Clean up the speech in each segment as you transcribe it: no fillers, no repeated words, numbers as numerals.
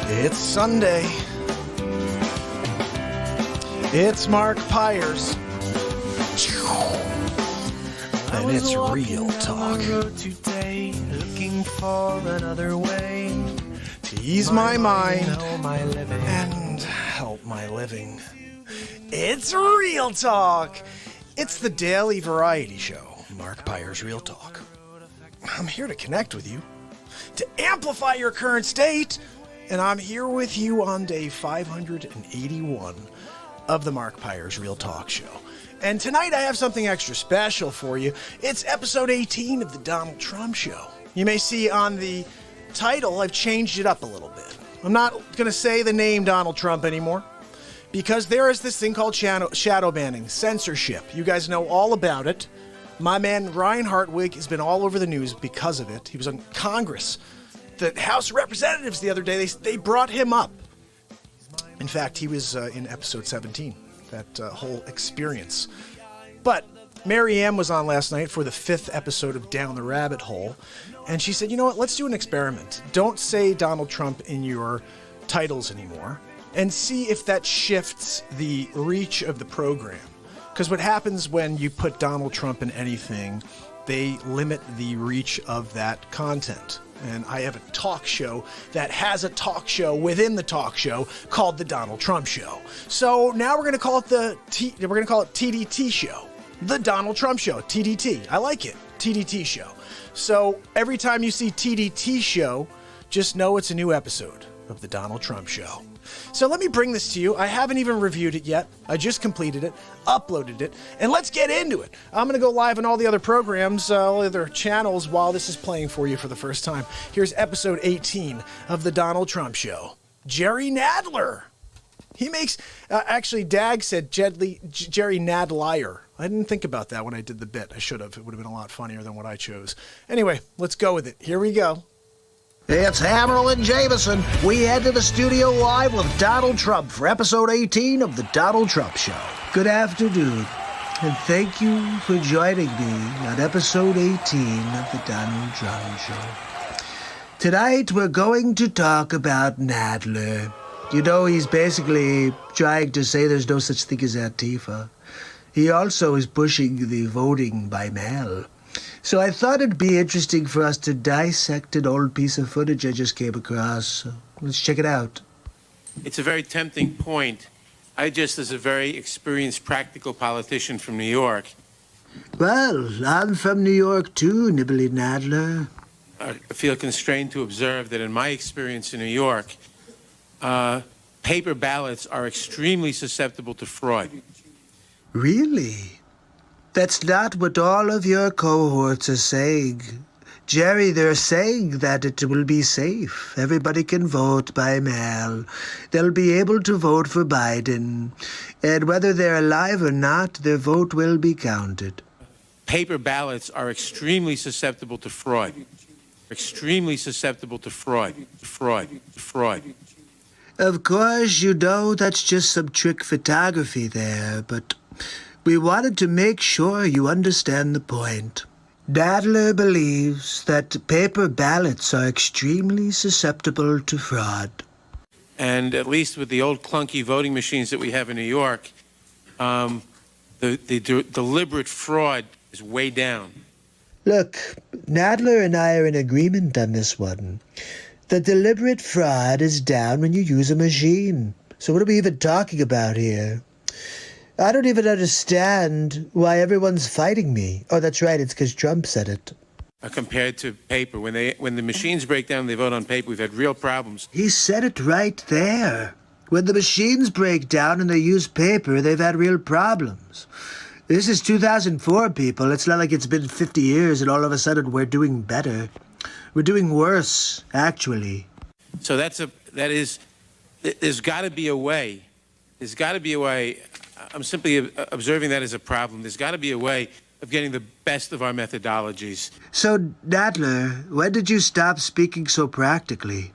It's Sunday. It's Mark Pyers. And it's Real Talk. Today, looking for another way to ease my mind and help my living. It's Real Talk. It's the daily variety show, Mark Pyers' Real Talk. I'm here to connect with you, to amplify your current state, and I'm here with you on day 581 of the Mark Pyers' Real Talk show. And tonight I have something extra special for you. It's episode 18 of the Donald Trump show. You may see on the title I've changed it up a little bit. I'm not going to say the name Donald Trump anymore because there is this thing called shadow banning, censorship. You guys know all about it. My man Ryan Hartwig has been all over the news because of it. He was on Congress. The House of Representatives the other day, they brought him up. In fact, he was in episode 17, that whole experience. But Mary Ann was on last night for the 5th episode of Down the Rabbit Hole, and she said, you know what, let's do an experiment. Don't say Donald Trump in your titles anymore, and see if that shifts the reach of the program. Because what happens when you put Donald Trump in anything, they limit the reach of that content. And I have a talk show that has a talk show within the talk show called the Donald Trump Show. So now we're going to call it TDT show, the Donald Trump Show, TDT. I like it, TDT show. So every time you see TDT show, just know it's a new episode of the Donald Trump Show. So let me bring this to you. I haven't even reviewed it yet. I just completed it, uploaded it, and let's get into it. I'm going to go live on all the other programs, all the other channels while this is playing for you for the first time. Here's episode 18 of the Donald Trump Show. Jerry Nadler. He makes, actually, Dag said Jerry Nadler. I didn't think about that when I did the bit. I should have. It would have been a lot funnier than what I chose. Anyway, let's go with it. Here we go. It's Hammerlin Jamison. We head to the studio live with Donald Trump for episode 18 of the Donald Trump Show. Good afternoon, and thank you for joining me on episode 18 of the Donald Trump Show. Tonight we're going to talk about Nadler. You know, he's basically trying to say there's no such thing as Antifa. He also is pushing the voting by mail. So I thought it'd be interesting for us to dissect an old piece of footage I just came across. So let's check it out. It's a very tempting point. I just, as a very experienced practical politician from New York. Well, I'm from New York too, Nibbly Nadler. I feel constrained to observe that in my experience in New York, paper ballots are extremely susceptible to fraud. Really? That's not what all of your cohorts are saying. Jerry, they're saying that it will be safe. Everybody can vote by mail. They'll be able to vote for Biden. And whether they're alive or not, their vote will be counted. Paper ballots are extremely susceptible to fraud. Extremely susceptible to fraud. Fraud. Of course, you know that's just some trick photography there, but we wanted to make sure you understand the point. Nadler believes that paper ballots are extremely susceptible to fraud. And at least with the old clunky voting machines that we have in New York, the deliberate fraud is way down. Look, Nadler and I are in agreement on this one. The deliberate fraud is down when you use a machine. So what are we even talking about here? I don't even understand why everyone's fighting me. Oh, that's right, it's because Trump said it. Compared to paper, when the machines break down, they vote on paper. We've had real problems. He said it right there. When the machines break down and they use paper, they've had real problems. This is 2004, people. It's not like it's been 50 years and all of a sudden we're doing better. We're doing worse, actually. So there's got to be a way. There's got to be a way. I'm simply observing that as a problem. There's got to be a way of getting the best of our methodologies. So, Nadler, when did you stop speaking so practically?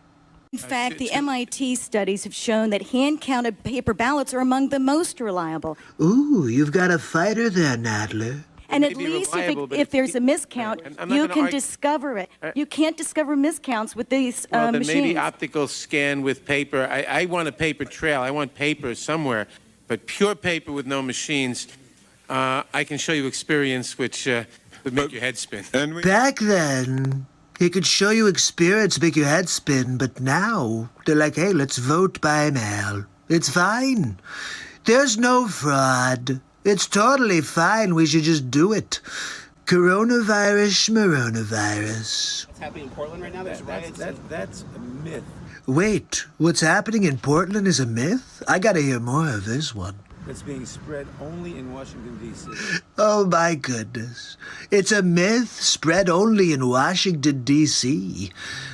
In fact, the MIT studies have shown that hand-counted paper ballots are among the most reliable. Ooh, you've got a fighter there, Nadler. And may at be least reliable, but if there's a miscount, and I'm not you gonna can argue- discover it. You can't discover miscounts with these Well, then machines. maybe optical scan with paper. I want a paper trail. I want paper somewhere, but pure paper with no machines. I can show you experience, which would make your head spin. Back then, he could show you experience, make your head spin, but now they're like, hey, let's vote by mail. It's fine. There's no fraud. It's totally fine. We should just do it. Coronavirus, schmoronavirus. What's happening in Portland right now? There's riots. That's a myth. Wait, what's happening in Portland is a myth? I gotta hear more of this one. That's being spread only in Washington, D.C. Oh my goodness. It's a myth spread only in Washington, D.C.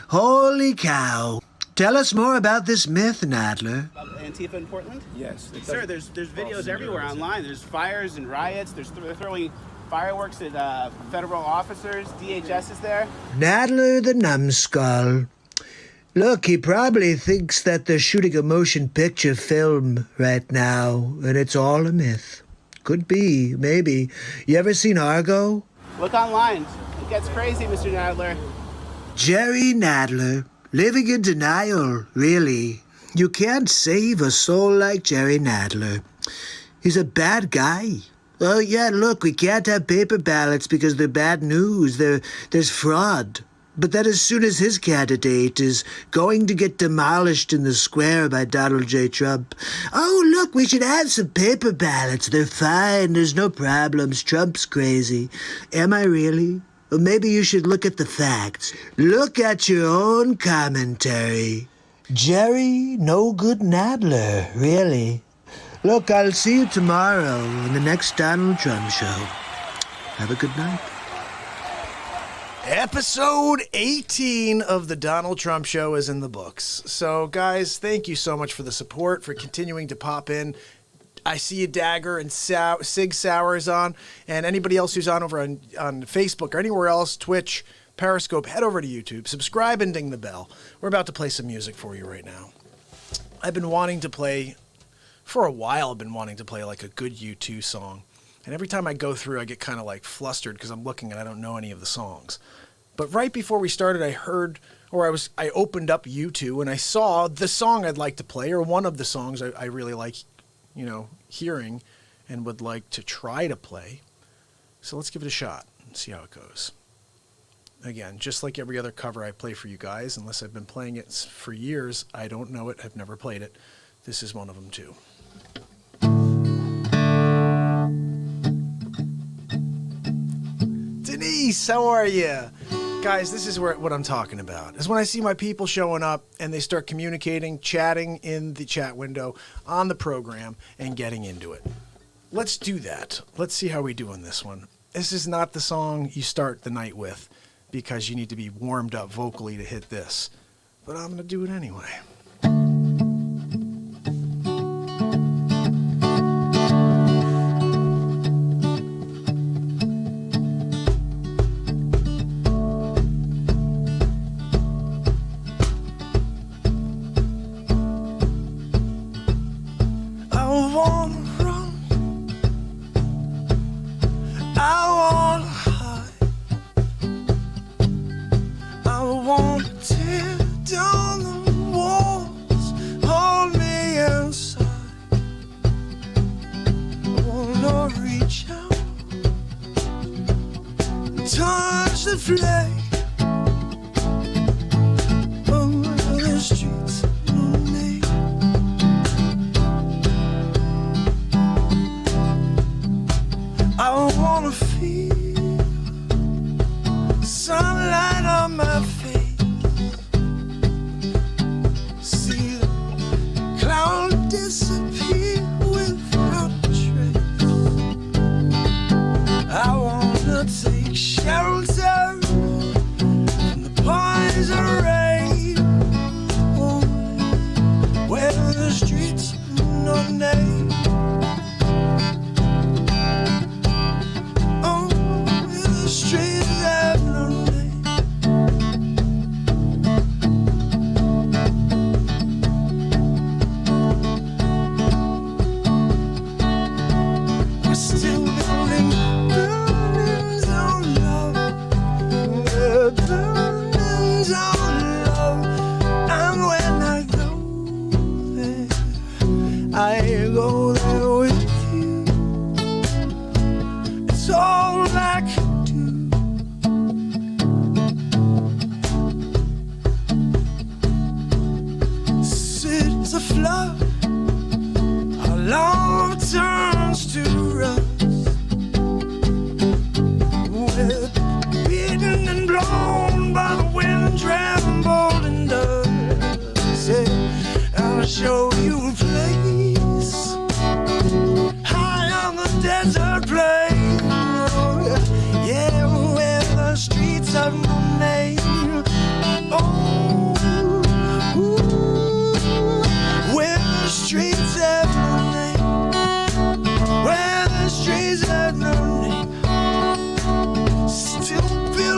Holy cow. Tell us more about this myth, Nadler. Antifa in Portland? Yes. it Sir, doesn't there's cross videos the everywhere narrative. online. There's fires and riots. They're throwing fireworks at federal officers. DHS is there. Nadler the numbskull. Look, he probably thinks that they're shooting a motion picture film right now, and it's all a myth. Could be, maybe. You ever seen Argo? Look online. It gets crazy, Mr. Nadler. Jerry Nadler, living in denial, really. You can't save a soul like Jerry Nadler. He's a bad guy. Oh, yeah, look, we can't have paper ballots because they're bad news. There's fraud. But then as soon as his candidate is going to get demolished in the square by Donald J. Trump, oh, look, we should have some paper ballots. They're fine. There's no problems. Trump's crazy. Am I really? Well, maybe you should look at the facts. Look at your own commentary. Jerry No Good Nadler, really. Look, I'll see you tomorrow in the next Donald Trump show. Have a good night. Episode 18 of the Donald Trump Show is in the books. So, guys, thank you so much for the support, for continuing to pop in. I see you, Dagger, and Sig Sauer's on, and anybody else who's on over on Facebook or anywhere else, Twitch, Periscope, head over to YouTube, subscribe and ding the bell. We're about to play some music for you right now. I've been wanting to play, for a while I've been wanting to play like a good U2 song. And every time I go through, I get kind of like flustered because I'm looking and I don't know any of the songs. But right before we started, I opened up U2 and I saw the song I'd like to play, or one of the songs I really like, hearing and would like to try to play. So let's give it a shot and see how it goes. Again, just like every other cover I play for you guys, unless I've been playing it for years, I don't know it, I've never played it. This is one of them too. Denise, how are you? Guys, this is what I'm talking about. Is when I see my people showing up and they start communicating, chatting in the chat window on the program and getting into it. Let's do that. Let's see how we do on this one. This is not the song you start the night with because you need to be warmed up vocally to hit this. But I'm going to do it anyway. Touch the flame over the streets of me. I wanna feel sunlight on my face, see the cloud disappear without a trace. I wanna take shelter from the poison rain, where the streets have no name. Oh, where the streets have no name. We're still building.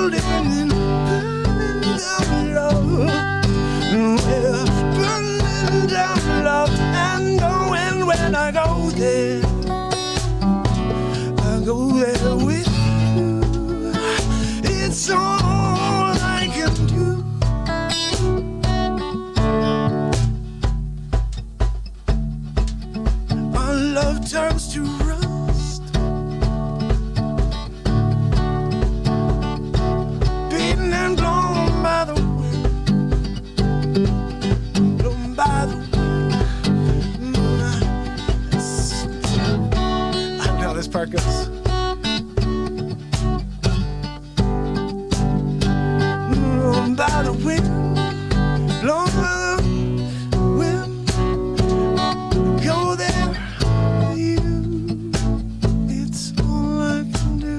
burning down love. We're burning down love. And knowing when I go there, I go there with you. It's all I can do. Our love turns to rust, beaten and blown by the wind, blown by the wind. I know how this part goes. Blown by the wind, blown by the wind. Go there with you. It's all I can do.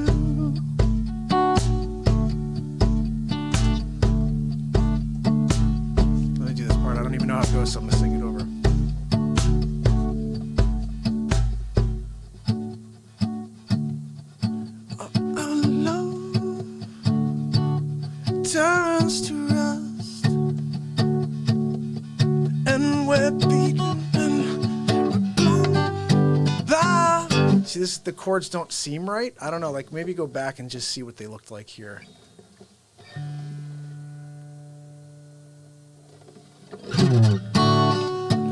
Let me do this part. I don't even know how it goes, so I'm gonna sing it over. Our love turns to rust, and we're beaten and blown by. See, the chords don't seem right. I don't know. Like, maybe go back and just see what they looked like here.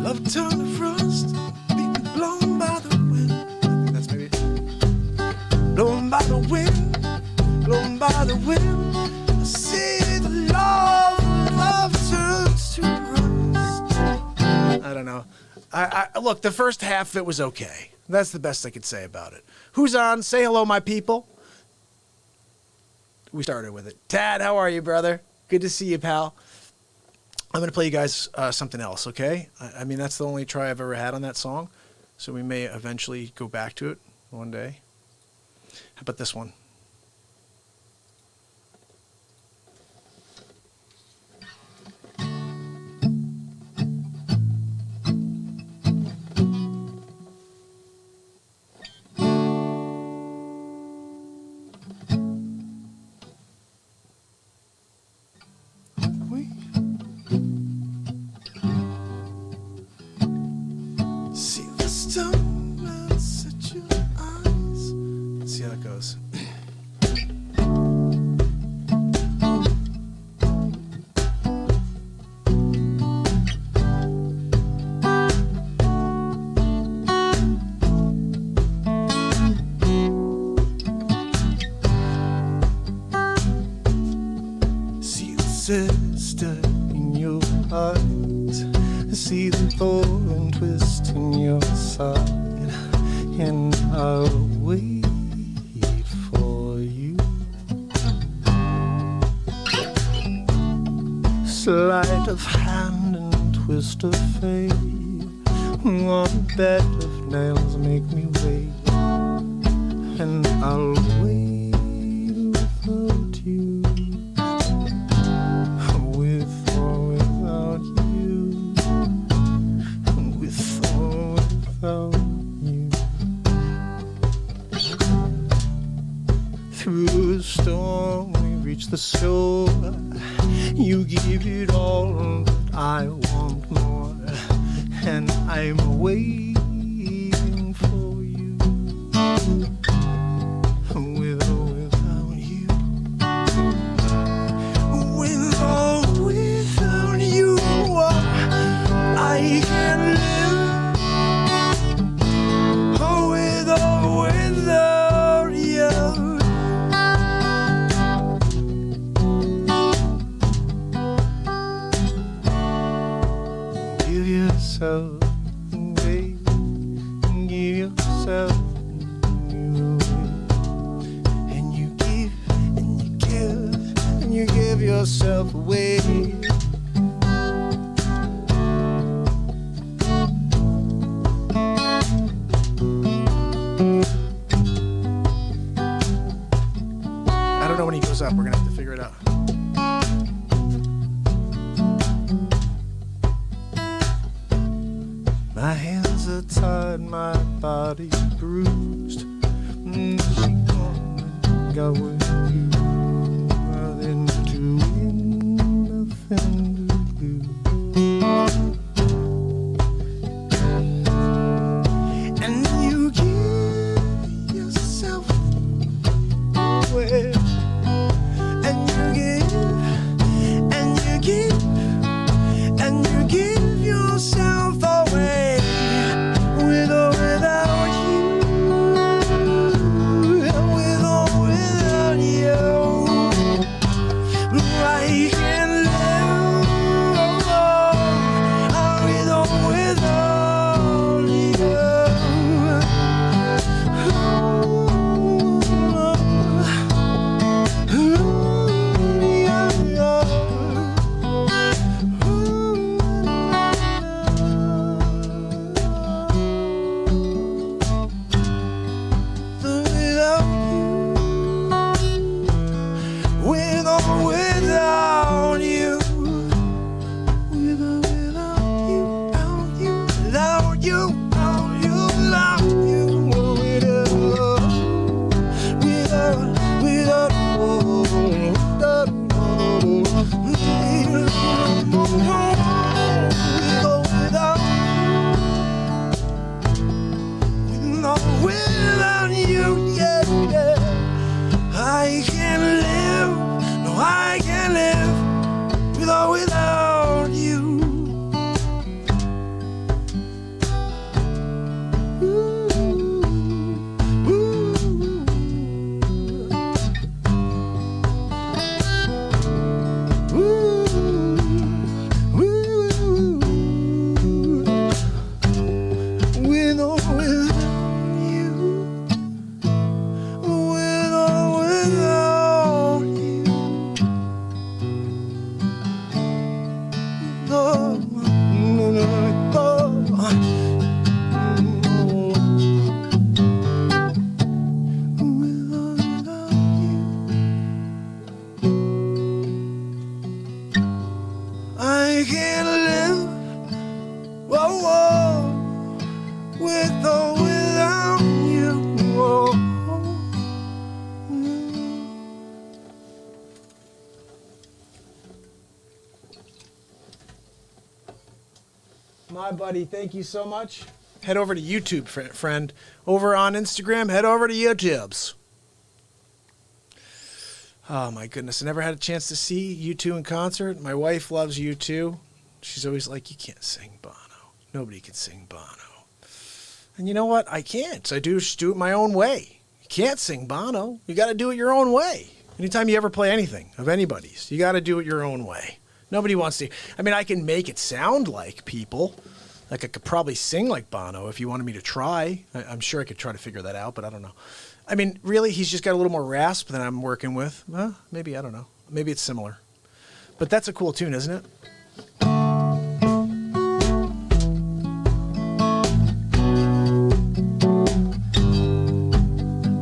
Love turned to frost, beaten, blown by the wind. I think that's maybe it. Blown by the wind, blown by the wind. I see the love turns to rust. I don't know. I look, the first half of it was okay. That's the best I could say about it. Who's on? Say hello, my people. We started with it. Tad, how are you, brother? Good to see you, pal. I'm going to play you guys something else, okay? I mean, that's the only try I've ever had on that song, so we may eventually go back to it one day. How about this one? See the stars at your eyes. Let's see how it goes. See the sister in your eyes. See the thorn twist in your side, and I'll wait for you. Sleight of hand and twist of fate, one bed of nails make me wait, and I'll wait without you. With or without you. With or without you. Through the storm we reach the shore. You give it all, but I want more, and I'm waiting for you. With or without you. With or without you, I can live. Oh, with or without you. Give yourself, babe. Give yourself. And you give, and you give, and you give yourself away. I don't know when he goes up. We're gonna have to figure it out. My hands are tied, my body bruised. She gone, got with you. or without you. With or without you, without you, without you, without you, without without you, yeah, yeah. I can't live, no, I can't live with or without you. Ooh, ooh, ooh, ooh, with or without. I can't live, whoa, whoa, with or without you. Whoa. My buddy, thank you so much. Head over to YouTube, friend. Over on Instagram, head over to YouTube's. Oh my goodness, I never had a chance to see U2 in concert. My wife loves U2. She's always like, you can't sing Bono. Nobody can sing Bono. And you know what? I can't. I just do it my own way. You can't sing Bono. You got to do it your own way. Anytime you ever play anything of anybody's, you got to do it your own way. Nobody wants to. I mean, I can make it sound like people. Like I could probably sing like Bono if you wanted me to try. I'm sure I could try to figure that out, but I don't know. I mean, really, he's just got a little more rasp than I'm working with. Well, maybe, I don't know. Maybe it's similar. But that's a cool tune, isn't it?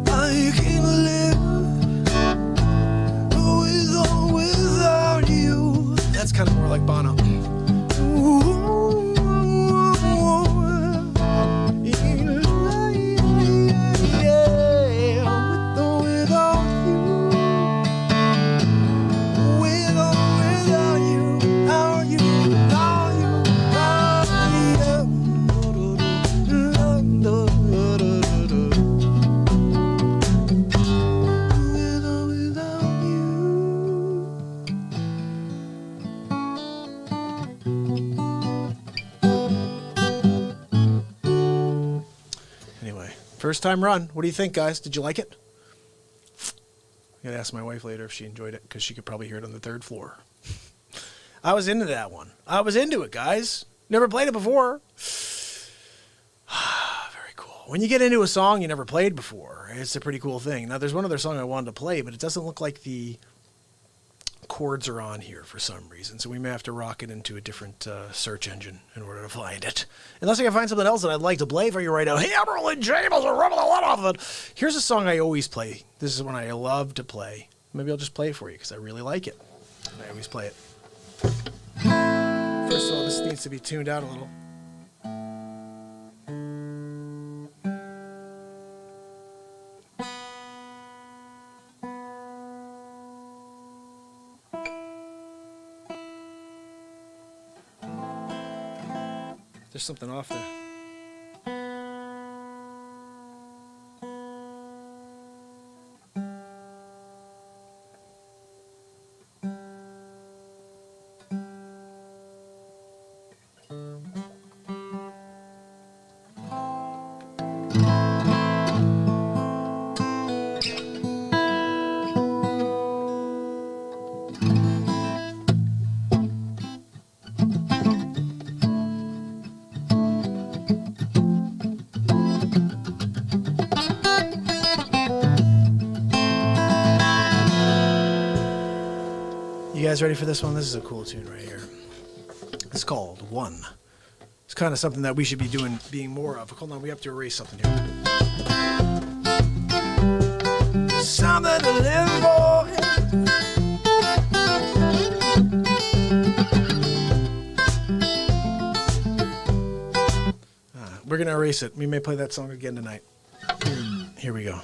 I can't live with or without you. That's kind of more like Bono. First time run. What do you think, guys? Did you like it? I gotta ask my wife later if she enjoyed it, because she could probably hear it on the third floor. I was into that one. I was into it, guys. Never played it before. Very cool. When you get into a song you never played before, it's a pretty cool thing. Now, there's one other song I wanted to play, but it doesn't look like the chords are on here for some reason, so we may have to rock it into a different search engine in order to find it. Unless I can find something else that I'd like to play for you right now. Hammerlin, Jamison, rubbing the lot off of it. Here's a song I always play. This is one I love to play. Maybe I'll just play it for you because I really like it. And I always play it. First of all, this needs to be tuned out a little. There's something off there. You guys ready for this one? This is a cool tune right here. It's called One. It's kind of something that we should be being more of. Hold on, we have to erase something here. Something to live for. erase it. We may play that song again tonight. Here we go.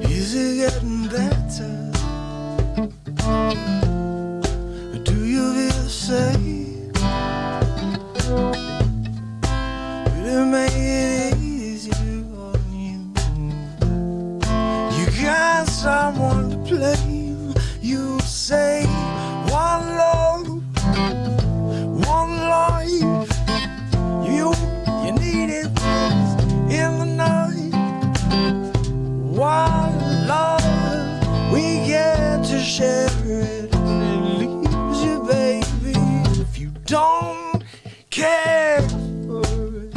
Is it getting better? Do you feel the same? Will it make it easier on you? You got someone to blame. You say one love, one life. You need it in the night. One love, we get to share it. And it leaves you, baby, if you don't care for it.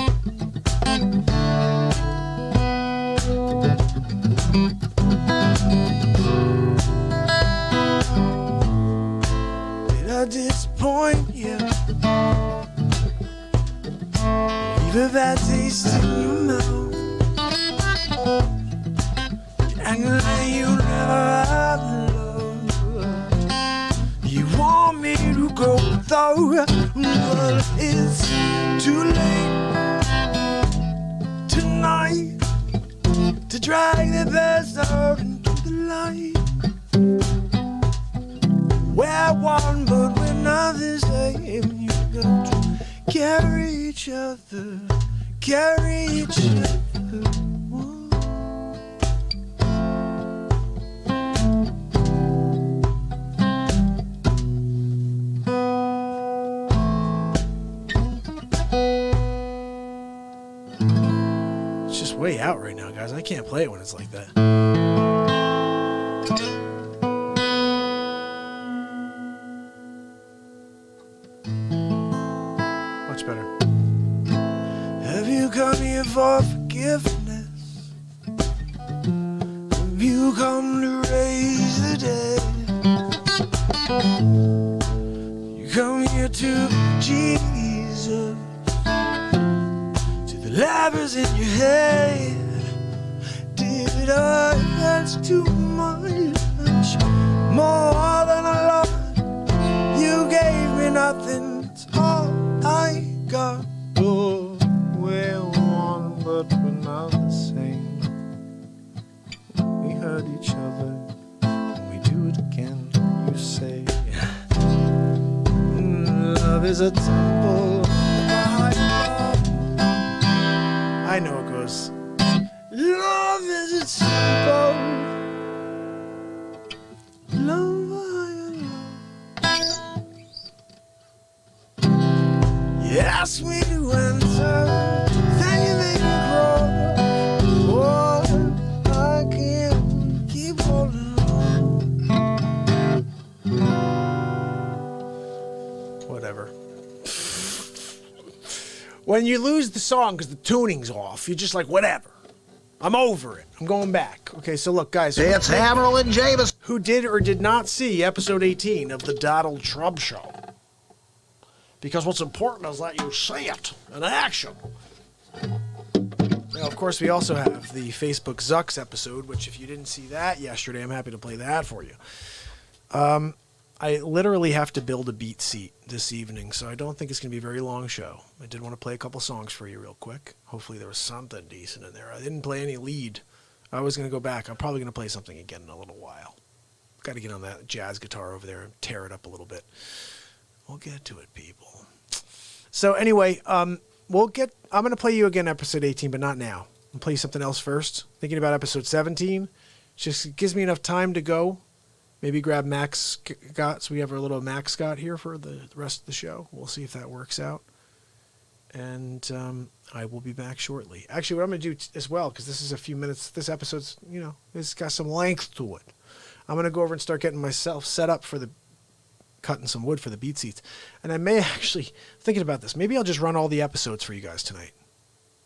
Did I disappoint you? Leave a bad taste in your mouth. And then you never had love. You want me to go though, but it's too late tonight to drag the best out into the light. We're one, but we're not the same. You got to carry each other, carry each other. It's just way out right now, guys. I can't play it when it's like that. Much better. Have you come here for forgiveness? Have you come to raise the dead? You come here to Jesus, to the lepers in your head. Did I ask too much? More than a lot. You gave me nothing. It's all I got. Oh, we're one, but we're not the same. We hurt each other, and we do it again. You say, love is a temple. I know it goes. Love is a temple. Love, you ask me to enter, then you make me crawl. Oh, I can't keep holding on. Whatever. When you lose the song because the tuning's off, you're just like, whatever. I'm over it. I'm going back. Okay, so look, guys. It's Hammerlin Jamison. Who did or did not see episode 18 of the Donald Trump Show? Because what's important is that you see it in action. Now, of course, we also have the Facebook Zucks episode, which if you didn't see that yesterday, I'm happy to play that for you. I literally have to build a BeatSeat this evening, so I don't think it's going to be a very long show. I did want to play a couple songs for you real quick. Hopefully there was something decent in there. I didn't play any lead. I was going to go back. I'm probably going to play something again in a little while. Got to get on that jazz guitar over there and tear it up a little bit. We'll get to it, people. So anyway, I'm going to play you again episode 18, but not now. I'll play you something else first. Thinking about episode 17. Just gives me enough time to go. Maybe grab Max Scott, so we have our little Max Scott here for the rest of the show. We'll see if that works out. And I will be back shortly. Actually, what I'm going to do as well, because this is a few minutes, this episode's, it's got some length to it. I'm going to go over and start getting myself set up for cutting some wood for the beat seats. And I may actually, thinking about this, maybe I'll just run all the episodes for you guys tonight.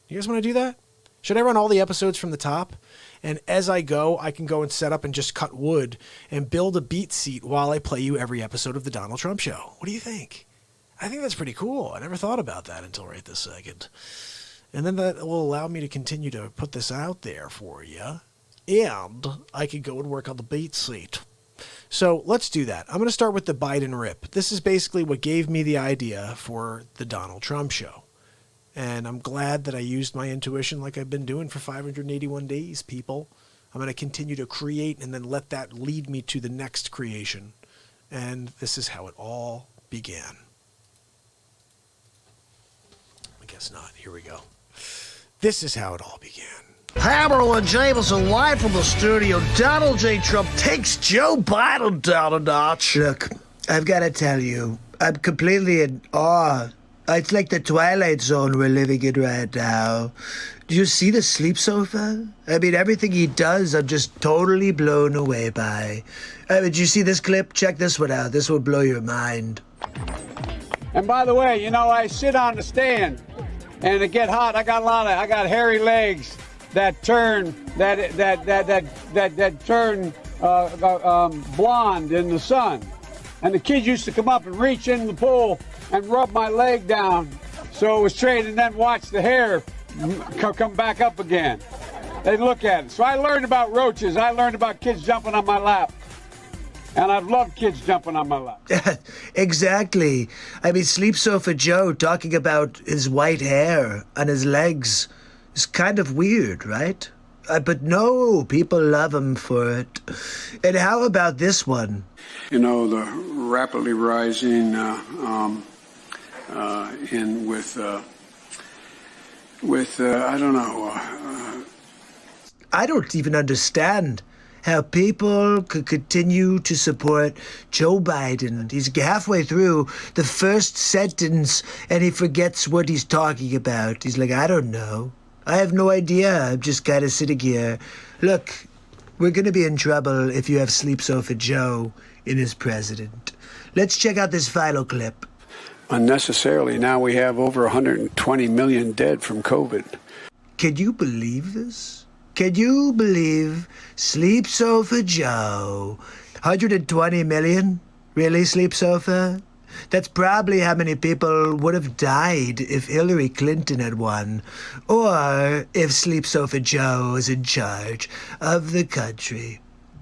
You guys want to do that? Should I run all the episodes from the top? And as I go, I can go and set up and just cut wood and build a BeatSeat while I play you every episode of The Donald Trump Show. What do you think? I think that's pretty cool. I never thought about that until right this second. And then that will allow me to continue to put this out there for you. And I could go and work on the BeatSeat. So let's do that. I'm going to start with the Biden rip. This is basically what gave me the idea for The Donald Trump Show. And I'm glad that I used my intuition like I've been doing for 581 days, people. I'm going to continue to create and then let that lead me to the next creation. And this is how it all began. I guess not. Here we go. This is how it all began. Hammerlin Jamison live from the studio. Donald J. Trump takes Joe Biden down a notch. Look, I've got to tell you, I'm completely in awe. It's like the Twilight Zone we're living in right now. Do you see the sleep sofa? I mean, everything he does, I'm just totally blown away by. Did you see this clip? Check this one out. This will blow your mind. And by the way, you know, I sit on the stand and it get hot. I got hairy legs that turn turn blonde in the sun. And the kids used to come up and reach in the pool and rub my leg down so it was straight, and then watch the hair come back up again. They'd look at it. So I learned about roaches. I learned about kids jumping on my lap. And I've loved kids jumping on my lap. Exactly. I mean, Sleep Sofa Joe talking about his white hair on his legs is kind of weird, right? But no, people love him for it. And how about this one? You know, the rapidly rising I don't know. I don't even understand how people could continue to support Joe Biden. He's halfway through the first sentence and he forgets what he's talking about. He's like, I don't know. I have no idea. I'm just kind of sitting here. Look, we're going to be in trouble if you have Sleep Sofa Joe in as president. Let's check out this final clip. Unnecessarily, now we have over 120 million dead from COVID. Can you believe this? Can you believe Sleep Sofa Joe? 120 million? Really, Sleep Sofa? That's probably how many people would have died if Hillary Clinton had won, or if Sleep Sofa Joe was in charge of the country.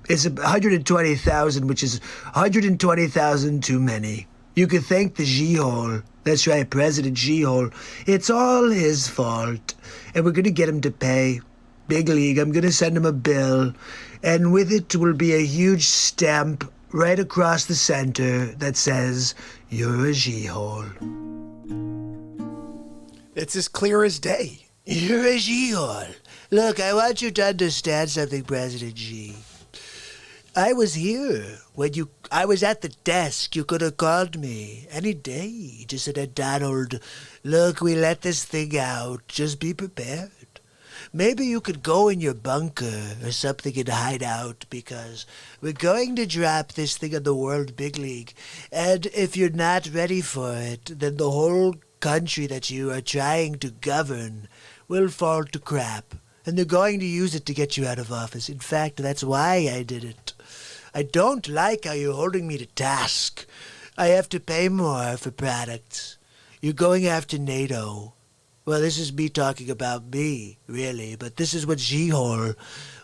It's 120,000, which is 120,000 too many. You could thank the G-hole. That's right, President G-hole. It's all his fault. And we're going to get him to pay. Big league. I'm going to send him a bill. And with it will be a huge stamp right across the center that says, you're a G-hole. It's as clear as day. You're a G-hole. Look, I want you to understand something, President G. I was here when I was at the desk. You could have called me any day. Just said, Donald, look, we let this thing out. Just be prepared. Maybe you could go in your bunker or something and hide out because we're going to drop this thing on the World Big League. And if you're not ready for it, then the whole country that you are trying to govern will fall to crap. And they're going to use it to get you out of office. In fact, that's why I did it. I don't like how you're holding me to task. I have to pay more for products. You're going after NATO. Well, this is me talking about me, really, but this is what G-hole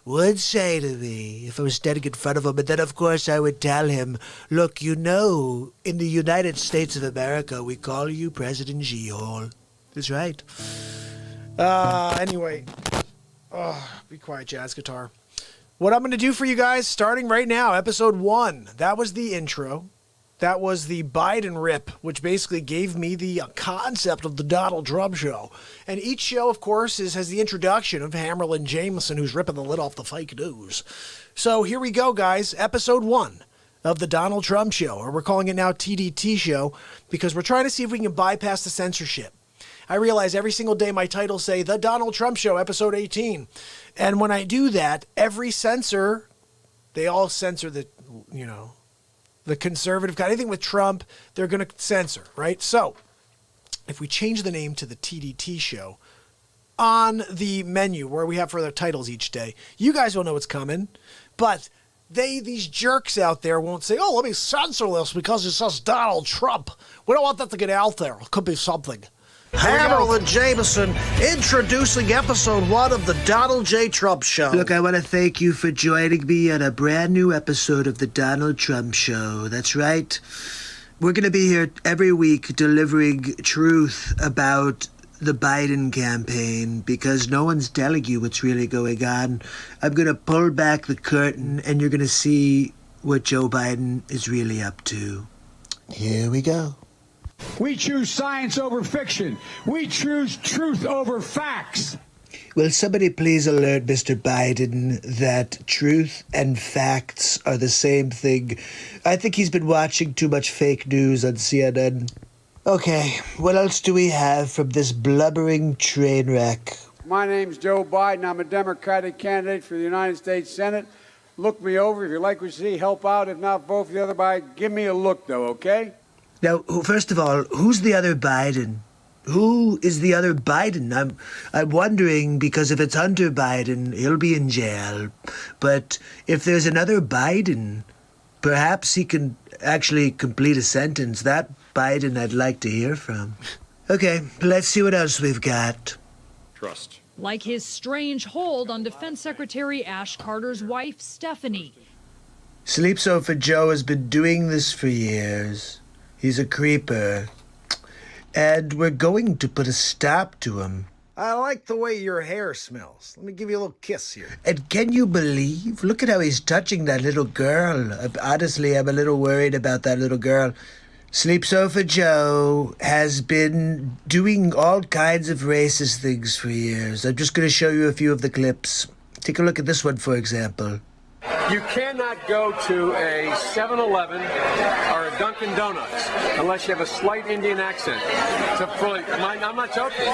would say to me if I was standing in front of him. And then, of course, I would tell him, look, you know, in the United States of America, we call you President G-hole. That's right. Anyway. Oh, be quiet, jazz guitar. What I'm going to do for you guys, starting right now, episode 1. That was the intro. That was the Biden rip, which basically gave me the concept of the Donald Trump show. And each show, of course, has the introduction of Hammerlin Jamison, who's ripping the lid off the fake news. So here we go, guys. Episode 1 of the Donald Trump show, or we're calling it now TDT show, because we're trying to see if we can bypass the censorship. I realize every single day my titles say The Donald Trump Show, episode 18. And when I do that, every censor, they all censor the, you know, the conservative kind. Anything with Trump, they're going to censor, right? So if we change the name to the TDT show, on the menu where we have for the titles each day. You guys will know what's coming, but these jerks out there won't say, oh, let me censor this because it says Donald Trump. We don't want that to get out there. It could be something. Hammerlin Jamison introducing episode 1 of the Donald J. Trump Show. Look, I want to thank you for joining me on a brand new episode of the Donald Trump Show. That's right. We're going to be here every week delivering truth about the Biden campaign because no one's telling you what's really going on. I'm going to pull back the curtain and you're going to see what Joe Biden is really up to. Here we go. We choose science over fiction. We choose truth over facts. Will somebody please alert Mr. Biden that truth and facts are the same thing? I think he's been watching too much fake news on CNN. Okay, what else do we have from this blubbering train wreck? My name's Joe Biden. I'm a Democratic candidate for the United States Senate. Look me over. If you like what you see, help out. If not, vote for the other Biden. Give me a look, though, okay? Now, first of all, who's the other Biden? Who is the other Biden? I'm wondering because if it's Hunter Biden, he'll be in jail. But if there's another Biden, perhaps he can actually complete a sentence. That Biden I'd like to hear from. Okay, let's see what else we've got. Trust. Like his strange hold on Defense Secretary Ash Carter's wife, Stephanie. Sleep Sofa Joe has been doing this for years. He's a creeper. And we're going to put a stop to him. I like the way your hair smells. Let me give you a little kiss here. And can you believe? Look at how he's touching that little girl. Honestly, I'm a little worried about that little girl. Sleep Sofa Joe has been doing all kinds of racist things for years. I'm just going to show you a few of the clips. Take a look at this one, for example. You cannot go to a 7-Eleven or a Dunkin' Donuts unless you have a slight Indian accent. I'm not joking.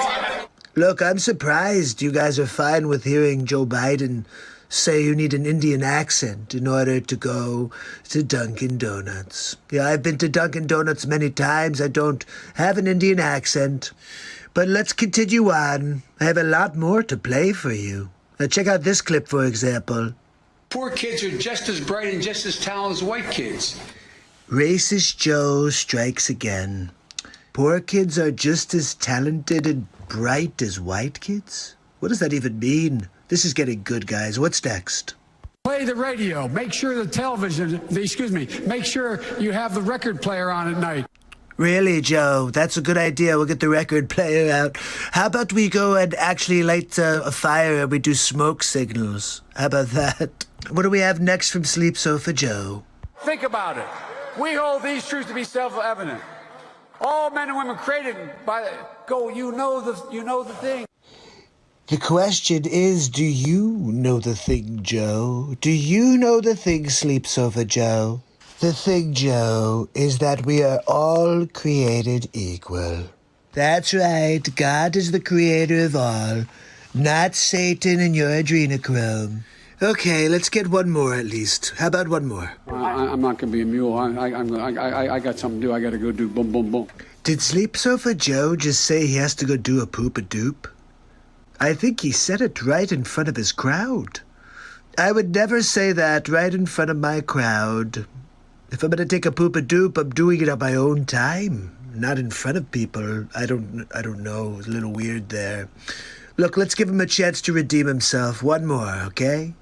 Look, I'm surprised you guys are fine with hearing Joe Biden say you need an Indian accent in order to go to Dunkin' Donuts. Yeah, I've been to Dunkin' Donuts many times. I don't have an Indian accent. But let's continue on. I have a lot more to play for you. Now check out this clip, for example. Poor kids are just as bright and just as talented as white kids. Racist Joe strikes again. Poor kids are just as talented and bright as white kids? What does that even mean? This is getting good, guys. What's next? Play the radio. Make sure make sure you have the record player on at night. Really, Joe? That's a good idea. We'll get the record player out. How about we go and actually light a fire and we do smoke signals? How about that? What do we have next from Sleep Sofa Joe? Think about it. We hold these truths to be self-evident. All men and women created by you know the thing. The question is, do you know the thing, Joe? Do you know the thing, Sleep Sofa Joe? The thing, Joe, is that we are all created equal. That's right. God is the creator of all, not Satan and your adrenochrome. Okay, let's get one more at least. How about one more? I'm not going to be a mule. I got something to do. I got to go do boom, boom, boom. Did Sleep Sofa Joe just say he has to go do a poop-a-doop? I think he said it right in front of his crowd. I would never say that right in front of my crowd. If I'm going to take a poop-a-doop, I'm doing it on my own time, not in front of people. I don't know. It's a little weird there. Look, let's give him a chance to redeem himself. One more, okay?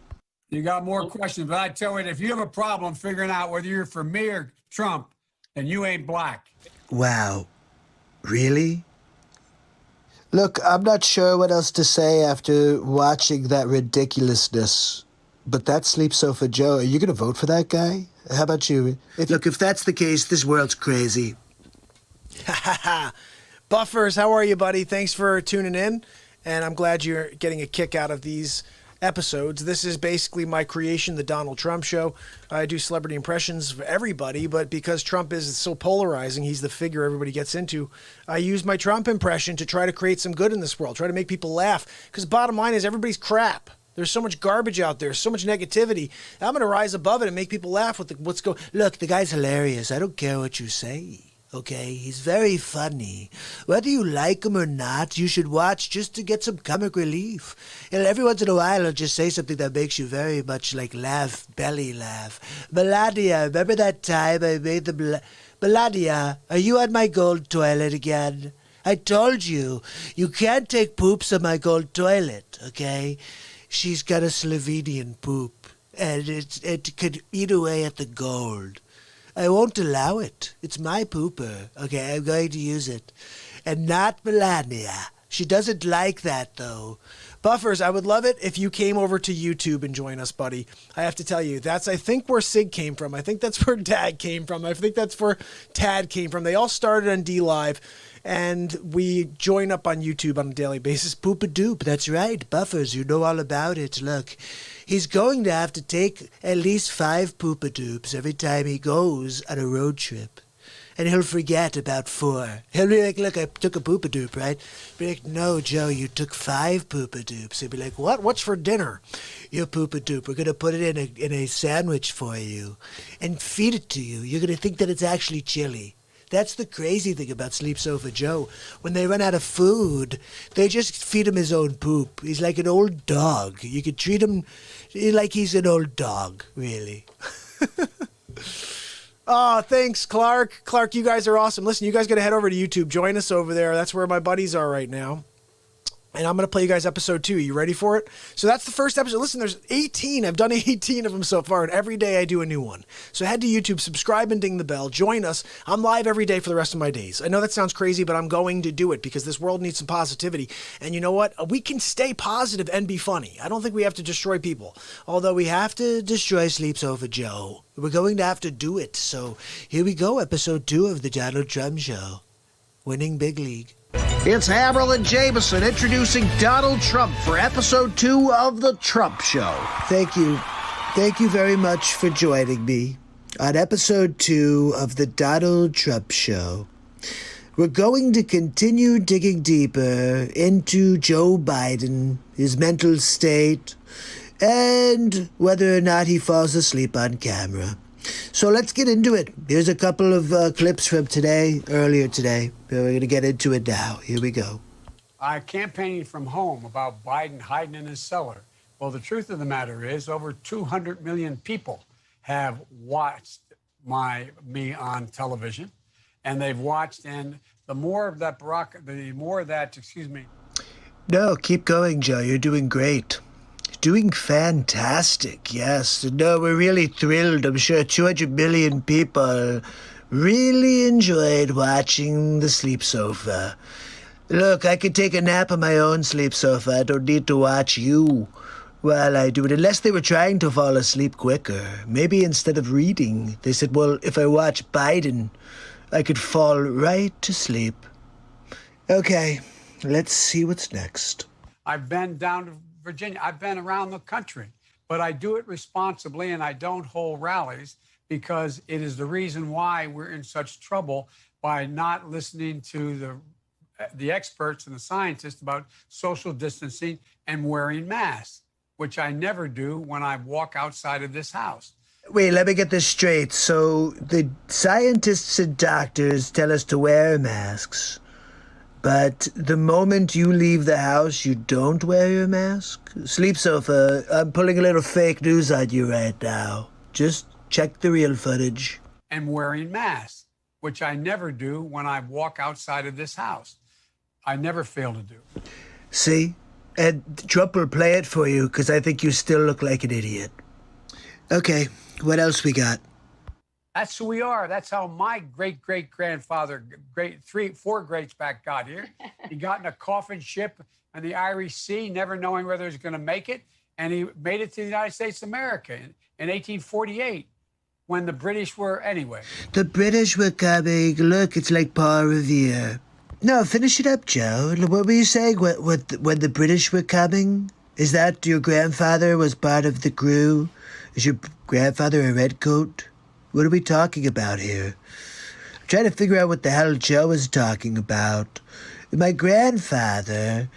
You got more questions, but I tell you, if you have a problem figuring out whether you're for me or Trump, then you ain't black. Wow. Really? Look, I'm not sure what else to say after watching that ridiculousness. But that's Sleep Sofa Joe. Are you going to vote for that guy? How about you? Look, if that's the case, this world's crazy. Ha ha ha. Buffers, how are you, buddy? Thanks for tuning in. And I'm glad you're getting a kick out of these episodes. This is basically my creation, The Donald Trump Show. I do celebrity impressions for everybody, but because Trump is so polarizing, he's the figure everybody gets into, I use my Trump impression to try to create some good in this world, try to make people laugh. Because bottom line is everybody's crap. There's so much garbage out there, so much negativity. I'm going to rise above it and make people laugh with what's going. Look, the guy's hilarious. I don't care what you say. okay? He's very funny. Whether you like him or not, you should watch just to get some comic relief. And every once in a while, he'll just say something that makes you very much like laugh, belly laugh. Melania, remember that time I made the... Melania, are you on my gold toilet again? I told you, you can't take poops on my gold toilet, okay? She's got a Slovenian poop, and it could eat away at the gold. I won't allow it. It's my pooper, okay? I'm going to use it. And not Melania. She doesn't like that, though. Buffers, I would love it if you came over to YouTube and join us, buddy. I have to tell you, that's, I think, where Sig came from. I think that's where Dad came from. I think that's where Tad came from. They all started on D-Live, and we join up on YouTube on a daily basis. Poop-a-doop, that's right. Buffers, you know all about it. Look, he's going to have to take at least 5 poop-a-doops every time he goes on a road trip. And he'll forget about 4. He'll be like, look, I took a poop-a-doop, right? Be like, no, Joe, you took 5 poop-a-doops. He'll be like, what? What's for dinner? Your poop-a-doop. We're going to put it in a sandwich for you and feed it to you. You're going to think that it's actually chili. That's the crazy thing about Sleep Sofa Joe. When they run out of food, they just feed him his own poop. He's like an old dog. You could treat him like he's an old dog, really. Oh, thanks, Clark. Clark, you guys are awesome. Listen, you guys got to head over to YouTube. Join us over there. That's where my buddies are right now. And I'm going to play you guys episode 2. You ready for it? So that's the first episode. Listen, there's 18. I've done 18 of them so far, and every day I do a new one. So head to YouTube, subscribe and ding the bell. Join us. I'm live every day for the rest of my days. I know that sounds crazy, but I'm going to do it because this world needs some positivity. And you know what? We can stay positive and be funny. I don't think we have to destroy people. Although we have to destroy Sleep Sofa Joe. We're going to have to do it. So here we go, episode 2 of the Donald Trump Show. Winning Big League. It's Hammerlin Jamison introducing Donald Trump for episode 2 of The Trump Show. Thank you. Thank you very much for joining me on episode 2 of the Donald Trump Show. We're going to continue digging deeper into Joe Biden, his mental state, and whether or not he falls asleep on camera. So let's get into it. Here's a couple of clips from earlier today. We're going to get into it now. Here we go. I'm campaigning from home about Biden hiding in his cellar. Well, the truth of the matter is over 200 million people have watched me on television, and they've watched, and the more of that, No, keep going, Joe. You're doing great. Doing fantastic, yes. No, we're really thrilled. I'm sure 200 million people really enjoyed watching the Sleep Sofa. Look, I could take a nap on my own Sleep Sofa. I don't need to watch you while I do it, unless they were trying to fall asleep quicker. Maybe instead of reading, they said, well, if I watch Biden, I could fall right to sleep. Okay, let's see what's next. I've been down to Virginia. I've been around the country, but I do it responsibly, and I don't hold rallies because it is the reason why we're in such trouble by not listening to the experts and the scientists about social distancing and wearing masks, which I never do when I walk outside of this house. Wait, let me get this straight. So the scientists and doctors tell us to wear masks, but the moment you leave the house, you don't wear your mask? Sleep Sofa, I'm pulling a little fake news on you right now. Just check the real footage. And wearing masks, which I never do when I walk outside of this house. I never fail to do. See? And Trump will play it for you because I think you still look like an idiot. Okay, what else we got? That's who we are. That's how my great-great-grandfather, 4 greats back got here. He got in a coffin ship in the Irish Sea, never knowing whether he was going to make it. And he made it to the United States of America in 1848 when the British were, anyway. The British were coming. Look, it's like Paul Revere. No, finish it up, Joe. What were you saying when the British were coming? Is that your grandfather was part of the crew? Is your grandfather a redcoat? What are we talking about here? I'm trying to figure out what the hell Joe is talking about. My grandfather,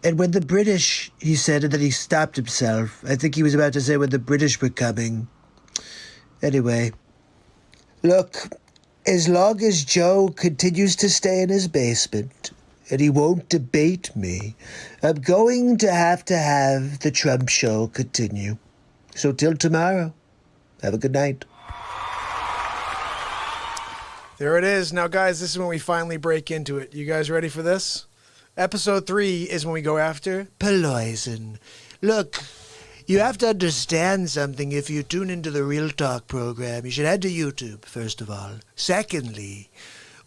and when the British, he said, and then he stopped himself. I think he was about to say when the British were coming. Anyway, look, As long as Joe continues to stay in his basement and he won't debate me, I'm going to have the Trump show continue. So till tomorrow, have a good night. There it is. Now, guys, this is when we finally break into it. You guys ready for this? Episode 3 is when we go after Poison. Look, you have to understand something if you tune into the Real Talk program. You should head to YouTube, first of all. Secondly,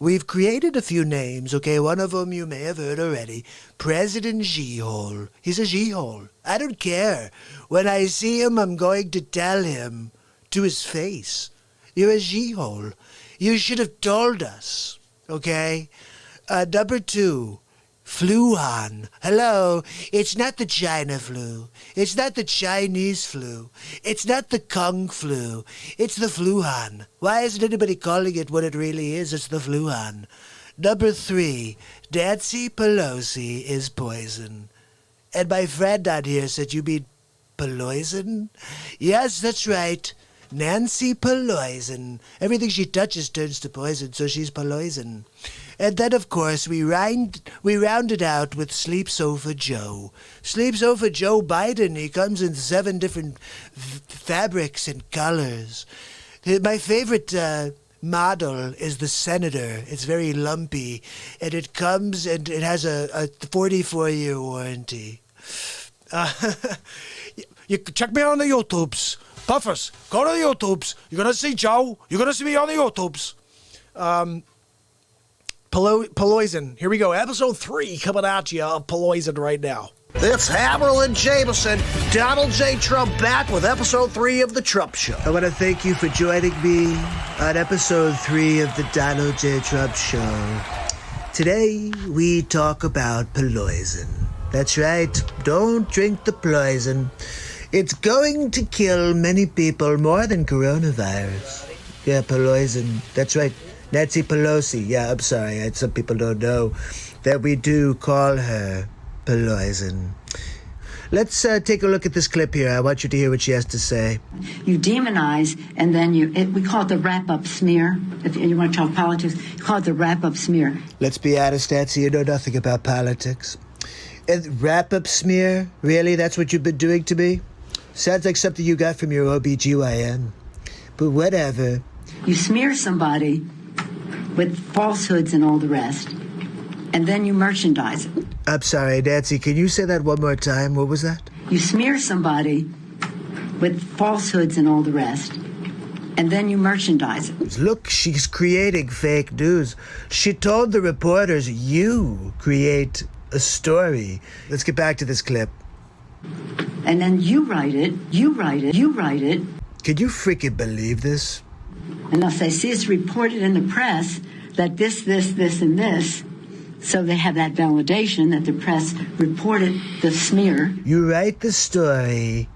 we've created a few names, okay? One of them you may have heard already. President G-Hole. He's a G-Hole. I don't care. When I see him, I'm going to tell him to his face, you're a G-Hole. You should have told us, okay? Number 2, Fluhan. Hello, it's not the China flu. It's not the Chinese flu. It's not the Kung flu. It's the Fluhan. Why isn't anybody calling it what it really is? It's the Fluhan. Number 3, Nancy Pelosi is poison. And my friend on here said you mean Peloison? Yes, that's right. Nancy Pelosi. Everything she touches turns to poison, so she's Pelosi. And then, of course, we rounded out with Sleep Sofa Joe. Sleep Sofa Joe Biden, he comes in 7 different fabrics and colors. My favorite model is the Senator. It's very lumpy, and it comes and it has a 44-year warranty. You can check me on the YouTubes. Buffers, go to the YouTubes. You're going to see Joe. You're going to see me on the YouTubes. Poison. Here we go. Episode 3 coming at you of Poison right now. It's Hammerlin Jamison, Donald J. Trump back with episode 3 of The Trump Show. I want to thank you for joining me on episode 3 of the Donald J. Trump Show. Today, we talk about poison. That's right. Don't drink the poison. It's going to kill many people more than coronavirus. Yeah, poison. That's right. Nancy Pelosi. Yeah, I'm sorry. Some people don't know that we do call her poison. Let's take a look at this clip here. I want you to hear what she has to say. You demonize, and then we call it the wrap-up smear. If you want to talk politics, you call it the wrap-up smear. Let's be honest, Nancy. You know nothing about politics. And wrap-up smear? Really? That's what you've been doing to me? Sounds like something you got from your OBGYN. But whatever. You smear somebody with falsehoods and all the rest, and then you merchandise it. I'm sorry, Nancy, can you say that one more time? What was that? You smear somebody with falsehoods and all the rest, and then you merchandise it. Look, she's creating fake news. She told the reporters, you create a story. Let's get back to this clip. And then you write it. Can you freaking believe this? And if they see it's reported in the press that this, and this, so they have that validation that the press reported the smear. You write the story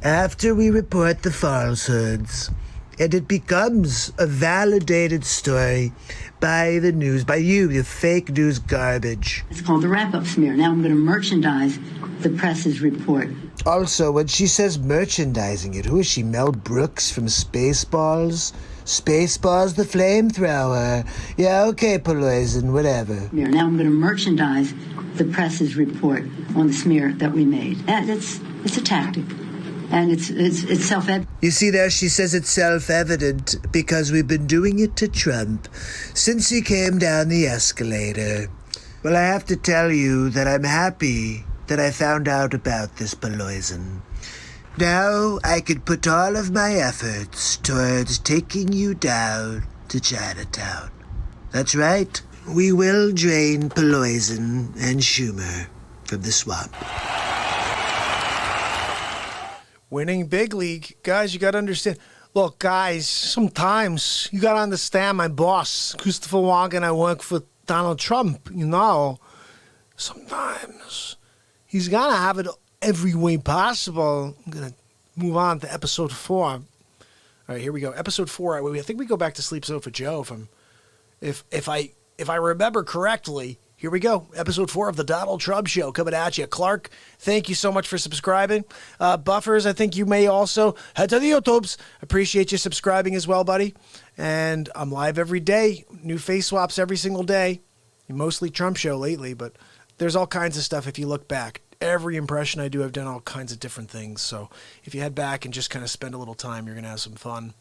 after we report the falsehoods, and it becomes a validated story by the news, by you, the fake news garbage. It's called the wrap-up smear. Now I'm going to merchandise the press's report. Also, when she says merchandising it, who is she, Mel Brooks from Spaceballs? Spaceballs the flamethrower. Yeah, okay, Poison, whatever. Now I'm going to merchandise the press's report on the smear that we made. And it's a tactic. And it's self-evident. You see there, she says it's self-evident because we've been doing it to Trump since he came down the escalator. Well, I have to tell you that I'm happy that I found out about this poison. Now I could put all of my efforts towards taking you down to Chinatown. That's right. We will drain Poison and Schumer from the swamp. Winning big league. Guys, you got to understand. Look, guys, sometimes you got to understand my boss, Christopher Wong, and I work for Donald Trump, you know. Sometimes he's got to have it every way possible. I'm going to move on to episode 4. All right, here we go. Episode 4. I think we go back to Sleep Sofa Joe from, if I remember correctly. Here we go. Episode 4 of the Donald Trump Show coming at you. Clark, thank you so much for subscribing. Buffers, I think you may also head to the YouTubes. Appreciate you subscribing as well, buddy. And I'm live every day. New face swaps every single day. Mostly Trump show lately, but there's all kinds of stuff if you look back. Every impression I do, I've done all kinds of different things. So if you head back and just kind of spend a little time, you're going to have some fun.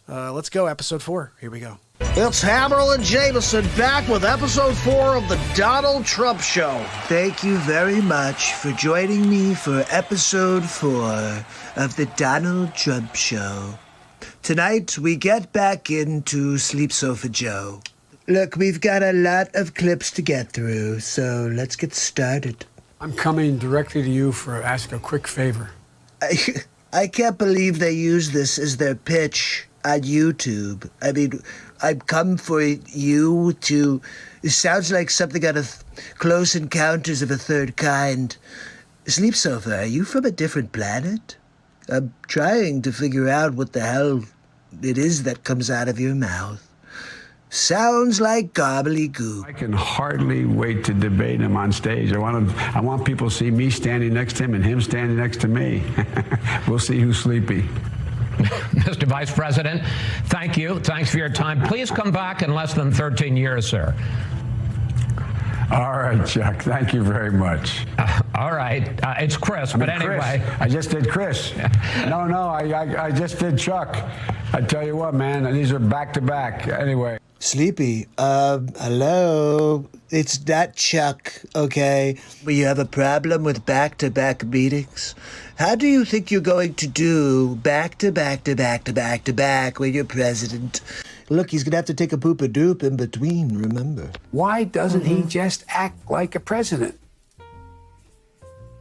Let's go. Episode 4. Here we go. It's Hammerlin Jamison back with episode 4 of the Donald Trump Show. Thank you very much for joining me for episode 4 of the Donald Trump Show. Tonight, we get back into Sleep Sofa Joe. Look, we've got a lot of clips to get through, so let's get started. I'm coming directly to you for ask a quick favor. I can't believe they use this as their pitch on YouTube. I mean, I've come for you to... It sounds like something out of Close Encounters of a Third Kind. Sleep Sofa, are you from a different planet? I'm trying to figure out what the hell it is that comes out of your mouth. Sounds like gobbledygook. I can hardly wait to debate him on stage. I want people to see me standing next to him and him standing next to me. We'll see who's sleepy. Mr. Vice President, thank you. Thanks for your time. Please come back in less than 13 years, sir. All right, Chuck. Thank you very much. All right. It's Chris, but anyway. Chris. I just did Chris. No, I just did Chuck. I tell you what, man, these are back-to-back. Anyway. Sleepy, hello? It's not Chuck, okay? But you have a problem with back-to-back meetings? How do you think you're going to do back-to-back-to-back-to-back-to-back when you're president? Look, he's going to have to take a poop-a-doop in between, remember? Why doesn't he just act like a president?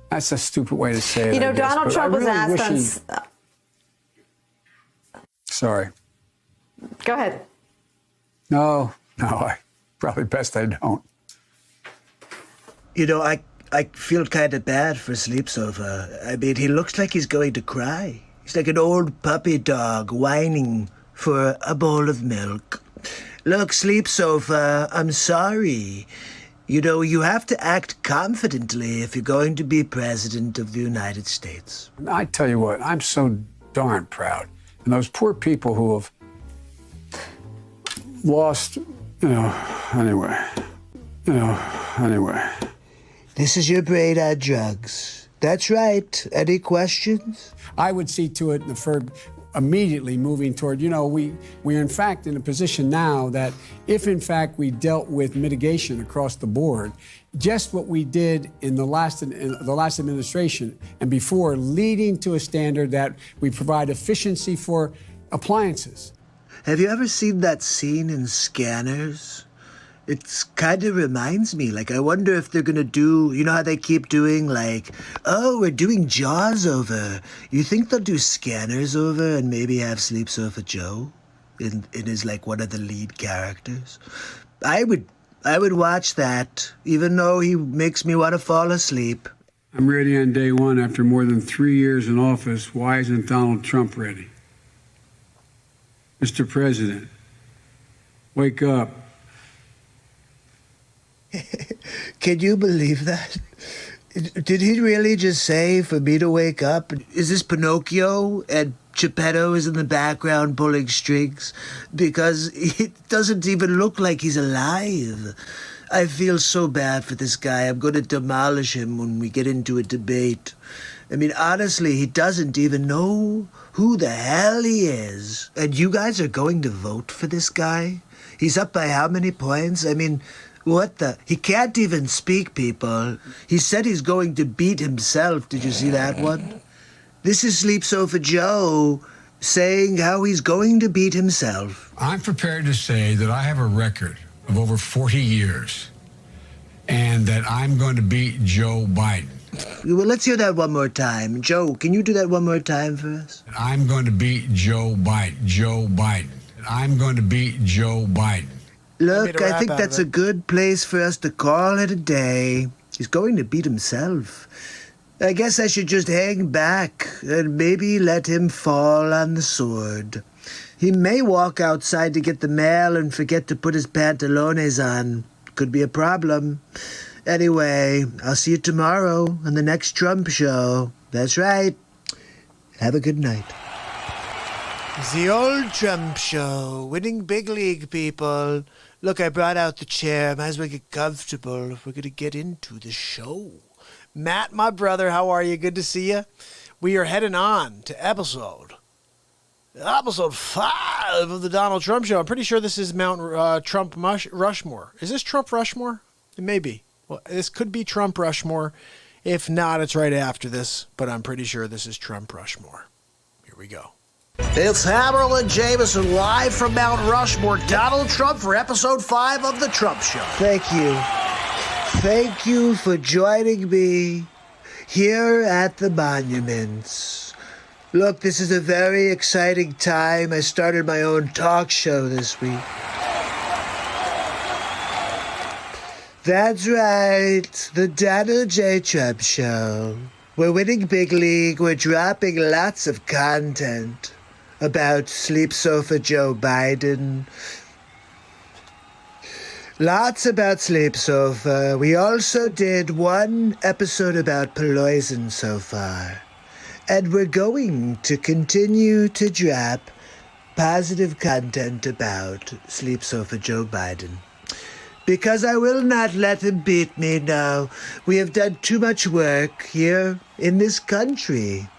That's a stupid way to say it. You know, I guess, Donald Trump was asked on... Sorry. Go ahead. No, I probably best I don't. You know, I feel kind of bad for Sleep Sofa. I mean, he looks like he's going to cry. He's like an old puppy dog whining for a bowl of milk. Look, Sleep Sofa, I'm sorry. You know, you have to act confidently if you're going to be president of the United States. I tell you what, I'm so darn proud. And those poor people who have lost, anyway. This is your brain on drugs. That's right. Any questions? I would see to it immediately moving toward, we're in fact in a position now that if in fact we dealt with mitigation across the board, just what we did in the last administration and before, leading to a standard that we provide efficiency for appliances. Have you ever seen that scene in Scanners? It kind of reminds me, I wonder if they're going to do, you know how they keep doing, we're doing Jaws over. You think they'll do Scanners over and maybe have Sleep Sofa Joe in his, one of the lead characters? I would watch that, even though he makes me want to fall asleep. I'm ready on day one after more than 3 years in office. Why isn't Donald Trump ready? Mr. President, wake up. Can you believe that? Did he really just say for me to wake up? Is this Pinocchio and Geppetto is in the background pulling strings? Because it doesn't even look like he's alive. I feel so bad for this guy. I'm going to demolish him when we get into a debate. I mean, honestly, he doesn't even know who the hell he is. And you guys are going to vote for this guy? He's up by how many points? I mean, what the? He can't even speak, people. He said he's going to beat himself. Did you see that one? This is Sleep Sofa Joe saying how he's going to beat himself. I'm prepared to say that I have a record of over 40 years and that I'm going to beat Joe Biden. Well, let's hear that one more time. Joe, can you do that one more time for us? I'm going to beat Joe Biden. Joe Biden. I'm going to beat Joe Biden. Look, I think that's a good place for us to call it a day. He's going to beat himself. I guess I should just hang back and maybe let him fall on the sword. He may walk outside to get the mail and forget to put his pantalones on. Could be a problem. Anyway, I'll see you tomorrow on the next Trump show. That's right. Have a good night. The old Trump show, winning big league, people. Look, I brought out the chair. Might as well get comfortable if we're going to get into the show. Matt, my brother, how are you? Good to see you. We are heading on to episode 5 of the Donald Trump show. I'm pretty sure this is Mount Trump Rushmore. Is this Trump Rushmore? It may be. Well, this could be Trump Rushmore. If not, it's right after this, but I'm pretty sure this is Trump Rushmore. Here we go. It's Hammerlin Jamison live from Mount Rushmore. Donald Trump for episode 5 of The Trump Show. Thank you. Thank you for joining me here at the monuments. Look, this is a very exciting time. I started my own talk show this week. That's right, the Donald J. Trump Show. We're winning big league. We're dropping lots of content about Sleep Sofa Joe Biden. Lots about Sleep Sofa. We also did one episode about poison so far. And we're going to continue to drop positive content about Sleep Sofa Joe Biden. Because I will not let him beat me, no. We have done too much work here in this country.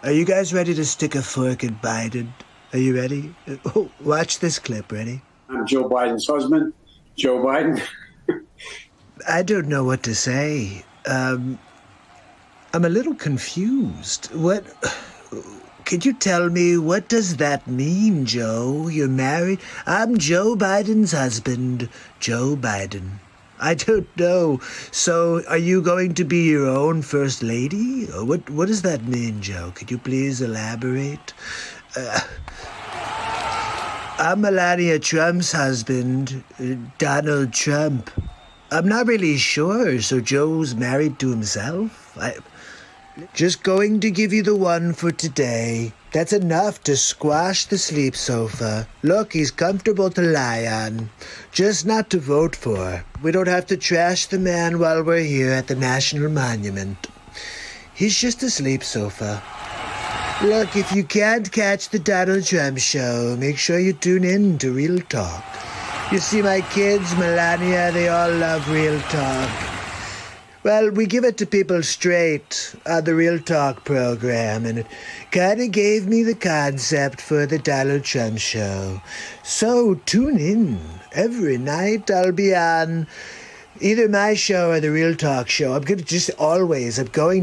Are you guys ready to stick a fork in Biden? Are you ready? Oh, watch this clip. Ready? I'm Joe Biden's husband, Joe Biden. I don't know what to say. I'm a little confused. What? Could you tell me, what does that mean, Joe? You're married? I'm Joe Biden's husband, Joe Biden. I don't know. So, are you going to be your own first lady? Or what does that mean, Joe? Could you please elaborate? I'm Melania Trump's husband, Donald Trump. I'm not really sure. So Joe's married to himself? Just going to give you the one for today. That's enough to squash the sleep sofa. Look, he's comfortable to lie on, just not to vote for. We don't have to trash the man while we're here at the National Monument. He's just a sleep sofa. Look, if you can't catch the Donald Trump show, make sure you tune in to Real Talk. You see, my kids, Melania, they all love Real Talk. Well, we give it to people straight on the Real Talk program, and it kind of gave me the concept for the Donald Trump show. So tune in. Every night I'll be on either my show or the Real Talk show. I'm going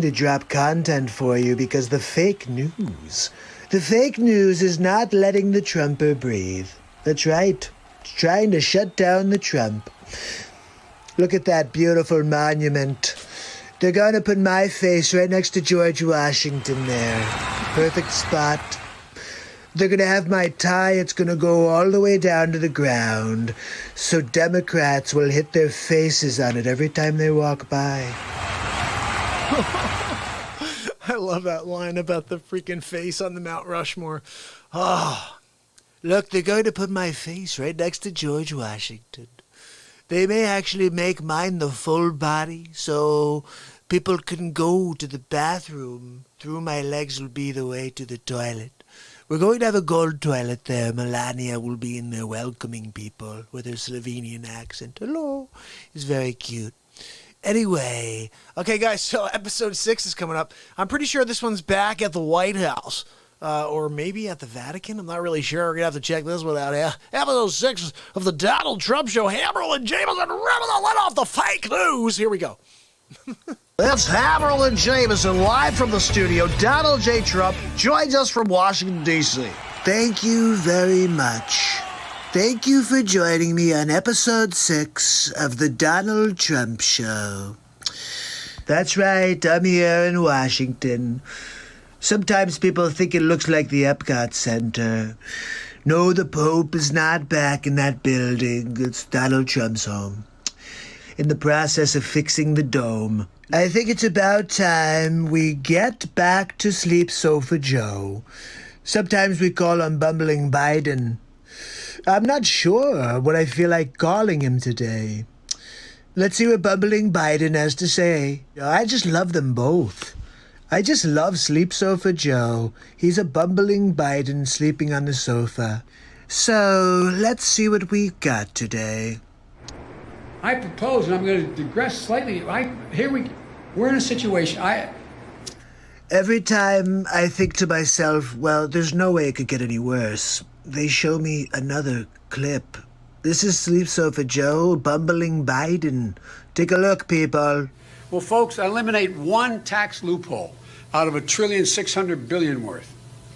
to drop content for you because the fake news is not letting the Trumper breathe. That's right. It's trying to shut down the Trump. Look at that beautiful monument. They're going to put my face right next to George Washington there. Perfect spot. They're going to have my tie. It's going to go all the way down to the ground. So Democrats will hit their faces on it every time they walk by. I love that line about the freaking face on the Mount Rushmore. Oh, look, they're going to put my face right next to George Washington. They may actually make mine the full body, so people can go to the bathroom. Through my legs will be the way to the toilet. We're going to have a gold toilet there. Melania will be in there welcoming people with her Slovenian accent. Hello. It's very cute. Anyway, okay, guys, so episode 6 is coming up. I'm pretty sure this one's back at the White House. Or maybe at the Vatican. I'm not really sure. We're going to have to check this one out. Episode 6 of the Donald Trump Show. Hammerlin Jamison ripping the lid off the fake news. Here we go. That's Hammerlin Jamison live from the studio. Donald J. Trump joins us from Washington, D.C. Thank you very much. Thank you for joining me on episode 6 of the Donald Trump Show. That's right. I'm here in Washington. Sometimes people think it looks like the Epcot Center. No, the Pope is not back in that building. It's Donald Trump's home. In the process of fixing the dome. I think it's about time we get back to Sleep Sofa Joe. Sometimes we call him Bumbling Biden. I'm not sure what I feel like calling him today. Let's see what Bumbling Biden has to say. I just love them both. I just love Sleep Sofa Joe. He's a bumbling Biden sleeping on the sofa. So, let's see what we've got today. I propose, and I'm going to digress slightly. We're in a situation. Every time I think to myself, well, there's no way it could get any worse, they show me another clip. This is Sleep Sofa Joe, bumbling Biden. Take a look, people. Well, folks, eliminate one tax loophole out of $1.6 trillion worth.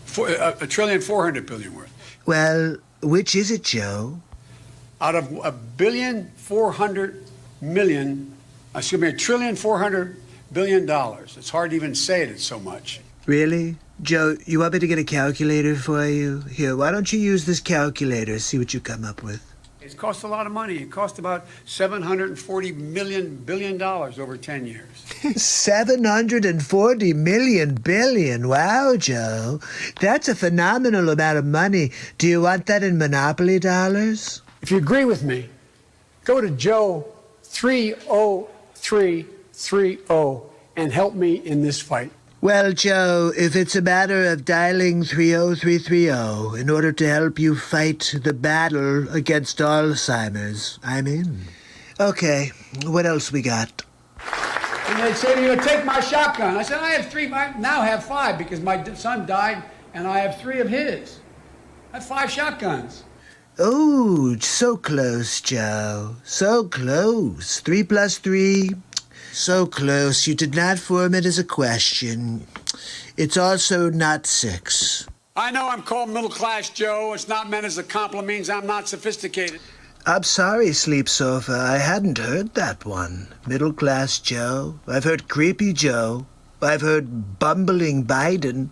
$1.4 trillion worth. Well, which is it, Joe? Out of $1.4 billion. It's hard to even say it, it's so much. Really? Joe, you want me to get a calculator for you? Here, why don't you use this calculator, see what you come up with. It costs a lot of money. It cost about $740 billion over 10 years. 740 billion. Wow, Joe. That's a phenomenal amount of money. Do you want that in Monopoly dollars? If you agree with me, go to Joe 30330 and help me in this fight. Well, Joe, if it's a matter of dialing 30330 in order to help you fight the battle against Alzheimer's, I'm in. Okay, what else we got? And they'd say to you, take my shotgun. I said, I have 3. I now have 5 because my son died and I have 3 of his. I have 5 shotguns. Oh, so close, Joe. So close. 3 plus 3. So close. You did not form it as a question. It's also not 6. I know I'm called middle class, Joe. It's not meant as a compliment. Means I'm not sophisticated. I'm sorry, Sleep Sofa. I hadn't heard that one. Middle class Joe. I've heard creepy Joe. I've heard bumbling Biden.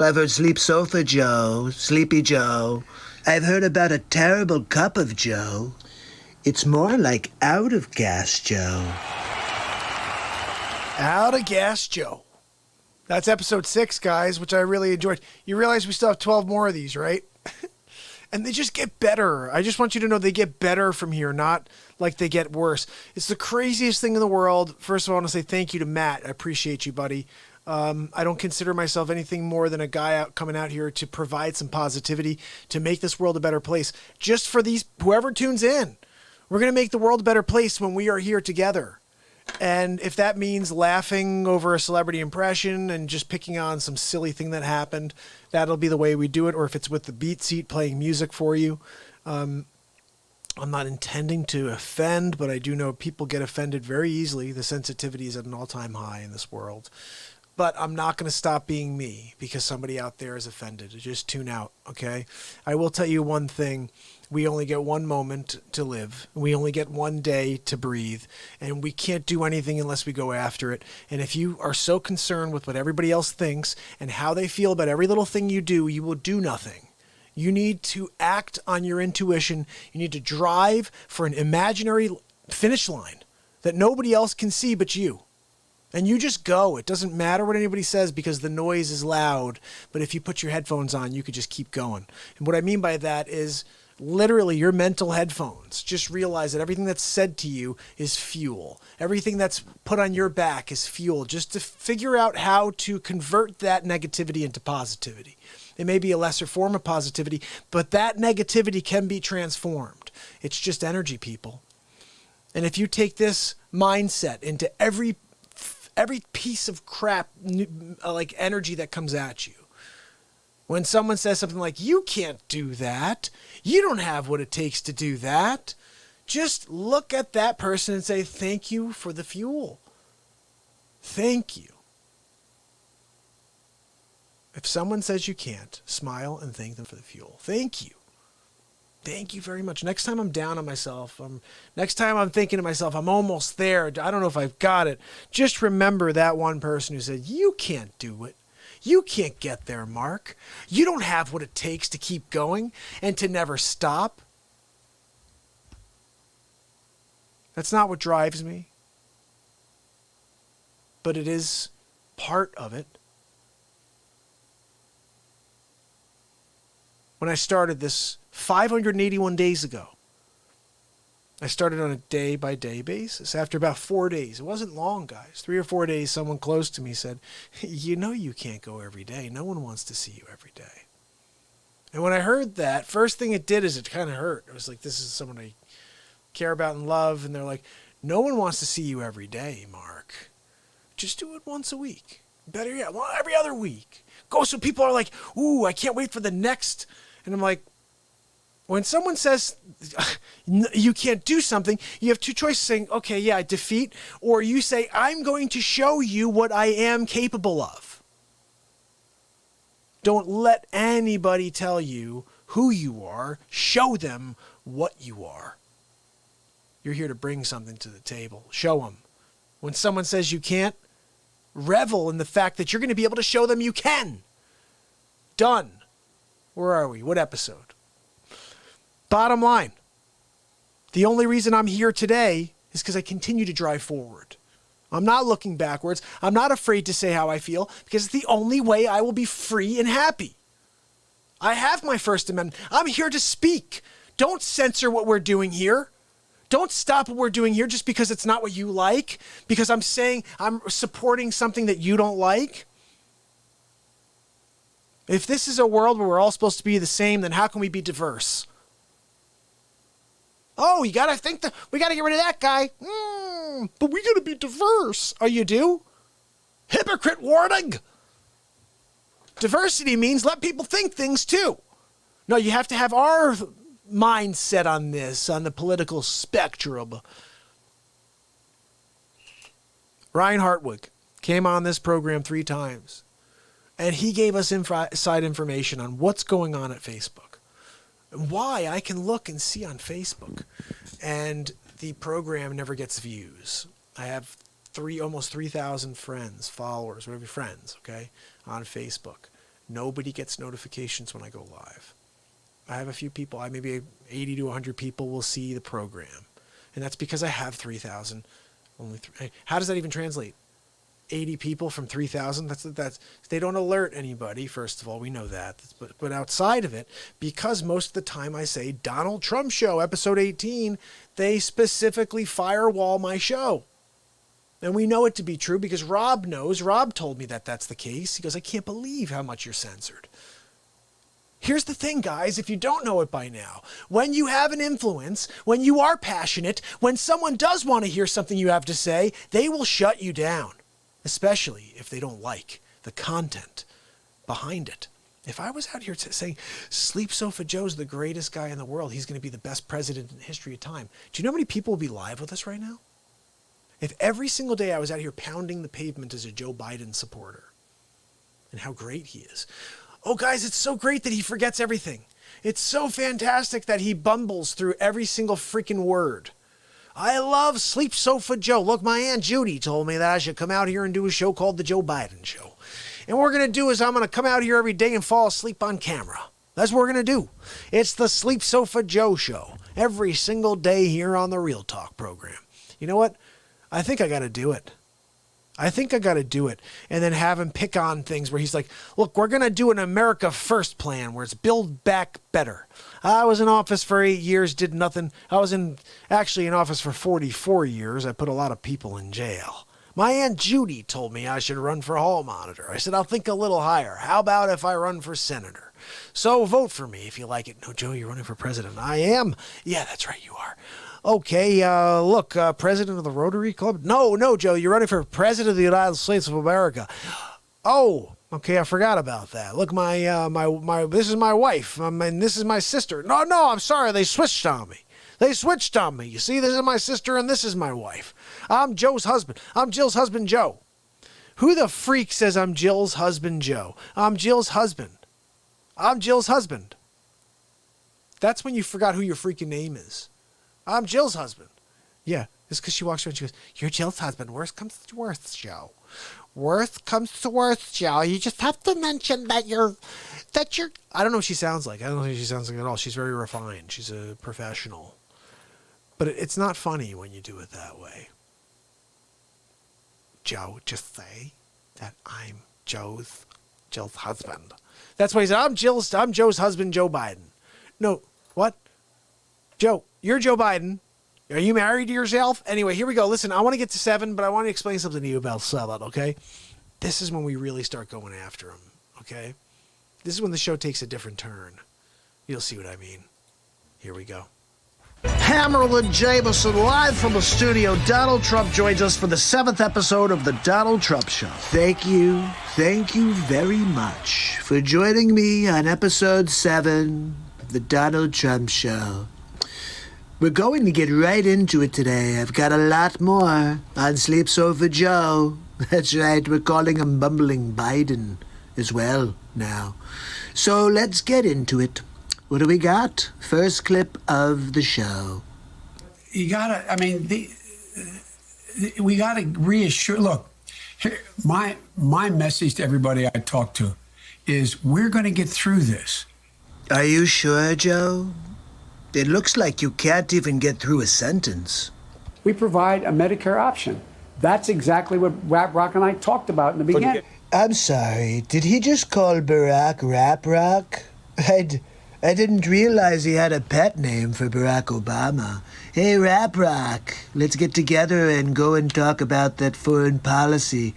I've heard Sleep Sofa Joe, Sleepy Joe. I've heard about a terrible cup of Joe. It's more like out of gas Joe. Out of gas Joe. That's episode 6, guys, which I really enjoyed. You realize we still have 12 more of these, right? And they just get better. I just want you to know they get better from here, not like they get worse. It's the craziest thing in the world. First of all, I want to say thank you to Matt. I appreciate you, buddy. I don't consider myself anything more than a guy coming out here to provide some positivity, to make this world a better place. Just for whoever tunes in. We're going to make the world a better place when we are here together. And if that means laughing over a celebrity impression and just picking on some silly thing that happened, that'll be the way we do it. Or if it's with the BeatSeat playing music for you. I'm not intending to offend, but I do know people get offended very easily. The sensitivity is at an all-time high in this world. But I'm not going to stop being me because somebody out there is offended. Just tune out, okay? I will tell you one thing. We only get one moment to live. We only get one day to breathe. And we can't do anything unless we go after it. And if you are so concerned with what everybody else thinks and how they feel about every little thing you do, you will do nothing. You need to act on your intuition. You need to drive for an imaginary finish line that nobody else can see but you. And you just go. It doesn't matter what anybody says because the noise is loud. But if you put your headphones on, you could just keep going. And what I mean by that is literally your mental headphones. Just realize that everything that's said to you is fuel. Everything that's put on your back is fuel. Just to figure out how to convert that negativity into positivity. It may be a lesser form of positivity, but that negativity can be transformed. It's just energy, people. And if you take this mindset into every piece of crap, like energy that comes at you. When someone says something like, you can't do that, you don't have what it takes to do that, just look at that person and say, thank you for the fuel. Thank you. If someone says you can't, smile and thank them for the fuel. Thank you. Thank you very much. Next time I'm down on myself, next time I'm thinking to myself, I'm almost there. I don't know if I've got it. Just remember that one person who said, you can't do it. You can't get there, Mark. You don't have what it takes to keep going and to never stop. That's not what drives me. But it is part of it. When I started this 581 days ago, I started on a day-by-day basis. After about 4 days, it wasn't long, guys, 3 or 4 days, someone close to me said, you know you can't go every day. No one wants to see you every day. And when I heard that, first thing it did is it kind of hurt. It was like, this is someone I care about and love. And they're like, no one wants to see you every day, Mark. Just do it once a week. Better yet, well, every other week. Go so people are like, ooh, I can't wait for the next. And I'm like, when someone says you can't do something, you have two choices saying, okay, yeah, defeat, or you say, I'm going to show you what I am capable of. Don't let anybody tell you who you are. Show them what you are. You're here to bring something to the table. Show them. When someone says you can't, revel in the fact that you're going to be able to show them you can. Done. Where are we? What episode? Bottom line, the only reason I'm here today is because I continue to drive forward. I'm not looking backwards. I'm not afraid to say how I feel because it's the only way I will be free and happy. I have my First Amendment. I'm here to speak. Don't censor what we're doing here. Don't stop what we're doing here just because it's not what you like, because I'm saying I'm supporting something that you don't like. If this is a world where we're all supposed to be the same, then how can we be diverse? Oh, you gotta think that we gotta get rid of that guy. But we gotta be diverse. Oh, you do? Hypocrite warning. Diversity means let people think things too. No, you have to have our mindset on this, on the political spectrum. Ryan Hartwig came on this program 3 times, and he gave us inside information on what's going on at Facebook. Why I can look and see on Facebook, and the program never gets views. I have almost 3,000 friends, followers, whatever, friends, okay, on Facebook. Nobody gets notifications when I go live. I have a few people, maybe 80 to 100 people will see the program, and that's because I have 3,000. How does that even translate? 80 people from 3,000. That's they don't alert anybody. First of all, we know that. But outside of it, because most of the time I say Donald Trump Show, episode 18, they specifically firewall my show. And we know it to be true because Rob knows. Rob told me that that's the case. He goes, I can't believe how much you're censored. Here's the thing, guys, if you don't know it by now, when you have an influence, when you are passionate, when someone does want to hear something you have to say, they will shut you down. Especially if they don't like the content behind it. If I was out here saying, Sleep Sofa Joe's the greatest guy in the world, he's going to be the best president in the history of time, do you know how many people will be live with us right now? If every single day I was out here pounding the pavement as a Joe Biden supporter, and how great he is. Oh, guys, it's so great that he forgets everything. It's so fantastic that he bumbles through every single freaking word. I love Sleep Sofa Joe. Look, my Aunt Judy told me that I should come out here and do a show called The Joe Biden Show. And what we're going to do is I'm going to come out here every day and fall asleep on camera. That's what we're going to do. It's the Sleep Sofa Joe Show. Every single day here on the Real Talk program. You know what? I think I got to do it. And then have him pick on things where he's like, look, we're going to do an America First plan where it's build back better. I was in office for 8 years, did nothing. I was actually in office for 44 years. I put a lot of people in jail. My Aunt Judy told me I should run for hall monitor. I said, I'll think a little higher. How about if I run for senator? So vote for me if you like it. No, Joe, you're running for president. I am. Yeah, that's right, you are. Okay, look, president of the Rotary Club? No, Joe, you're running for president of the United States of America. Oh, okay, I forgot about that. Look, this is my wife, and this is my sister. No, I'm sorry, they switched on me. You see, this is my sister, and this is my wife. I'm Joe's husband. I'm Jill's husband, Joe. Who the freak says I'm Jill's husband, Joe? I'm Jill's husband. That's when you forgot who your freaking name is. I'm Jill's husband. Yeah, it's because she walks around and she goes, you're Jill's husband. Worst comes to worst, Joe. You just have to mention that you're, I don't know what she sounds like. I don't know what she sounds like at all. She's very refined. She's a professional. But it's not funny when you do it that way. Joe, just say that I'm Jill's husband. That's why he said, I'm Joe's husband, Joe Biden. No, what? Joe, you're Joe Biden. Are you married to yourself? Anyway, here we go. Listen, I want to get to 7, but I want to explain something to you about sellout, okay? This is when we really start going after him, okay? This is when the show takes a different turn. You'll see what I mean. Here we go. Hammerlin, Jamison, live from the studio. Donald Trump joins us for the 7th episode of The Donald Trump Show. Thank you very much for joining me on episode 7 of The Donald Trump Show. We're going to get right into it today. I've got a lot more on Sleep Sofa Joe. That's right, we're calling him Bumbling Biden as well now. So let's get into it. What do we got? First clip of the show. You gotta, I mean, we gotta reassure. Look, here, my message to everybody I talk to is we're gonna get through this. Are you sure, Joe? It looks like you can't even get through a sentence. We provide a Medicare option. That's exactly what Rap Rock and I talked about in the beginning. I'm sorry, did he just call Barack Rap Rock? I didn't realize he had a pet name for Barack Obama. Hey, Rap Rock, let's get together and go and talk about that foreign policy.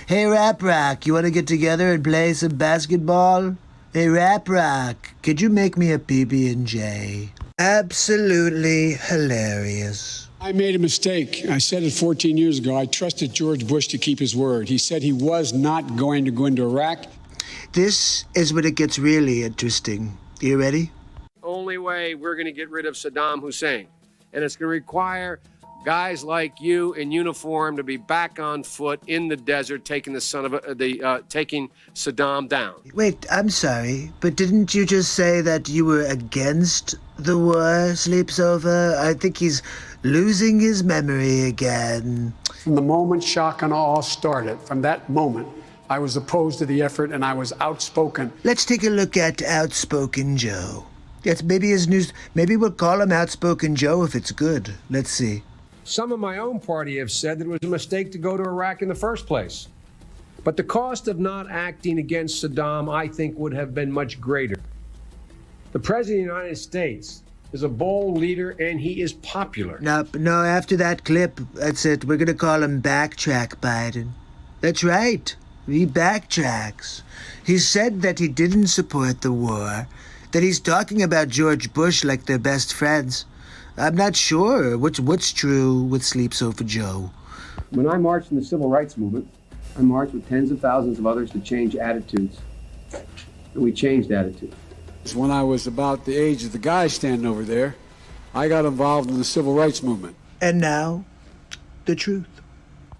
Hey, Rap Rock, you want to get together and play some basketball? Hey, Rap Rock, could you make me a PB&J? Absolutely hilarious. I made a mistake. I said it 14 years ago. I trusted George Bush to keep his word. He said he was not going to go into Iraq. This is when it gets really interesting. You ready? Only way we're going to get rid of Saddam Hussein. And it's going to require guys like you in uniform to be back on foot in the desert, taking taking Saddam down. Wait, I'm sorry, but didn't you just say that you were against the war, Sleep Sofa? I think he's losing his memory again. From the moment shock and awe started, from that moment, I was opposed to the effort and I was outspoken. Let's take a look at Outspoken Joe. Yes, maybe we'll call him Outspoken Joe if it's good. Let's see. Some of my own party have said that it was a mistake to go to Iraq in the first place. But the cost of not acting against Saddam, I think, would have been much greater. The President of the United States is a bold leader, and he is popular. No, after that clip, that's it. We're going to call him Backtrack Biden. That's right. He backtracks. He said that he didn't support the war, that he's talking about George Bush like they're best friends. I'm not sure what's true with Sleep Sofa Joe. When I marched in the civil rights movement, I marched with tens of thousands of others to change attitudes. And we changed attitudes. When I was about the age of the guy standing over there, I got involved in the civil rights movement. And now, the truth.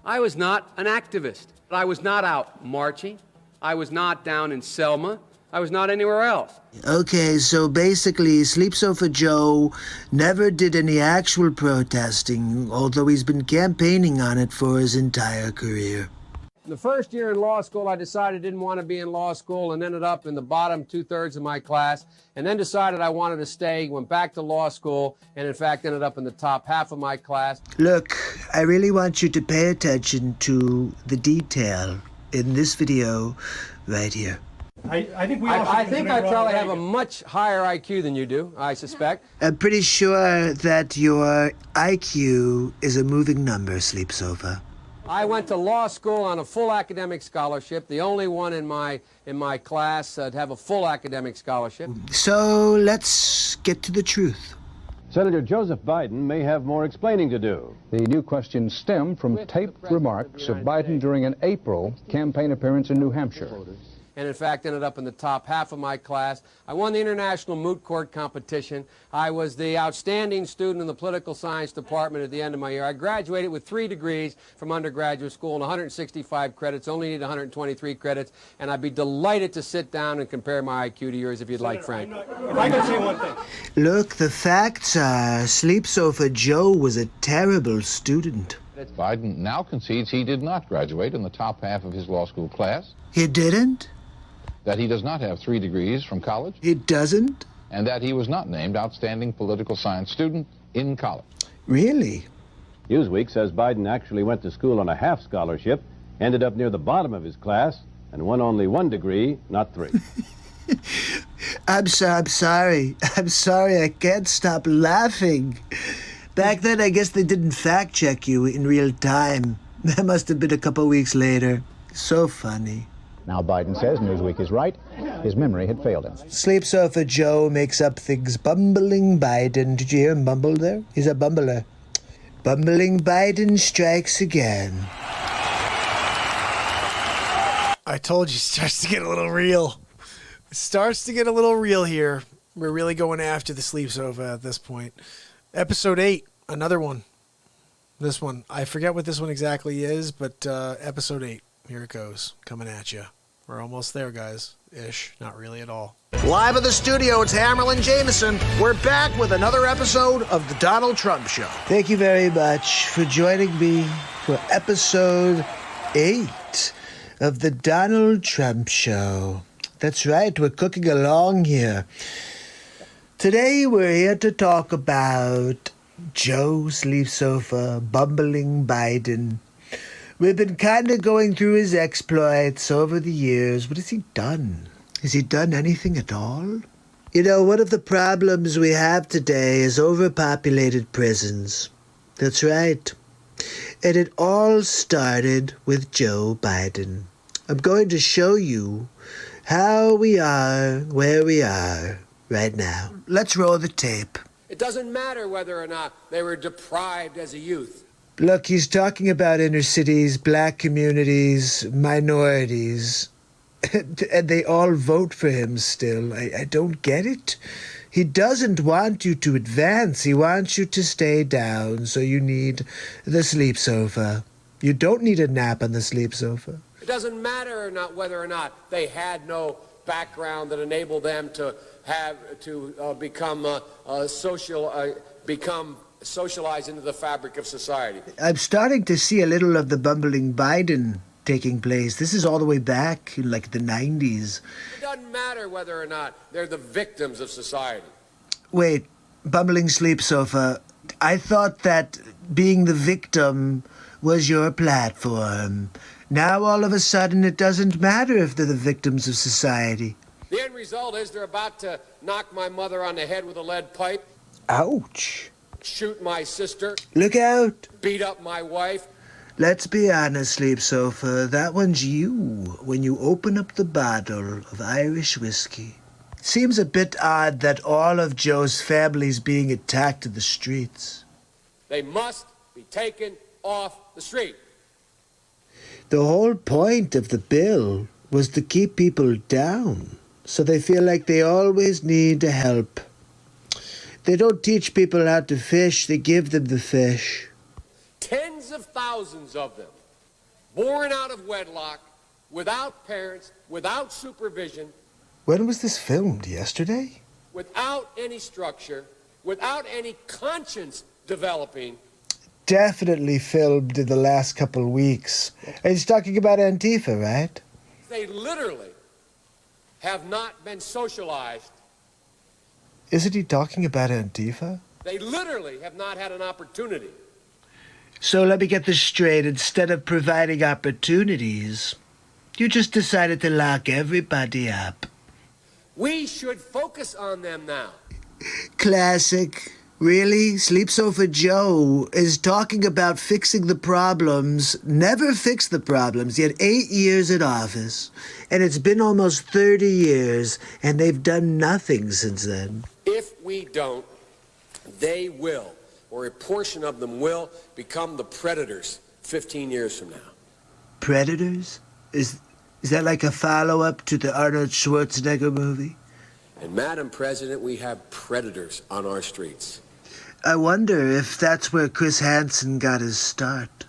I was not an activist. I was not out marching. I was not down in Selma. I was not anywhere else. Okay, so basically, Sleep Sofa Joe never did any actual protesting, although he's been campaigning on it for his entire career. The first year in law school, I decided I didn't want to be in law school and ended up in the bottom 2/3 of my class, and then decided I wanted to stay, went back to law school, and in fact ended up in the top half of my class. Look, I really want you to pay attention to the detail in this video right here. I think I probably have a much higher IQ than you do, I suspect. I'm pretty sure that your IQ is a moving number, Sleep Sofa. I went to law school on a full academic scholarship, the only one in my class to have a full academic scholarship. So let's get to the truth. Senator Joseph Biden may have more explaining to do. The new questions stem from taped remarks of Biden during an April campaign appearance in New Hampshire. And in fact ended up in the top half of my class. I won the International Moot Court competition. I was the outstanding student in the political science department at the end of my year. I graduated with 3 degrees from undergraduate school and 165 credits, only need 123 credits, and I'd be delighted to sit down and compare my IQ to yours if you'd like, Frank. If I could say one thing. Look, the facts are Sleep Sofa Joe was a terrible student. Biden now concedes he did not graduate in the top half of his law school class. He didn't? That he does not have 3 degrees from college. He doesn't? And that he was not named outstanding political science student in college. Really? Newsweek says Biden actually went to school on a half scholarship, ended up near the bottom of his class, and won only 1 degree, not 3. I'm sorry. I can't stop laughing. Back then, I guess they didn't fact-check you in real time. That must have been a couple weeks later. So funny. Now Biden says Newsweek is right. His memory had failed him. Sleep Sofa Joe makes up things. Bumbling Biden. Did you hear him bumble there? He's a bumbler. Bumbling Biden strikes again. I told you, it starts to get a little real. It starts to get a little real here. We're really going after the Sleep Sofa at this point. Episode 8, another one. This one. I forget what this one exactly is, but episode 8. Here it goes. Coming at you. We're almost there, guys. Ish. Not really at all. Live at the studio, it's Hammerlin Jamison. We're back with another episode of The Donald Trump Show. Thank you very much for joining me for episode 8 of The Donald Trump Show. That's right, we're cooking along here. Today we're here to talk about Joe Sleep Sofa, bumbling Biden. We've been kind of going through his exploits over the years. What has he done? Has he done anything at all? You know, one of the problems we have today is overpopulated prisons. That's right. And it all started with Joe Biden. I'm going to show you how we are where we are right now. Let's roll the tape. It doesn't matter whether or not they were deprived as a youth. Look, he's talking about inner cities, black communities, minorities, and they all vote for him still. I don't get it. He doesn't want you to advance. He wants you to stay down, so you need the sleep sofa. You don't need a nap on the sleep sofa. It doesn't matter or not whether or not they had no background that enabled them to become socialized into the fabric of society. I'm starting to see a little of the bumbling Biden taking place. This is all the way back in like the 90s. It doesn't matter whether or not they're the victims of society. Wait, bumbling sleep sofa. I thought that being the victim was your platform. Now all of a sudden it doesn't matter if they're the victims of society. The end result is they're about to knock my mother on the head with a lead pipe. Ouch. Shoot my sister. Look out. Beat up my wife. Let's be honest, Sleep Sofa. That one's you when you open up the bottle of Irish whiskey. Seems a bit odd that all of Joe's family's being attacked in the streets. They must be taken off the street. The whole point of the bill was to keep people down, so they feel like they always need help. They don't teach people how to fish, they give them the fish. Tens of thousands of them, born out of wedlock, without parents, without supervision. When was this filmed? Yesterday? Without any structure, without any conscience developing. Definitely filmed in the last couple weeks. And he's talking about Antifa, right? They literally have not been socialized. Isn't he talking about Antifa? They literally have not had an opportunity. So let me get this straight. Instead of providing opportunities, you just decided to lock everybody up. We should focus on them now. Classic. Really? Sleep Sofa Joe is talking about fixing the problems, never fixed the problems. He had 8 years in office, and it's been almost 30 years, and they've done nothing since then. If we don't, they will, or a portion of them will, become the predators 15 years from now. Predators? Is that like a follow-up to the Arnold Schwarzenegger movie? And Madam President, we have predators on our streets. I wonder if that's where Chris Hansen got his start.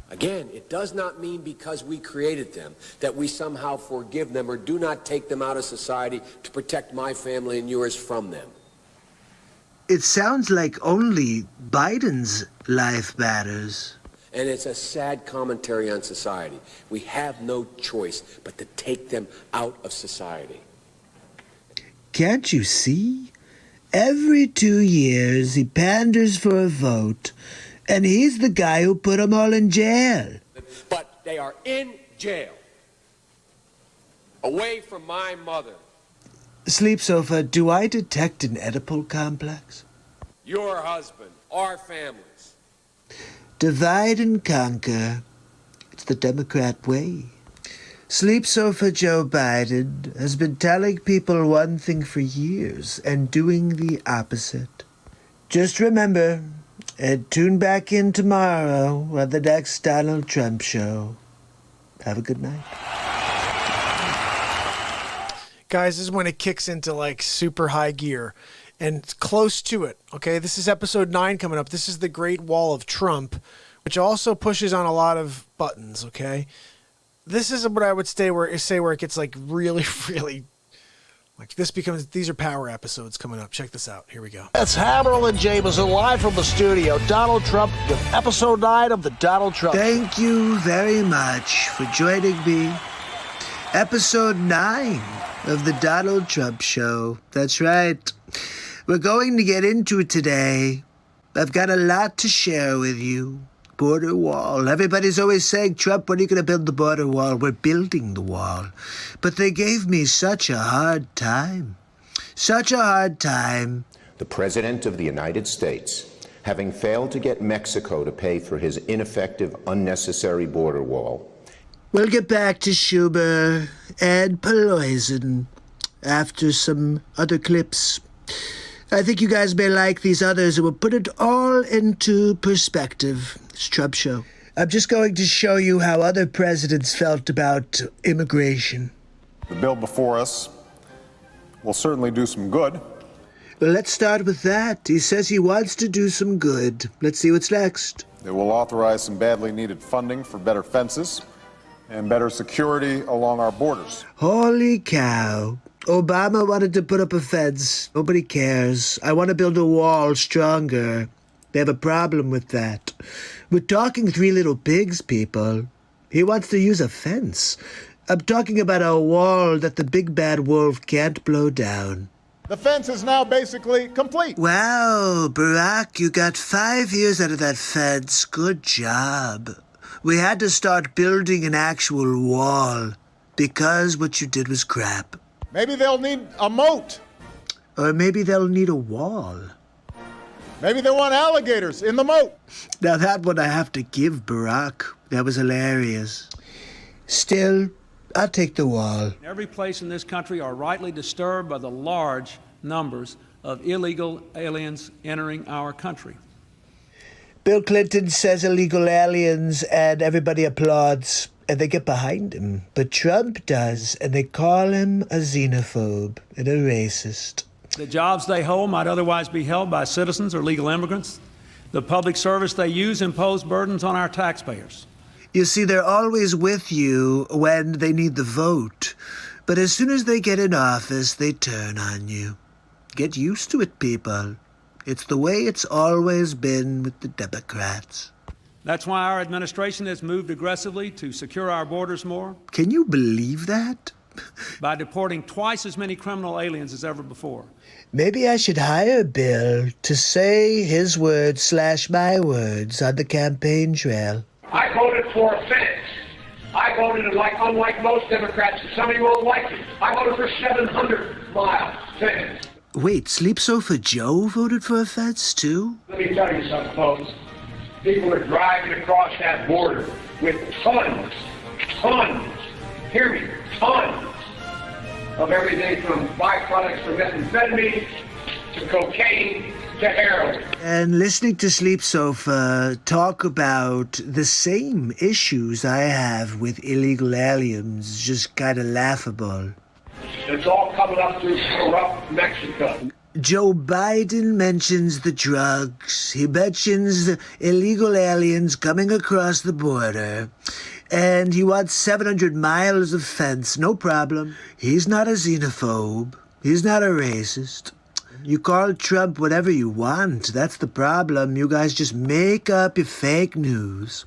Again, it does not mean because we created them that we somehow forgive them or do not take them out of society to protect my family and yours from them. It sounds like only Biden's life matters. And it's a sad commentary on society. We have no choice but to take them out of society. Can't you see? Every 2 years, he panders for a vote, and he's the guy who put them all in jail. But they are in jail, away from my mother. Sleep Sofa, do I detect an Oedipal complex? Your husband our families. Divide and conquer. It's the Democrat way. Sleep Sofa Joe Biden has been telling people one thing for years and doing the opposite. Just remember, and tune back in tomorrow on the next Donald Trump show. Have a good night. Guys, this is when it kicks into like super high gear and it's close to it. Okay, this is episode 9 coming up. This is the Great Wall of Trump, which also pushes on a lot of buttons. Okay, this is what I would say where it gets like really, really like this becomes. These are power episodes coming up. Check this out. Here we go. That's Hammerlin Jamison live from the studio. Donald Trump with episode 9 of the Donald Trump. Thank you very much for joining me. Episode 9 of the Donald Trump Show. That's right. We're going to get into it today. I've got a lot to share with you. Border wall. Everybody's always saying, Trump, when are you going to build the border wall? We're building the wall. But they gave me such a hard time. Such a hard time. The President of the United States, having failed to get Mexico to pay for his ineffective, unnecessary border wall. We'll get back to Schumer and Pelosi after some other clips. I think you guys may like these others, and we'll put it all into perspective. It's Trump Show. I'm just going to show you how other presidents felt about immigration. The bill before us will certainly do some good. Well, let's start with that. He says he wants to do some good. Let's see what's next. It will authorize some badly needed funding for better fences and better security along our borders. Holy cow. Obama wanted to put up a fence. Nobody cares. I want to build a wall stronger. They have a problem with that. We're talking Three Little Pigs, people. He wants to use a fence. I'm talking about a wall that the big bad wolf can't blow down. The fence is now basically complete. Wow, Barack, you got 5 years out of that fence. Good job. We had to start building an actual wall because what you did was crap. Maybe they'll need a moat. Or maybe they'll need a wall. Maybe they want alligators in the moat. Now that one I have to give Barack. That was hilarious. Still, I'll take the wall. Every place in this country are rightly disturbed by the large numbers of illegal aliens entering our country. Bill Clinton says illegal aliens and everybody applauds and they get behind him. But Trump does, and they call him a xenophobe and a racist. The jobs they hold might otherwise be held by citizens or legal immigrants. The public service they use impose burdens on our taxpayers. You see, they're always with you when they need the vote. But as soon as they get in office, they turn on you. Get used to it, people. It's the way it's always been with the Democrats. That's why our administration has moved aggressively to secure our borders more. Can you believe that? By deporting twice as many criminal aliens as ever before. Maybe I should hire Bill to say his words / my words on the campaign trail. I voted for a fence. I voted unlike most Democrats, some of you won't like it. I voted for 700-mile fence. Wait, Sleep Sofa Joe voted for a fence too? Let me tell you something, folks. People are driving across that border with tons, hear me, tons of everything from byproducts from methamphetamine to cocaine to heroin. And listening to Sleep Sofa talk about the same issues I have with illegal aliens is just kind of laughable. It's all coming up through corrupt Mexico. Joe Biden mentions the drugs. He mentions the illegal aliens coming across the border. And he wants 700 miles of fence. No problem. He's not a xenophobe. He's not a racist. You call Trump whatever you want. That's the problem. You guys just make up your fake news.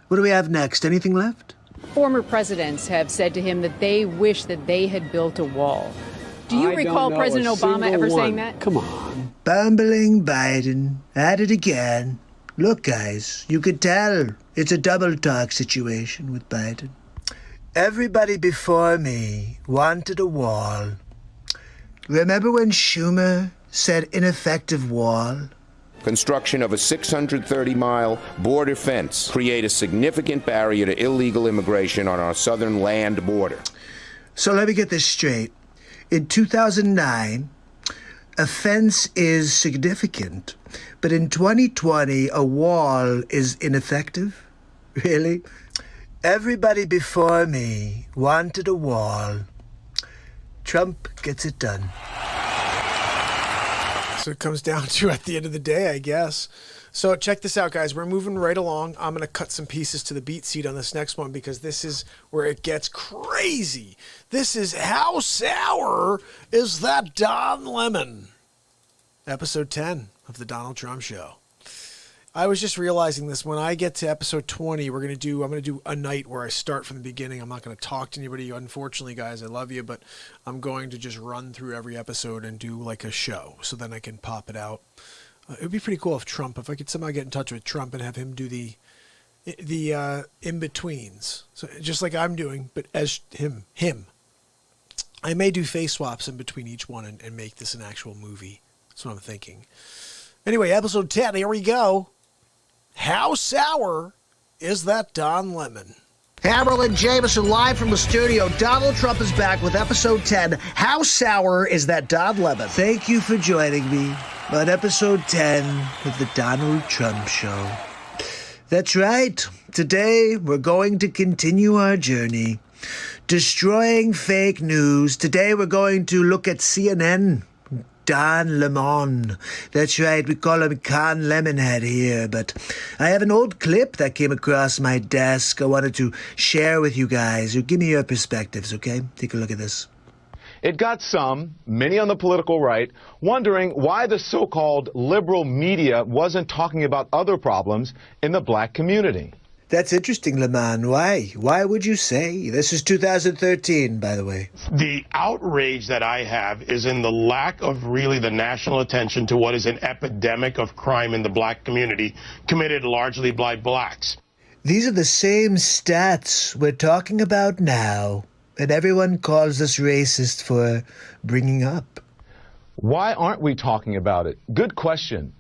What do we have next? Anything left? Former presidents have said to him that they wish that they had built a wall. Do you recall President Obama ever saying that? Come on. Bumbling Biden. At it again. Look, guys, you could tell it's a double talk situation with Biden. Everybody before me wanted a wall. Remember when Schumer said ineffective wall? Construction of a 630-mile border fence create a significant barrier to illegal immigration on our southern land border. So let me get this straight. In 2009, a fence is significant, but in 2020, a wall is ineffective? Really? Everybody before me wanted a wall. Trump gets it done. So it comes down to at the end of the day, I guess. So check this out, guys. We're moving right along. I'm going to cut some pieces to the BeatSeat on this next one because this is where it gets crazy. This is How Sour Is That Don Lemon? Episode 10 of The Donald Trump Show. I was just realizing this. When I get to episode 20, I'm going to do a night where I start from the beginning. I'm not going to talk to anybody. Unfortunately, guys, I love you, but I'm going to just run through every episode and do like a show so then I can pop it out. It would be pretty cool if I could somehow get in touch with Trump and have him do the in-betweens. So just like I'm doing, but as him. I may do face swaps in between each one and make this an actual movie. That's what I'm thinking. Anyway, episode 10, here we go. How sour is that Don Lemon? Hammerlin, Jamison, live from the studio. Donald Trump is back with episode 10. How sour is that Don Lemon? Thank you for joining me on episode 10 of the Donald Trump Show. That's right. Today, we're going to continue our journey, destroying fake news. Today, we're going to look at CNN. Don Lemon. That's right, we call him Con Lemonhead here, but I have an old clip that came across my desk I wanted to share with you guys. Give me your perspectives, okay? Take a look at this. It got some, many on the political right, wondering why the so-called liberal media wasn't talking about other problems in the black community. That's interesting, Lemon. Why? Why would you say? This is 2013, by the way. The outrage that I have is in the lack of really the national attention to what is an epidemic of crime in the black community committed largely by blacks. These are the same stats we're talking about now, and everyone calls us racist for bringing up. Why aren't we talking about it? Good question.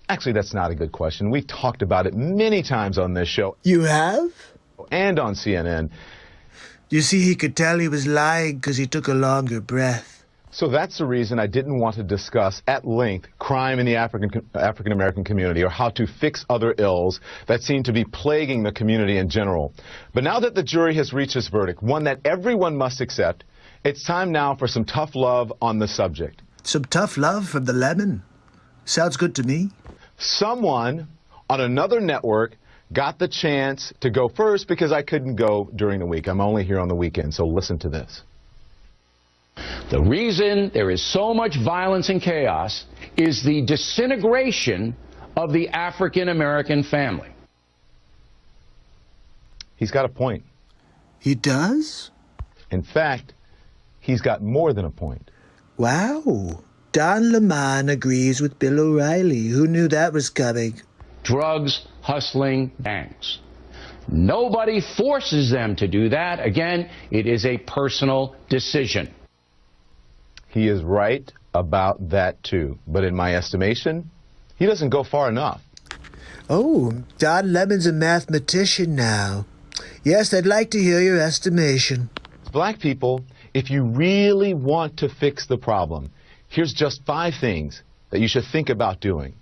Actually, that's not a good question. We've talked about it many times on this show. You have? And on CNN. You see, he could tell he was lying because he took a longer breath. So that's the reason I didn't want to discuss at length crime in the African-American community or how to fix other ills that seem to be plaguing the community in general. But now that the jury has reached its verdict, one that everyone must accept, it's time now for some tough love on the subject. Some tough love from the lemon. Sounds good to me. Someone on another network got the chance to go first because I couldn't go during the week. I'm only here on the weekend, so listen to this. The reason there is so much violence and chaos is the disintegration of the African-American family. He's got a point. He does? In fact, he's got more than a point. Wow. Don Lemon agrees with Bill O'Reilly. Who knew that was coming? Drugs, hustling, gangs. Nobody forces them to do that. Again, it is a personal decision. He is right about that, too. But in my estimation, he doesn't go far enough. Oh, Don Lemon's a mathematician now. Yes, I'd like to hear your estimation. Black people, if you really want to fix the problem, here's just 5 things that you should think about doing.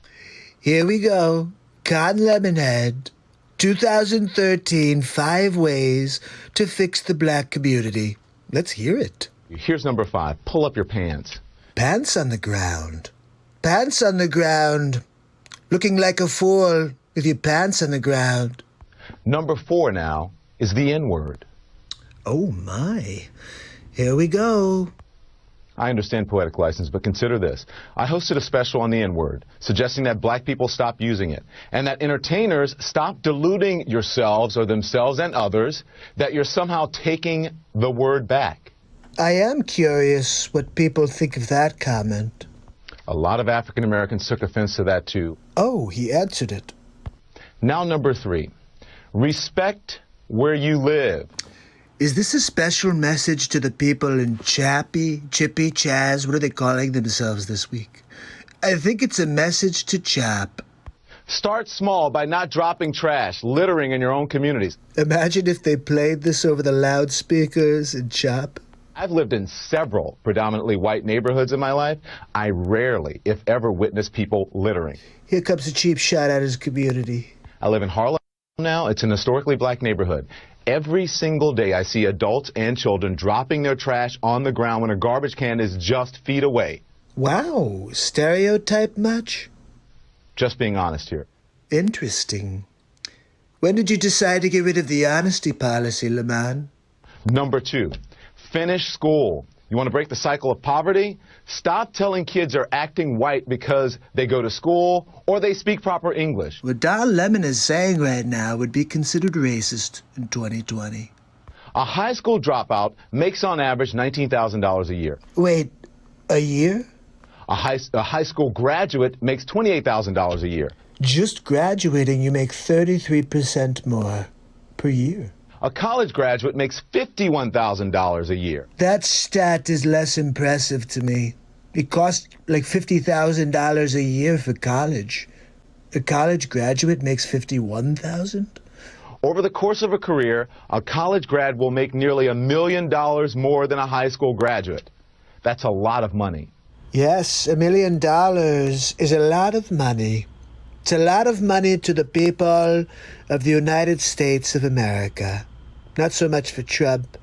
Here we go. Con Lemonhead, 2013, 5 ways to fix the black community. Let's hear it. Here's number 5. Pull up your pants. Pants on the ground. Pants on the ground. Looking like a fool with your pants on the ground. Number 4 now is the N-word. Oh, my. Here we go. I understand poetic license, but consider this. I hosted a special on the N-word, suggesting that black people stop using it, and that entertainers stop deluding yourselves or themselves and others that you're somehow taking the word back. I am curious what people think of that comment. A lot of African Americans took offense to that, too. Oh, he answered it. Now, number 3. Respect where you live. Is this a special message to the people in Chippy, Chaz? What are they calling themselves this week? I think it's a message to Chap. Start small by not dropping trash, littering in your own communities. Imagine if they played this over the loudspeakers in CHOP. I've lived in several predominantly white neighborhoods in my life. I rarely, if ever, witness people littering. Here comes a cheap shot at his community. I live in Harlem now. It's an historically black neighborhood. Every single day I see adults and children dropping their trash on the ground when a garbage can is just feet away. Wow, stereotype much? Just being honest here. Interesting. When did you decide to get rid of the honesty policy, Lamont? Number 2, finish school. You want to break the cycle of poverty? Stop telling kids they're acting white because they go to school or they speak proper English. What Don Lemon is saying right now would be considered racist in 2020. A high school dropout makes on average $19,000 a year. Wait, a year? A high school graduate makes $28,000 a year. Just graduating, you make 33% more per year. A college graduate makes $51,000 a year. That stat is less impressive to me. It costs like $50,000 a year for college. A college graduate makes $51,000? Over the course of a career, a college grad will make nearly $1 million more than a high school graduate. That's a lot of money. Yes, $1 million is a lot of money. It's a lot of money to the people of the United States of America. Not so much for Trump.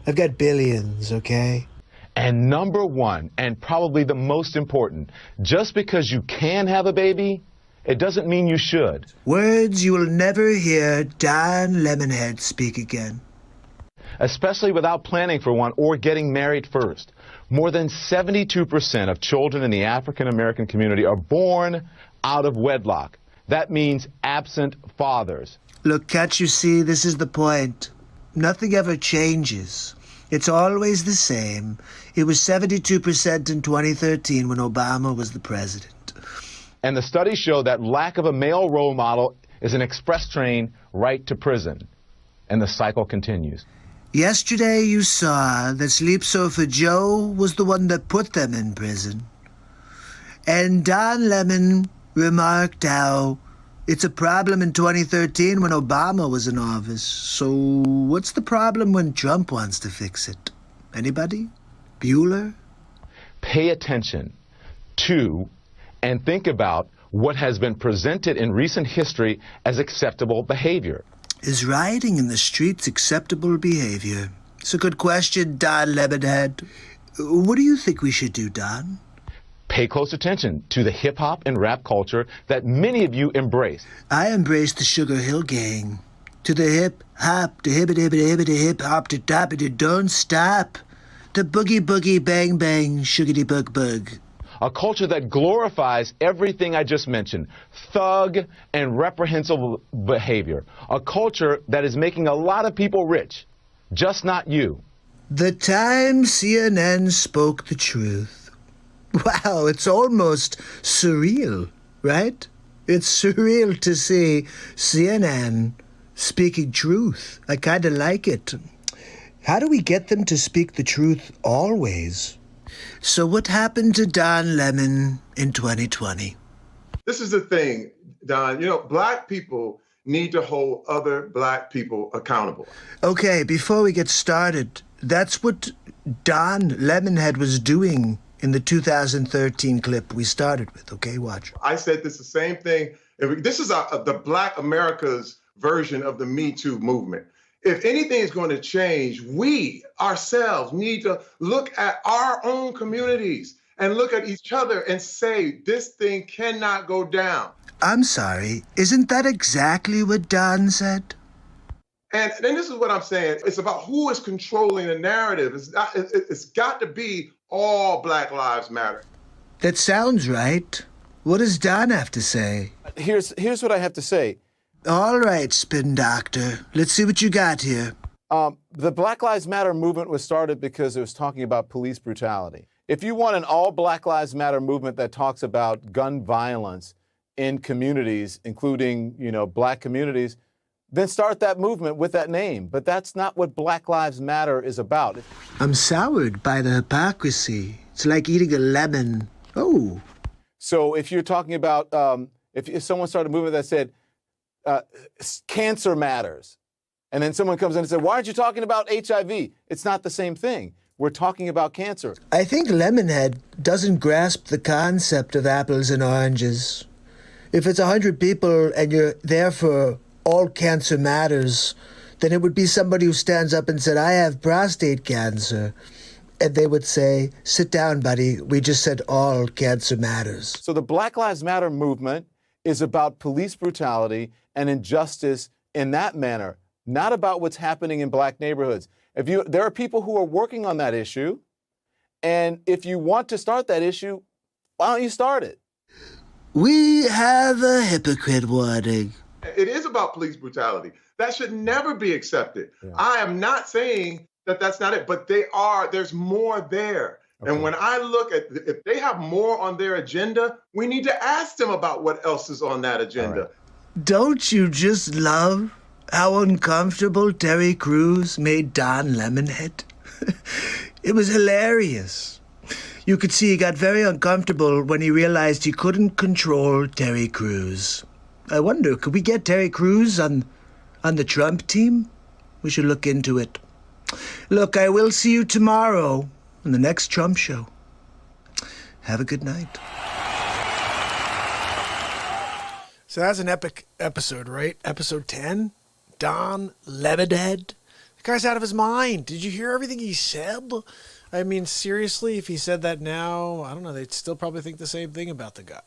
I've got billions, okay? And number 1, and probably the most important, just because you can have a baby, it doesn't mean you should. Words you will never hear Don Lemonhead speak again. Especially without planning for one or getting married first. More than 72% of children in the African American community are born out of wedlock. That means absent fathers. Look, can't you see, this is the point. Nothing ever changes. It's always the same. It was 72% in 2013 when Obama was the president. And the studies show that lack of a male role model is an express train right to prison. And the cycle continues. Yesterday you saw that Sleep Sofa Joe was the one that put them in prison. And Don Lemon remarked how it's a problem in 2013 when Obama was in office. So what's the problem when Trump wants to fix it? Anybody? Bueller? Pay attention to and think about what has been presented in recent history as acceptable behavior. Is rioting in the streets acceptable behavior? It's a good question, Don Lemonhead. What do you think we should do, Don? Pay close attention to the hip-hop and rap culture that many of you embrace. I embrace the Sugar Hill Gang. To the hip-hop, to hibbity-hibbity-hibbity, hip-hop, to doppity, don't stop. The boogie-boogie, bang-bang, sugity-bug-bug. A culture that glorifies everything I just mentioned, thug and reprehensible behavior. A culture that is making a lot of people rich, just not you. The time CNN spoke the truth. Wow, it's almost surreal, right? It's surreal to see CNN speaking truth. I kind of like it. How do we get them to speak the truth always? So what happened to Don Lemon in 2020? This is the thing, Don. You know, black people need to hold other black people accountable. Okay, before we get started, that's what Don Lemonhead was doing in the 2013 clip we started with. Okay, watch. I said this the same thing. This is the Black America's version of the Me Too movement. If anything is going to change, we ourselves need to look at our own communities and look at each other and say, this thing cannot go down. I'm sorry, isn't that exactly what Don said? And then this is what I'm saying. It's about who is controlling the narrative. It's got to be all Black Lives Matter. That sounds right. What does Don have to say? Here's what I have to say. All right, Spin Doctor. Let's see what you got here. The Black Lives Matter movement was started because it was talking about police brutality. If you want an all Black Lives Matter movement that talks about gun violence in communities, including, black communities, then start that movement with that name. But that's not what Black Lives Matter is about. I'm soured by the hypocrisy. It's like eating a lemon. Oh. So if you're talking about if someone started a movement that said, cancer matters, and then someone comes in and said, why aren't you talking about HIV? It's not the same thing. We're talking about cancer. I think Lemonhead doesn't grasp the concept of apples and oranges. If it's 100 people and you're there for all cancer matters, then it would be somebody who stands up and said, I have prostate cancer. And they would say, sit down, buddy. We just said all cancer matters. So the Black Lives Matter movement is about police brutality and injustice in that manner, not about what's happening in black neighborhoods. There are people who are working on that issue, and if you want to start that issue, why don't you start it? We have a hypocrite warning. It is about police brutality. That should never be accepted. Yeah. I am not saying that that's not it, but there's more there. Okay. And when I look at, if they have more on their agenda, we need to ask them about what else is on that agenda. Right. Don't you just love how uncomfortable Terry Crews made Don Lemonhead? It was hilarious. You could see he got very uncomfortable when he realized he couldn't control Terry Crews. I wonder, could we get Terry Crews on the Trump team? We should look into it. Look, I will see you tomorrow on the next Trump show. Have a good night. So that's an epic episode, right? Episode 10. Don Lemonhead. The guy's out of his mind. Did you hear everything he said? I mean, seriously, if he said that now, I don't know, they'd still probably think the same thing about the guy.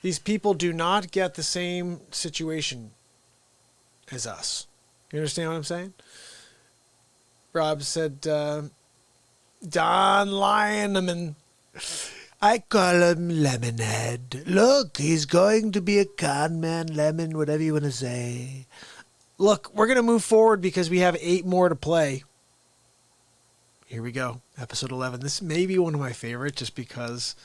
These people do not get the same situation as us. You understand what I'm saying? Rob said, Don Lioneman. I call him Lemonhead. Look, he's going to be a con man, lemon, whatever you want to say. Look, we're going to move forward because we have 8 more to play. Here we go. Episode 11. This may be one of my favorites just because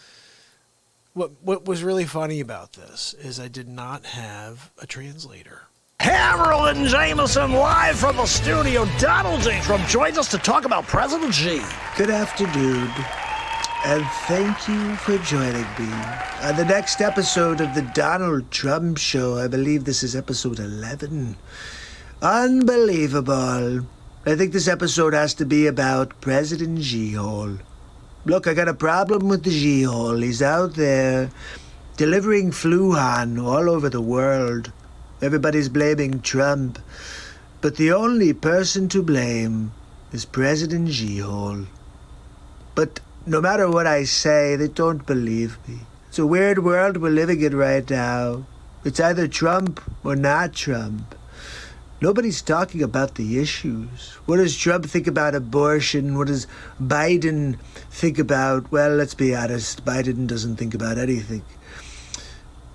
what was really funny about this is I did not have a translator. Hammerlin Jamison live from the studio. Donald J. Trump joins us to talk about President Xi. Good afternoon, and thank you for joining me on the next episode of the Donald Trump Show. I believe this is episode 11. Unbelievable. I think this episode has to be about President Xi-hole. Look, I got a problem with the Xi-hole. He's out there delivering Fluhan all over the world. Everybody's blaming Trump, but the only person to blame is President Xi-hole. But no matter what I say, they don't believe me. It's a weird world we're living in right now. It's either Trump or not Trump. Nobody's talking about the issues. What does Trump think about abortion? What does Biden think about? Well, let's be honest, Biden doesn't think about anything.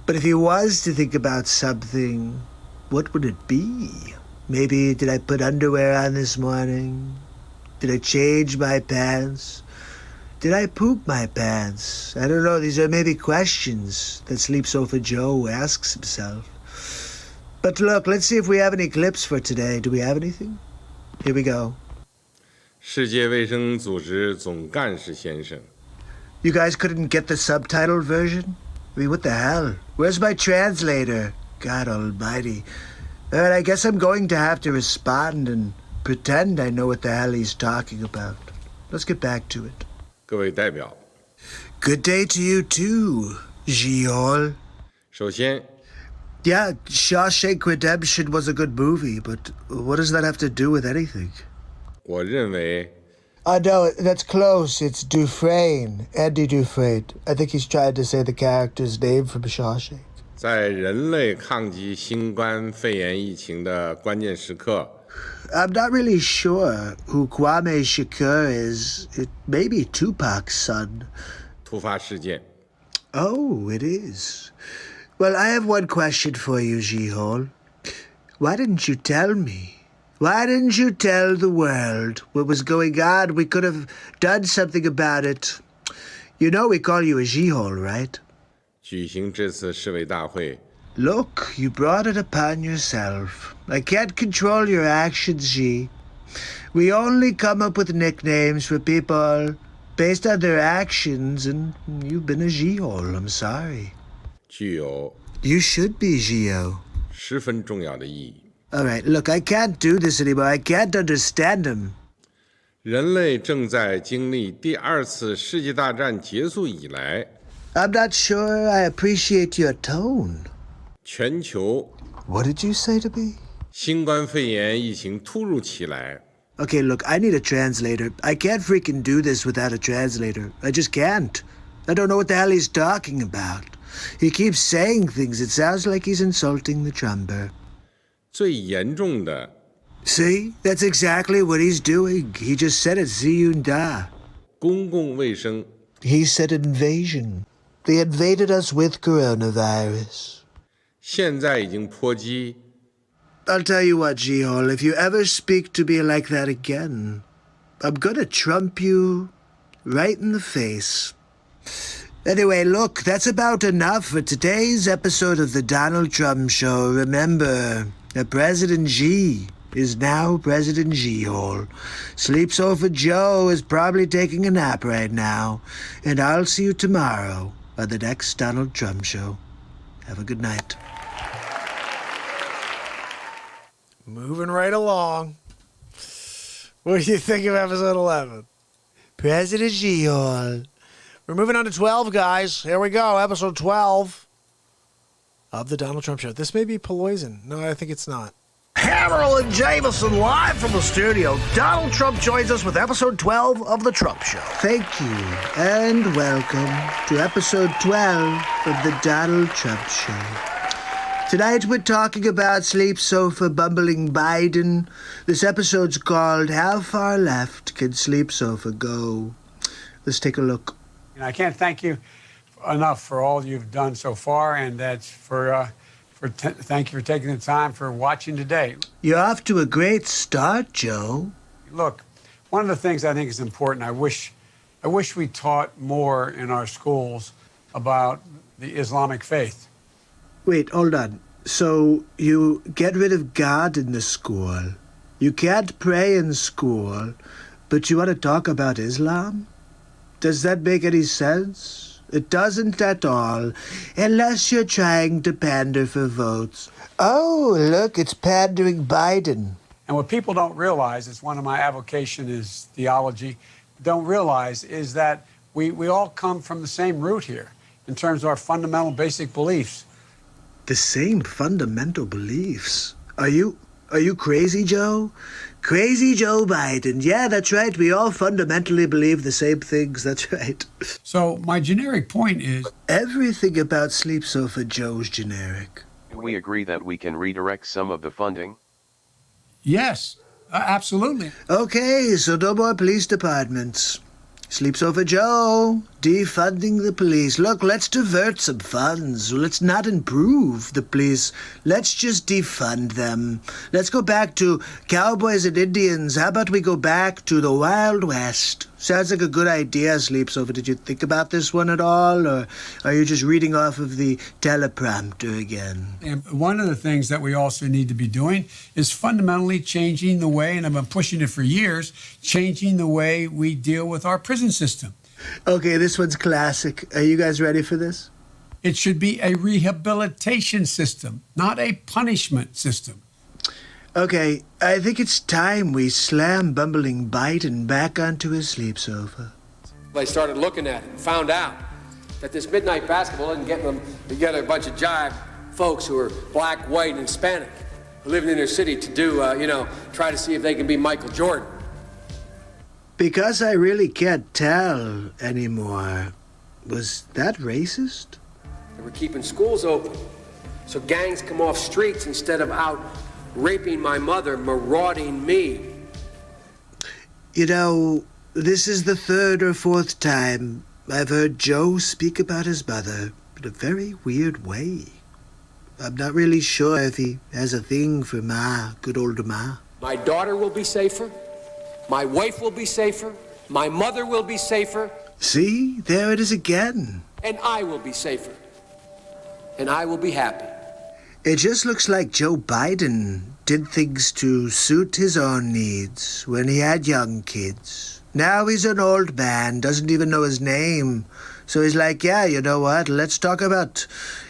But if he was to think about something, what would it be? Maybe, did I put underwear on this morning? Did I change my pants? Did I poop my pants? I don't know. These are maybe questions that Sleep Sofa Joe asks himself. But look, let's see if we have any clips for today. Do we have anything? Here we go. 世界卫生组织总干事先生 You guys couldn't get the subtitled version? I mean, what the hell? Where's my translator? God almighty. All right, I guess I'm going to have to respond and pretend I know what the hell he's talking about. Let's get back to it. 各位代表 Good day to you too, Xi-hole. 首先 Yeah, Shawshank Redemption was a good movie, but what does that have to do with anything? 我认为 No, that's close. It's Dufresne, Andy Dufresne. I think he's trying to say the character's name from Shawshank. 在人类抗击新冠肺炎疫情的关键时刻 I'm not really sure who Kwame Shakur is. It may be Tupac's son. 突发事件 Oh, it is. Well, I have one question for you, Xi-hole. Why didn't you tell me? Why didn't you tell the world what was going on? We could have done something about it. You know we call you a Xi-hole, right? 举行这次市委大会 Look, you brought it upon yourself. I can't control your actions, Xi. We only come up with nicknames for people based on their actions, and you've been a Xi-hole. I'm sorry. 具有 You should be, Gio. 十分重要的意义。 All right, look, I can't do this anymore. I can't understand him. 人类正在经历第二次世界大战结束以来， I'm not sure I appreciate your tone. 全球 What did you say to me? 新冠肺炎疫情突如其来， Okay, look, I need a translator. I can't freaking do this without a translator. I just can't. I don't know what the hell he's talking about. He keeps saying things. It sounds like he's insulting the drummer. 最严重的 See? That's exactly what he's doing. He just said it. Ziyunda. 公共卫生 He said invasion. They invaded us with coronavirus. 现在已经波及 I'll tell you what, G-Hole, if you ever speak to me like that again, I'm gonna trump you right in the face. Anyway, look, that's about enough for today's episode of the Donald Trump Show. Remember that President G is now President G-Hole. Sleep Sofa Joe is probably taking a nap right now, and I'll see you tomorrow on the next Donald Trump Show. Have a good night. Moving right along. What do you think of episode 11? President G-Hole. We're moving on to 12, guys. Here we go. Episode 12 of the Donald Trump Show. This may be poison. No, I think it's not. Hammerlin Jamison live from the studio. Donald Trump joins us with episode 12 of The Trump Show. Thank you, and welcome to episode 12 of the Donald Trump Show. Tonight we're talking about Sleep Sofa bumbling Biden. This episode's called How Far Left Can Sleep Sofa Go? Let's take a look. And I can't thank you enough for all you've done so far, and that's thank you for taking the time for watching today. You're off to a great start, Joe. Look, one of the things I think is important, I wish we taught more in our schools about the Islamic faith. Wait, hold on. So you get rid of God in the school. You can't pray in school, but you want to talk about Islam? Does that make any sense? It doesn't at all, unless you're trying to pander for votes. Oh, look, it's pandering Biden. And what people don't realize, it's one of my avocation is theology, don't realize is that we all come from the same root here in terms of our fundamental basic beliefs. The same fundamental beliefs? Are you crazy, Joe? Crazy Joe Biden. Yeah, that's right. We all fundamentally believe the same things. That's right. So my generic point is... Everything about Sleep Sofa Joe's generic. We agree that we can redirect some of the funding. Yes, absolutely. Okay, so no more police departments. Sleep Sofa Joe, defunding the police. Look, let's divert some funds. Let's not improve the police. Let's just defund them. Let's go back to cowboys and Indians. How about we go back to the Wild West? Sounds like a good idea, Sleep Sofa. Did you think about this one at all, or are you just reading off of the teleprompter again? And one of the things that we also need to be doing is fundamentally changing the way, and I've been pushing it for years, changing the way we deal with our prison system. Okay, this one's classic. Are you guys ready for this? It should be a rehabilitation system, not a punishment system. Okay, I think it's time we slam bumbling Biden back onto his sleep sofa. They started looking at it and found out that this midnight basketball isn't getting them together a bunch of jive folks who are black, white, and Hispanic who live in their city to do, try to see if they can be Michael Jordan. Because I really can't tell anymore. Was that racist? They were keeping schools open so gangs come off streets instead of out raping my mother, marauding me. You know, this is the third or fourth time I've heard Joe speak about his mother in a very weird way. I'm not really sure if he has a thing for Ma, good old Ma. My daughter will be safer. My wife will be safer. My mother will be safer. See, there it is again. And I will be safer. And I will be happy. It just looks like Joe Biden did things to suit his own needs when he had young kids. Now he's an old man, doesn't even know his name. So he's like, yeah, you know what? Let's talk about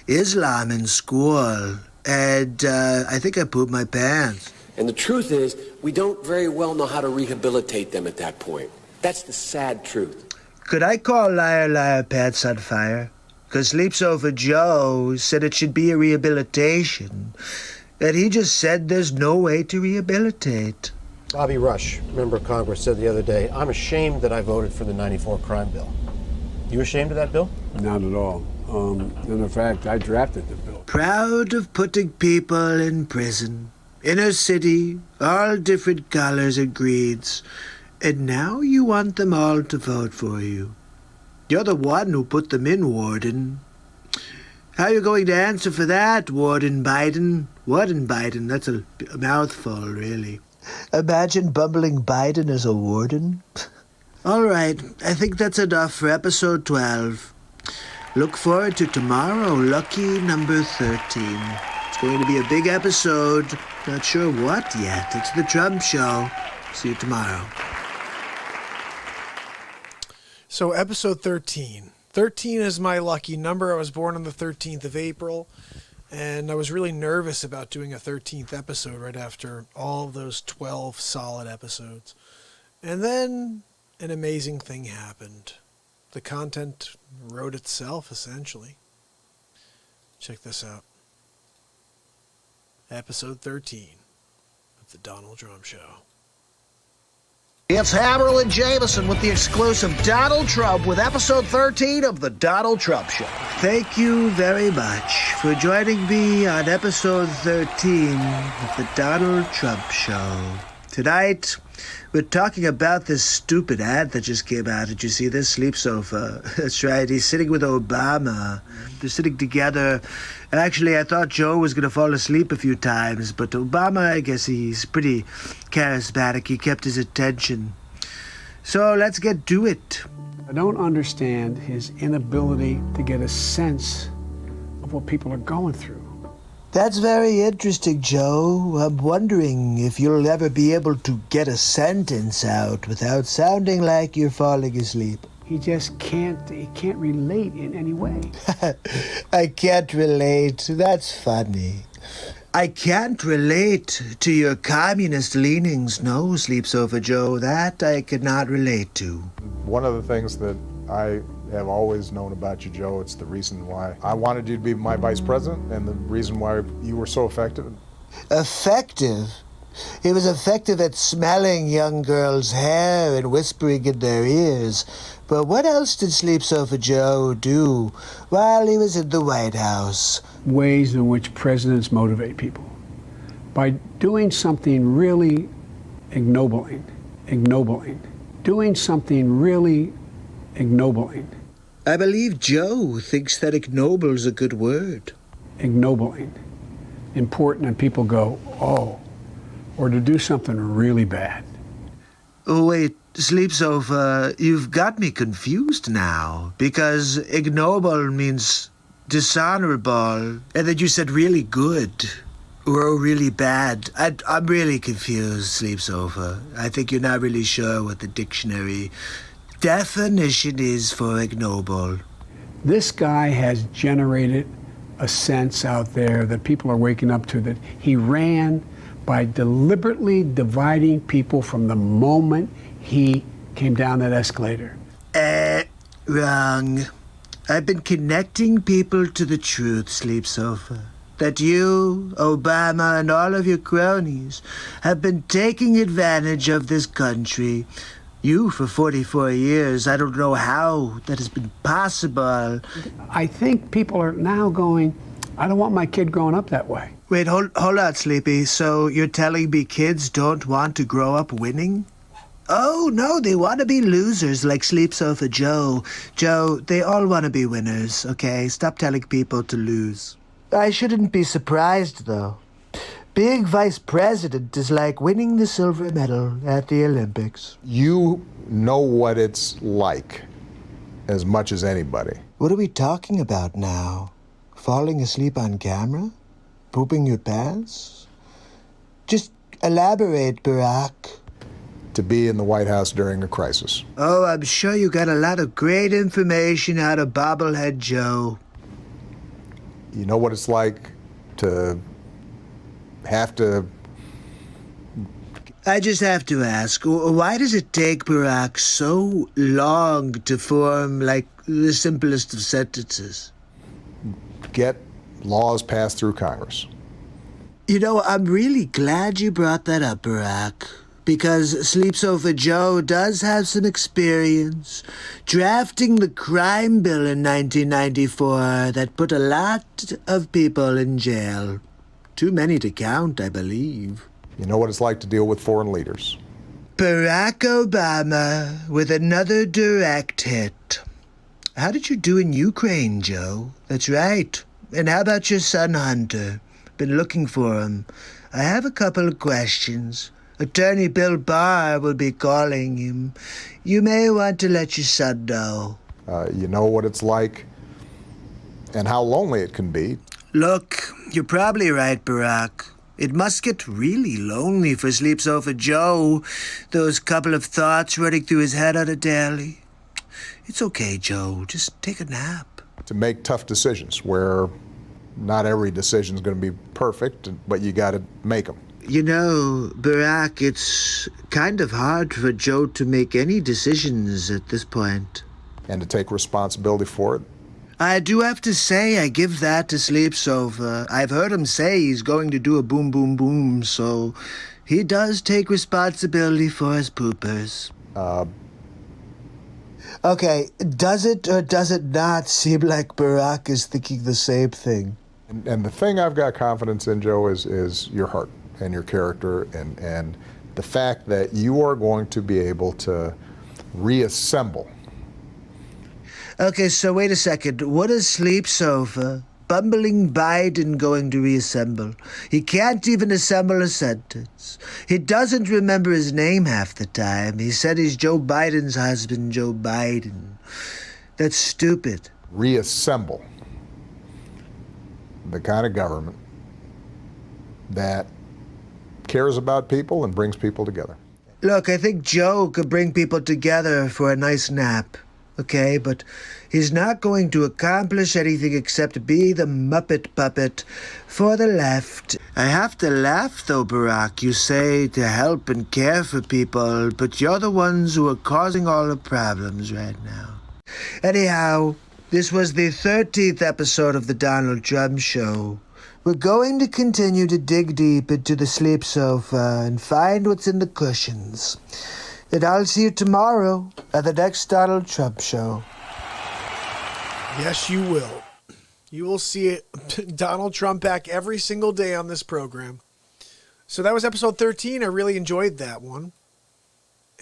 Islam in school. And I think I pooped my pants. And the truth is, we don't very well know how to rehabilitate them at that point. That's the sad truth. Could I call Liar Liar Pants on fire? Because Sleepsofa Joe said it should be a rehabilitation. And he just said there's no way to rehabilitate. Bobby Rush, member of Congress, said the other day, I'm ashamed that I voted for the 94 crime bill. You ashamed of that bill? Not at all. In fact, I drafted the bill. Proud of putting people in prison. Inner city, all different colors and creeds. And now you want them all to vote for you. You're the one who put them in, Warden. How are you going to answer for that, Warden Biden? Warden Biden, that's a mouthful, really. Imagine bumbling Biden as a warden. All right, I think that's enough for episode 12. Look forward to tomorrow, lucky number 13. It's going to be a big episode. Not sure what yet. It's the Trump Show. See you tomorrow. So episode 13. 13 is my lucky number. I was born on the 13th of April, and I was really nervous about doing a 13th episode right after all of those 12 solid episodes. And then an amazing thing happened. The content wrote itself, essentially. Check this out. Episode 13 of The Donald Trump Show. It's Hammerlin Jamison with the exclusive Donald Trump with episode 13 of The Donald Trump Show. Thank you very much for joining me on episode 13 of The Donald Trump Show. Tonight, we're talking about this stupid ad that just came out. Did you see this? Sleep Sofa. That's right. He's sitting with Obama. They're sitting together. Actually, I thought Joe was going to fall asleep a few times, but Obama, I guess he's pretty charismatic. He kept his attention. So let's get to it. I don't understand his inability to get a sense of what people are going through. That's very interesting, Joe. I'm wondering if you'll ever be able to get a sentence out without sounding like you're falling asleep. He just can't relate in any way. I can't relate. That's funny. I can't relate to your communist leanings, no, Sleep Sofa Joe. That I could not relate to. One of the things that I have always known about you, Joe, it's the reason why I wanted you to be my vice president and the reason why you were so effective. Effective? He was effective at smelling young girls' hair and whispering in their ears. But what else did Sleep Sofa Joe do while he was in the White House? Ways in which presidents motivate people. By doing something really ignobling. Doing something really ignobling. I believe Joe thinks that ignoble's a good word. Ignobling. Important, and people go, oh. Or to do something really bad. Oh, wait, Sleep Sofa, you've got me confused now. Because ignoble means dishonorable, and then you said really good. Or really bad. I'm really confused, Sleep Sofa. I think you're not really sure what the dictionary definition is for ignoble. This guy has generated a sense out there that people are waking up to, that he ran by deliberately dividing people from the moment he came down that escalator. Wrong. I've been connecting people to the truth, Sleep Sofa. That you, Obama, and all of your cronies have been taking advantage of this country. You for 44 years. I don't know how that has been possible. I think people are now going, I don't want my kid growing up that way. Wait, hold on, Sleepy. So you're telling me kids don't want to grow up winning? Oh, no, they want to be losers like Sleep Sofa Joe. Joe, they all want to be winners, okay? Stop telling people to lose. I shouldn't be surprised, though. Being vice president is like winning the silver medal at the Olympics. You know what it's like as much as anybody. What are we talking about now? Falling asleep on camera? Pooping your pants? Just elaborate, Barack. to be in the White House during a crisis. Oh, I'm sure you got a lot of great information out of Bobblehead Joe. You know what it's like to have to... I just have to ask, why does it take Barack so long to form, like, the simplest of sentences? Get laws passed through Congress. You know, I'm really glad you brought that up, Barack, because Sleep Sofa Joe does have some experience drafting the crime bill in 1994 that put a lot of people in jail. Too many to count, I believe. You know what it's like to deal with foreign leaders. Barack Obama with another direct hit. How did you do in Ukraine, Joe? That's right. And how about your son, Hunter? Been looking for him. I have a couple of questions. Attorney Bill Barr will be calling him. You may want to let your son know. You know what it's like and how lonely it can be. Look, you're probably right, Barack. It must get really lonely for Sleep Sofa Joe, those couple of thoughts running through his head on a daily. It's okay, Joe. Just take a nap. To make tough decisions where not every decision is going to be perfect, but you got to make them. You know, Barack, it's kind of hard for Joe to make any decisions at this point. And to take responsibility for it. I do have to say I give that to Sleep Sofa. I've heard him say he's going to do a boom, boom, boom, so he does take responsibility for his poopers. Okay, does it or does it not seem like Barack is thinking the same thing? And the thing I've got confidence in, Joe, is your heart and your character and the fact that you are going to be able to reassemble. Okay, so wait a second. What is Sleep Sofa, bumbling Biden, going to reassemble? He can't even assemble a sentence. He doesn't remember his name half the time. He said he's Joe Biden's husband, Joe Biden. That's stupid. Reassemble the kind of government that cares about people and brings people together. Look, I think Joe could bring people together for a nice nap. Okay, but he's not going to accomplish anything except be the Muppet puppet for the left. I have to laugh, though, Barack. You say to help and care for people, but you're the ones who are causing all the problems right now. Anyhow, this was the 13th episode of the Donald Trump Show. We're going to continue to dig deep into the Sleep Sofa and find what's in the cushions. And I'll see you tomorrow at the next Donald Trump Show. Yes, you will. You will see Donald Trump back every single day on this program. So that was episode 13. I really enjoyed that one.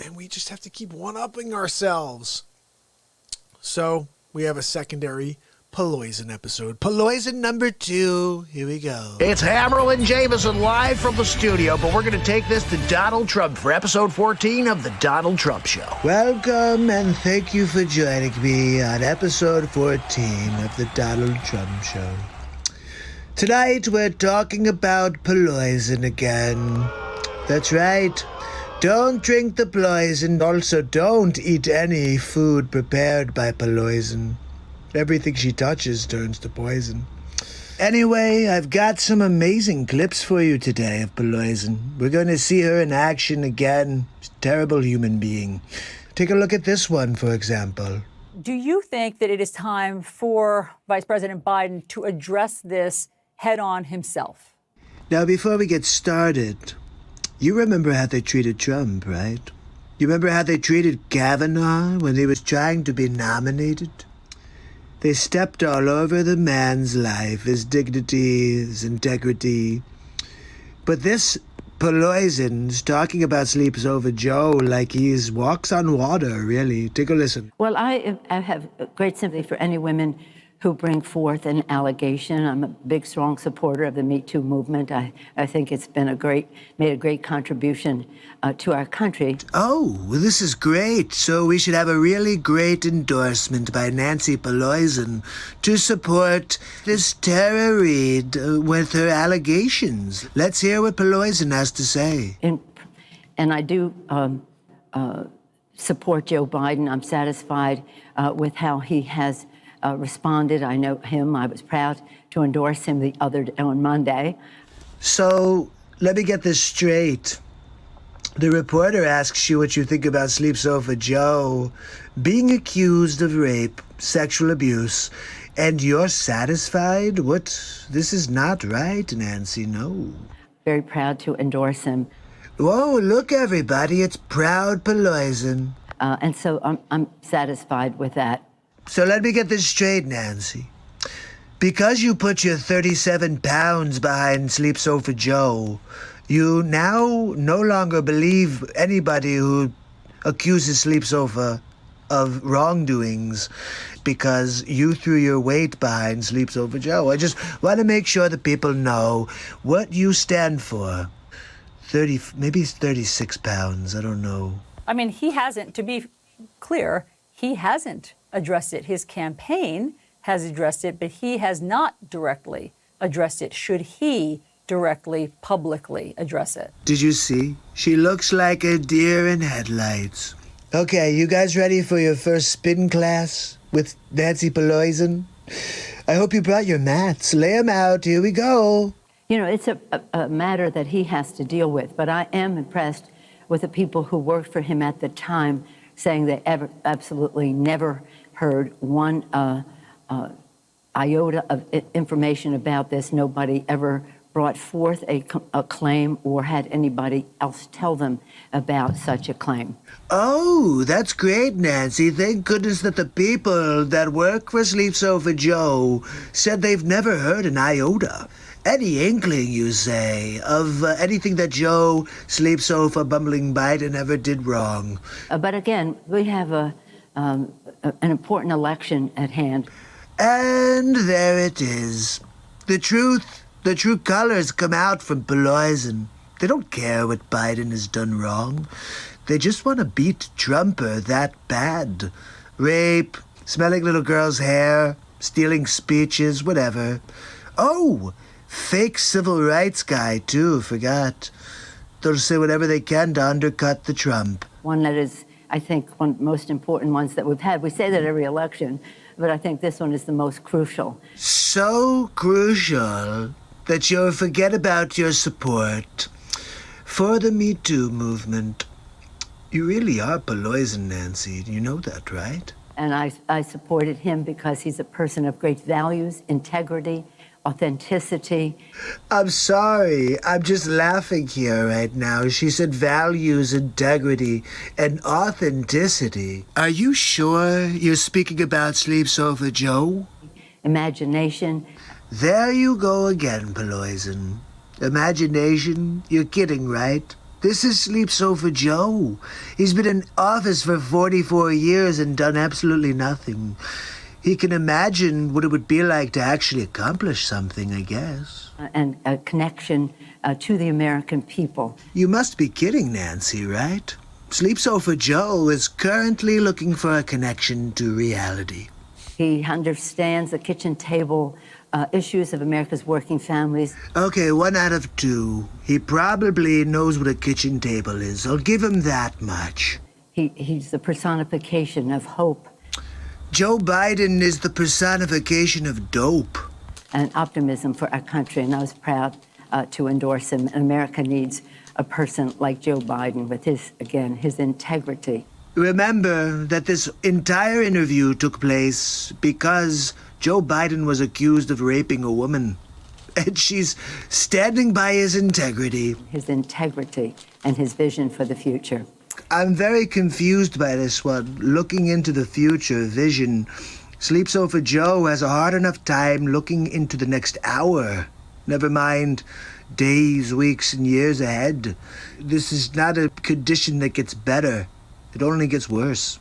And we just have to keep one-upping ourselves. So we have a secondary Paloisen episode. Paloisen number 2. Here we go. It's Hammerlin Jamison live from the studio, but we're going to take this to Donald Trump for episode 14 of the Donald Trump Show. Welcome and thank you for joining me on episode 14 of the Donald Trump Show. Tonight we're talking about Paloisen again. That's right. Don't drink the poison. Also, don't eat any food prepared by Paloisen. Everything she touches turns to poison. Anyway, I've got some amazing clips for you today of Paloisen. We're going to see her in action again. She's a terrible human being. Take a look at this one, for example. Do you think that it is time for Vice President Biden to address this head-on himself? Now, before we get started, you remember how they treated Trump, right? You remember how they treated Kavanaugh when he was trying to be nominated? They stepped all over the man's life, his dignity, his integrity. But this Paloisen's talking about Sleep Sofa Joe like he's walks on water, really. Take a listen. Well, I have great sympathy for any women who bring forth an allegation. I'm a big, strong supporter of the Me Too movement. I think it's been made a great contribution to our country. Oh, well, this is great. So we should have a really great endorsement by Nancy Pelosi to support this Tara Reid with her allegations. Let's hear what Pelosi has to say. And I do support Joe Biden. I'm satisfied with how he has responded. I know him. I was proud to endorse him on Monday. So let me get this straight. The reporter asks you what you think about Sleep Sofa Joe being accused of rape, sexual abuse, and you're satisfied? What? This is not right, Nancy, no. Very proud to endorse him. Whoa, look, everybody, it's Proud Poloisen. And so I'm satisfied with that. So let me get this straight, Nancy. Because you put your 37 pounds behind Sleep Sofa Joe, you now no longer believe anybody who accuses Sleep Sofa of wrongdoings because you threw your weight behind Sleep Sofa Joe. I just want to make sure that people know what you stand for. 30, maybe it's 36 pounds, I don't know. I mean, he hasn't, to be clear, he hasn't addressed it. His campaign has addressed it, but he has not directly addressed it. Should he directly, publicly address it? Did you see? She looks like a deer in headlights. Okay, you guys ready for your first spin class with Nancy Poloisen? I hope you brought your mats. Lay them out. Here we go. You know, it's a matter that he has to deal with, but I am impressed with the people who worked for him at the time saying they absolutely never heard one iota of information about this. Nobody ever brought forth a claim or had anybody else tell them about such a claim. Oh, that's great, Nancy. Thank goodness that the people that work for Sleep Sofa Joe said they've never heard an iota. Any inkling, you say, of anything that Joe, Sleep Sofa, Bumbling Biden ever did wrong. But again, we have an important election at hand. And there it is. The true colors come out from Poloisen. They don't care what Biden has done wrong. They just want to beat Trumper that bad. Rape, smelling little girls' hair, stealing speeches, whatever. Oh, fake civil rights guy, too, forgot. They'll say whatever they can to undercut the Trump. One that is, I think, one of the most important ones that we've had. We say that every election, but I think this one is the most crucial. So crucial that you'll forget about your support for the Me Too movement. You really are Poloisen, Nancy. You know that, right? And I supported him because he's a person of great values, integrity, authenticity. I'm sorry. I'm just laughing here right now. She said values, integrity, and authenticity. Are you sure you're speaking about Sleep Sofa Joe? Imagination. There you go again, Poloisen. Imagination? You're kidding, right? This is Sleep Sofa Joe. He's been in office for 44 years and done absolutely nothing. He can imagine what it would be like to actually accomplish something, I guess. And a connection to the American people. You must be kidding, Nancy, right? Sleep Sofa Joe is currently looking for a connection to reality. He understands the kitchen table issues of America's working families. Okay, 1 out of 2. He probably knows what a kitchen table is. I'll give him that much. He's the personification of hope. Joe Biden is the personification of dope. And optimism for our country, and I was proud to endorse him. America needs a person like Joe Biden with his integrity. Remember that this entire interview took place because Joe Biden was accused of raping a woman. And she's standing by his integrity. His integrity and his vision for the future. I'm very confused by this one. Looking into the future, vision. Sleep Sofa Joe has a hard enough time looking into the next hour. Never mind days, weeks, and years ahead. This is not a condition that gets better. It only gets worse.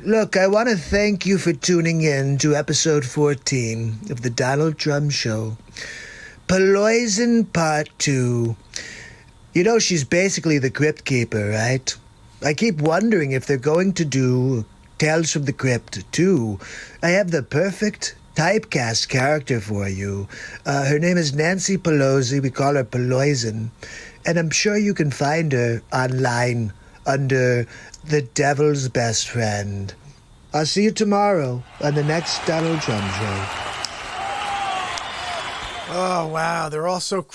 Look, I want to thank you for tuning in to episode 14 of The Donald Trump Show. Poloisen Part 2. You know, she's basically the Crypt Keeper, right? I keep wondering if they're going to do Tales from the Crypt 2. I have the perfect typecast character for you. Her name is Nancy Pelosi. We call her Poloisen. And I'm sure you can find her online under the devil's best friend. I'll see you tomorrow on the next Donald Trump show. Oh, wow. They're all so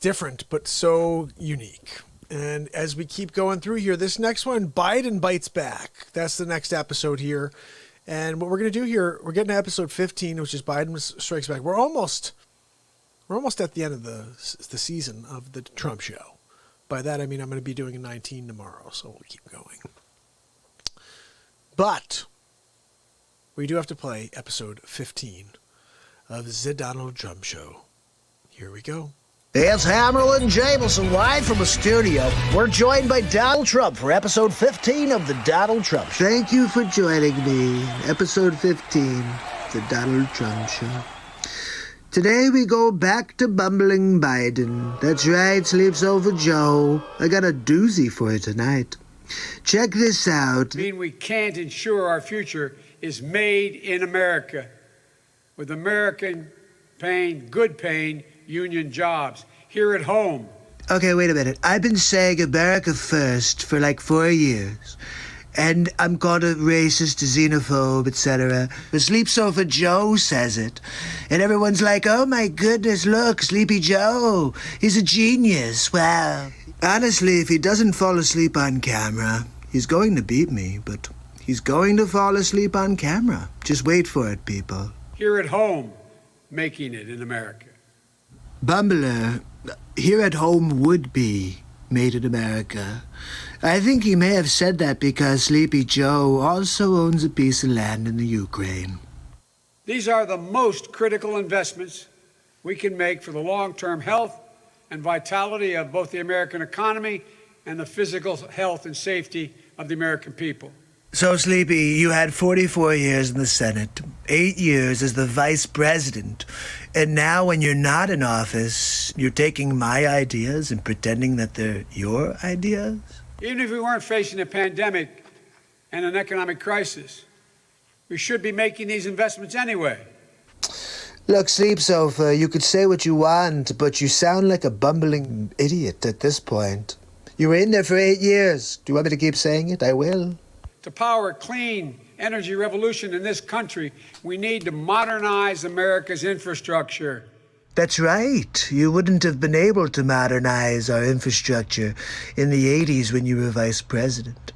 different, but so unique. And as we keep going through here, this next one, Biden Bites Back. That's the next episode here. And what we're going to do here, we're getting to episode 15, which is Biden Strikes Back. We're almost at the end of the season of the Trump show. By that, I mean I'm going to be doing a 19 tomorrow, so we'll keep going. But we do have to play episode 15 of the Donald Trump show. Here we go. It's Hammerlin and Jamison live from the studio. We're joined by Donald Trump for episode 15 of the Donald Trump Show. Thank you for joining me. Episode 15, the Donald Trump Show. Today we go back to bumbling Biden. That's right, Sleeps Over Joe. I got a doozy for you tonight. Check this out. I mean, we can't ensure our future is made in America with American paying, good paying union jobs here at home. Okay, wait a minute. I've been saying America first for like 4 years. And I'm called a racist, a xenophobe, etc. But Sleep Sofa Joe says it. And everyone's like, oh my goodness, look, Sleepy Joe. He's a genius. Wow. Honestly, if he doesn't fall asleep on camera, he's going to beat me. But he's going to fall asleep on camera. Just wait for it, people. Here at home, making it in America. Bumbler, here at home would be made in America. I think he may have said that because Sleepy Joe also owns a piece of land in the Ukraine. These are the most critical investments we can make for the long-term health and vitality of both the American economy and the physical health and safety of the American people. So, Sleepy, you had 44 years in the Senate, 8 years as the vice president, and now when you're not in office, you're taking my ideas and pretending that they're your ideas? Even if we weren't facing a pandemic and an economic crisis, we should be making these investments anyway. Look, Sleep Sofa, you could say what you want, but you sound like a bumbling idiot at this point. You were in there for 8 years. Do you want me to keep saying it? I will. To power a clean energy revolution in this country, we need to modernize America's infrastructure. That's right. You wouldn't have been able to modernize our infrastructure in the 80s when you were vice president.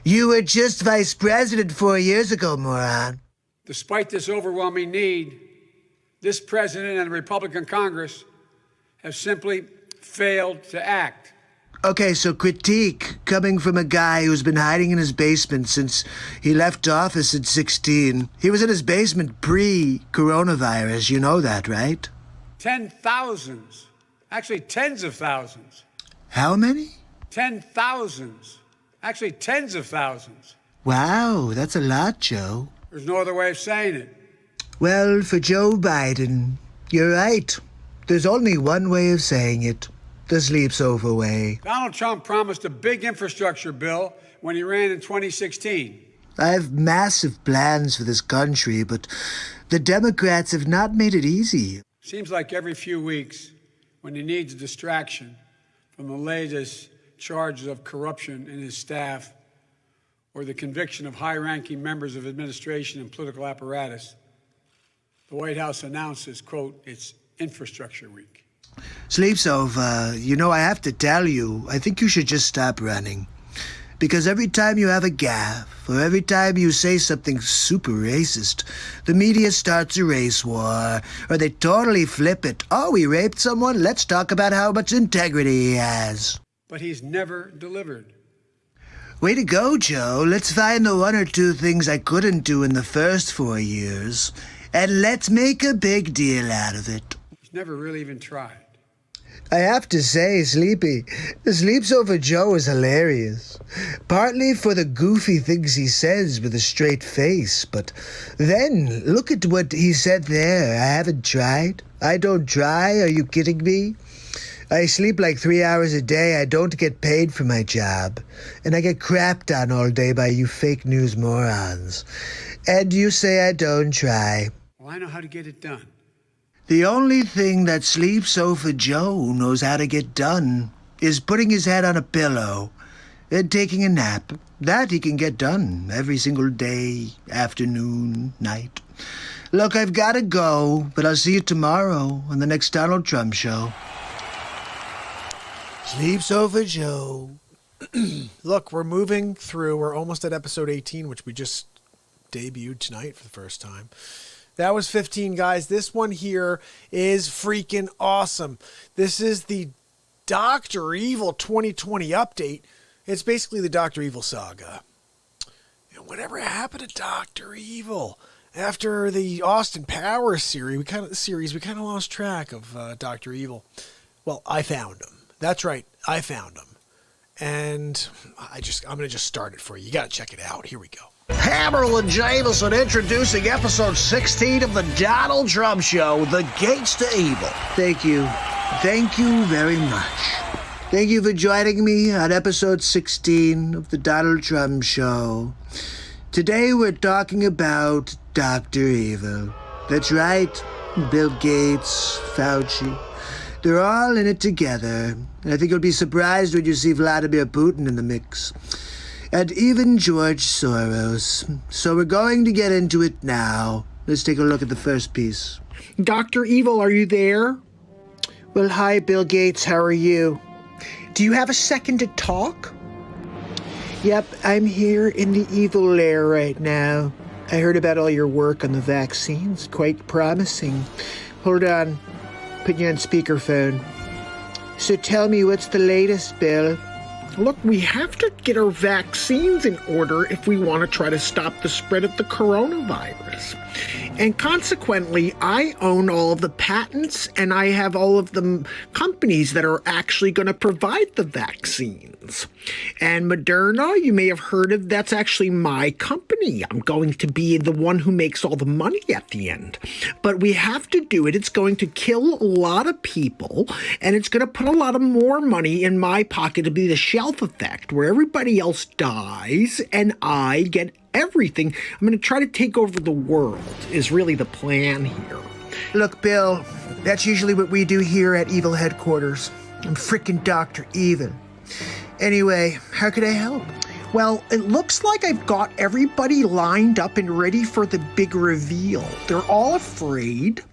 You were just vice president 4 years ago, moron. Despite this overwhelming need, this president and the Republican Congress have simply failed to act. Okay, so critique coming from a guy who's been hiding in his basement since he left office at 16. He was in his basement pre-coronavirus. You know that, right? 10,000s, actually tens of thousands. How many? 10,000s, actually tens of thousands. Wow, that's a lot, Joe. There's no other way of saying it. Well, for Joe Biden, you're right. There's only one way of saying it. The Sleep Sofa way. Donald Trump promised a big infrastructure bill when he ran in 2016. I have massive plans for this country, but the Democrats have not made it easy. Seems like every few weeks, when he needs a distraction from the latest charges of corruption in his staff or the conviction of high-ranking members of administration and political apparatus, the White House announces, quote, it's Infrastructure Week. Sleep Sofa, you know, I have to tell you, I think you should just stop running. Because every time you have a gaffe, or every time you say something super racist, the media starts a race war, or they totally flip it. Oh, he raped someone? Let's talk about how much integrity he has. But he's never delivered. Way to go, Joe. Let's find the 1 or 2 things I couldn't do in the first 4 years, and let's make a big deal out of it. He's never really even tried. I have to say, Sleepy, the Sleep Sofa Joe is hilarious. Partly for the goofy things he says with a straight face, but then look at what he said there. I haven't tried. I don't try. Are you kidding me? I sleep like 3 hours a day. I don't get paid for my job. And I get crapped on all day by you fake news morons. And you say I don't try. Well, I know how to get it done. The only thing that Sleep Sofa Joe knows how to get done is putting his head on a pillow and taking a nap. That he can get done every single day, afternoon, night. Look, I've got to go, but I'll see you tomorrow on the next Donald Trump show. Sleeps over Joe. Look, we're moving through. We're almost at episode 18, which we just debuted tonight for the first time. That was 15, guys. This one here is freaking awesome. This is the Dr. Evil 2020 update. It's basically the Dr. Evil saga. And whatever happened to Dr. Evil? After the Austin Powers series, we kind of lost track of Dr. Evil. Well, I found him. That's right, I found him. And I'm going to just start it for you. You got to check it out. Here we go. Hammerlin Jamison introducing episode 16 of the Donald Trump Show, The Gates to Evil. Thank you. Thank you very much. Thank you for joining me on episode 16 of the Donald Trump Show. Today we're talking about Dr. Evil. That's right, Bill Gates, Fauci. They're all in it together. And I think you'll be surprised when you see Vladimir Putin in the mix. And even George Soros. So we're going to get into it now. Let's take a look at the first piece. Dr. Evil, are you there? Well, hi, Bill Gates. How are you? Do you have a second to talk? Yep, I'm here in the evil lair right now. I heard about all your work on the vaccines. Quite promising. Hold on. Put you on speakerphone. So tell me, what's the latest, Bill? Look, we have to get our vaccines in order if we want to try to stop the spread of the coronavirus. And consequently, I own all of the patents and I have all of the companies that are actually going to provide the vaccines. And Moderna, you may have heard of, that's actually my company. I'm going to be the one who makes all the money at the end. But we have to do it. It's going to kill a lot of people and it's going to put a lot of more money in my pocket to be the shelf effect where everybody else dies and I get everything. I'm going to try to take over the world is really the plan here. Look, Bill, that's usually what we do here at Evil Headquarters. I'm frickin' Dr. Evil. Anyway, how could I help? Well, it looks like I've got everybody lined up and ready for the big reveal. They're all afraid.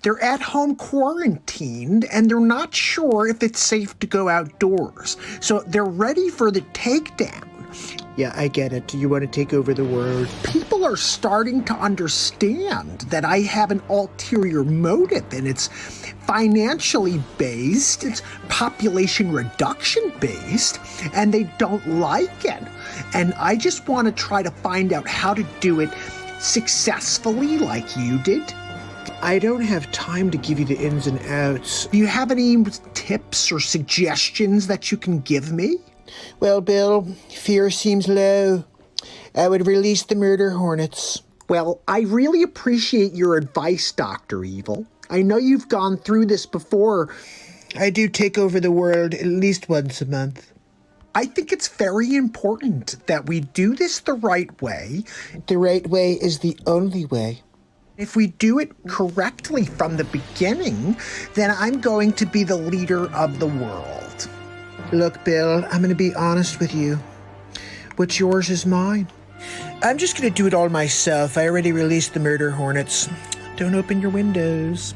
They're at home quarantined, and they're not sure if it's safe to go outdoors. So they're ready for the takedown. Yeah, I get it. You want to take over the world. People are starting to understand that I have an ulterior motive, and it's financially based, it's population reduction based, and they don't like it. And I just want to try to find out how to do it successfully like you did. I don't have time to give you the ins and outs. Do you have any tips or suggestions that you can give me? Well, Bill, fear seems low. I would release the murder hornets. Well, I really appreciate your advice, Dr. Evil. I know you've gone through this before. I do take over the world at least once a month. I think it's very important that we do this the right way. The right way is the only way. If we do it correctly from the beginning, then I'm going to be the leader of the world. Look, Bill, I'm going to be honest with you. What's yours is mine. I'm just going to do it all myself. I already released the murder hornets. Don't open your windows.